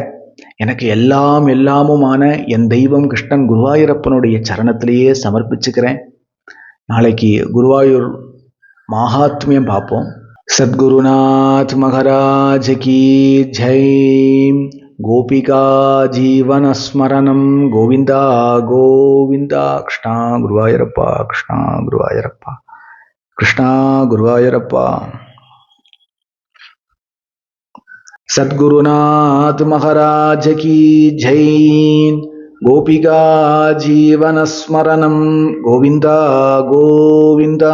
எனக்கு எல்லாமுமான என் தெய்வம் கிருஷ்ணன் குருவாயூரப்பனுடைய சரணத்திலேயே சமர்ப்பிச்சுக்கிறேன். நாளைக்கு குருவாயூர் மகாத்மியம் பார்ப்போம். சத்குருநாத் மகாராஜ் கி ஜெய். கோபிகா ஜீவனஸ்மரணம். கோவிந்தா கோவிந்தா. கிருஷ்ணா குருவாயூரப்பா, கிருஷ்ணா குருவாயூரப்பா, கிருஷ்ணா குருவாயூரப்பா. सद्गुरुनाथ महाराज की जय. गोपिका जीवन स्मरणम. गोविंदा गोविंदा.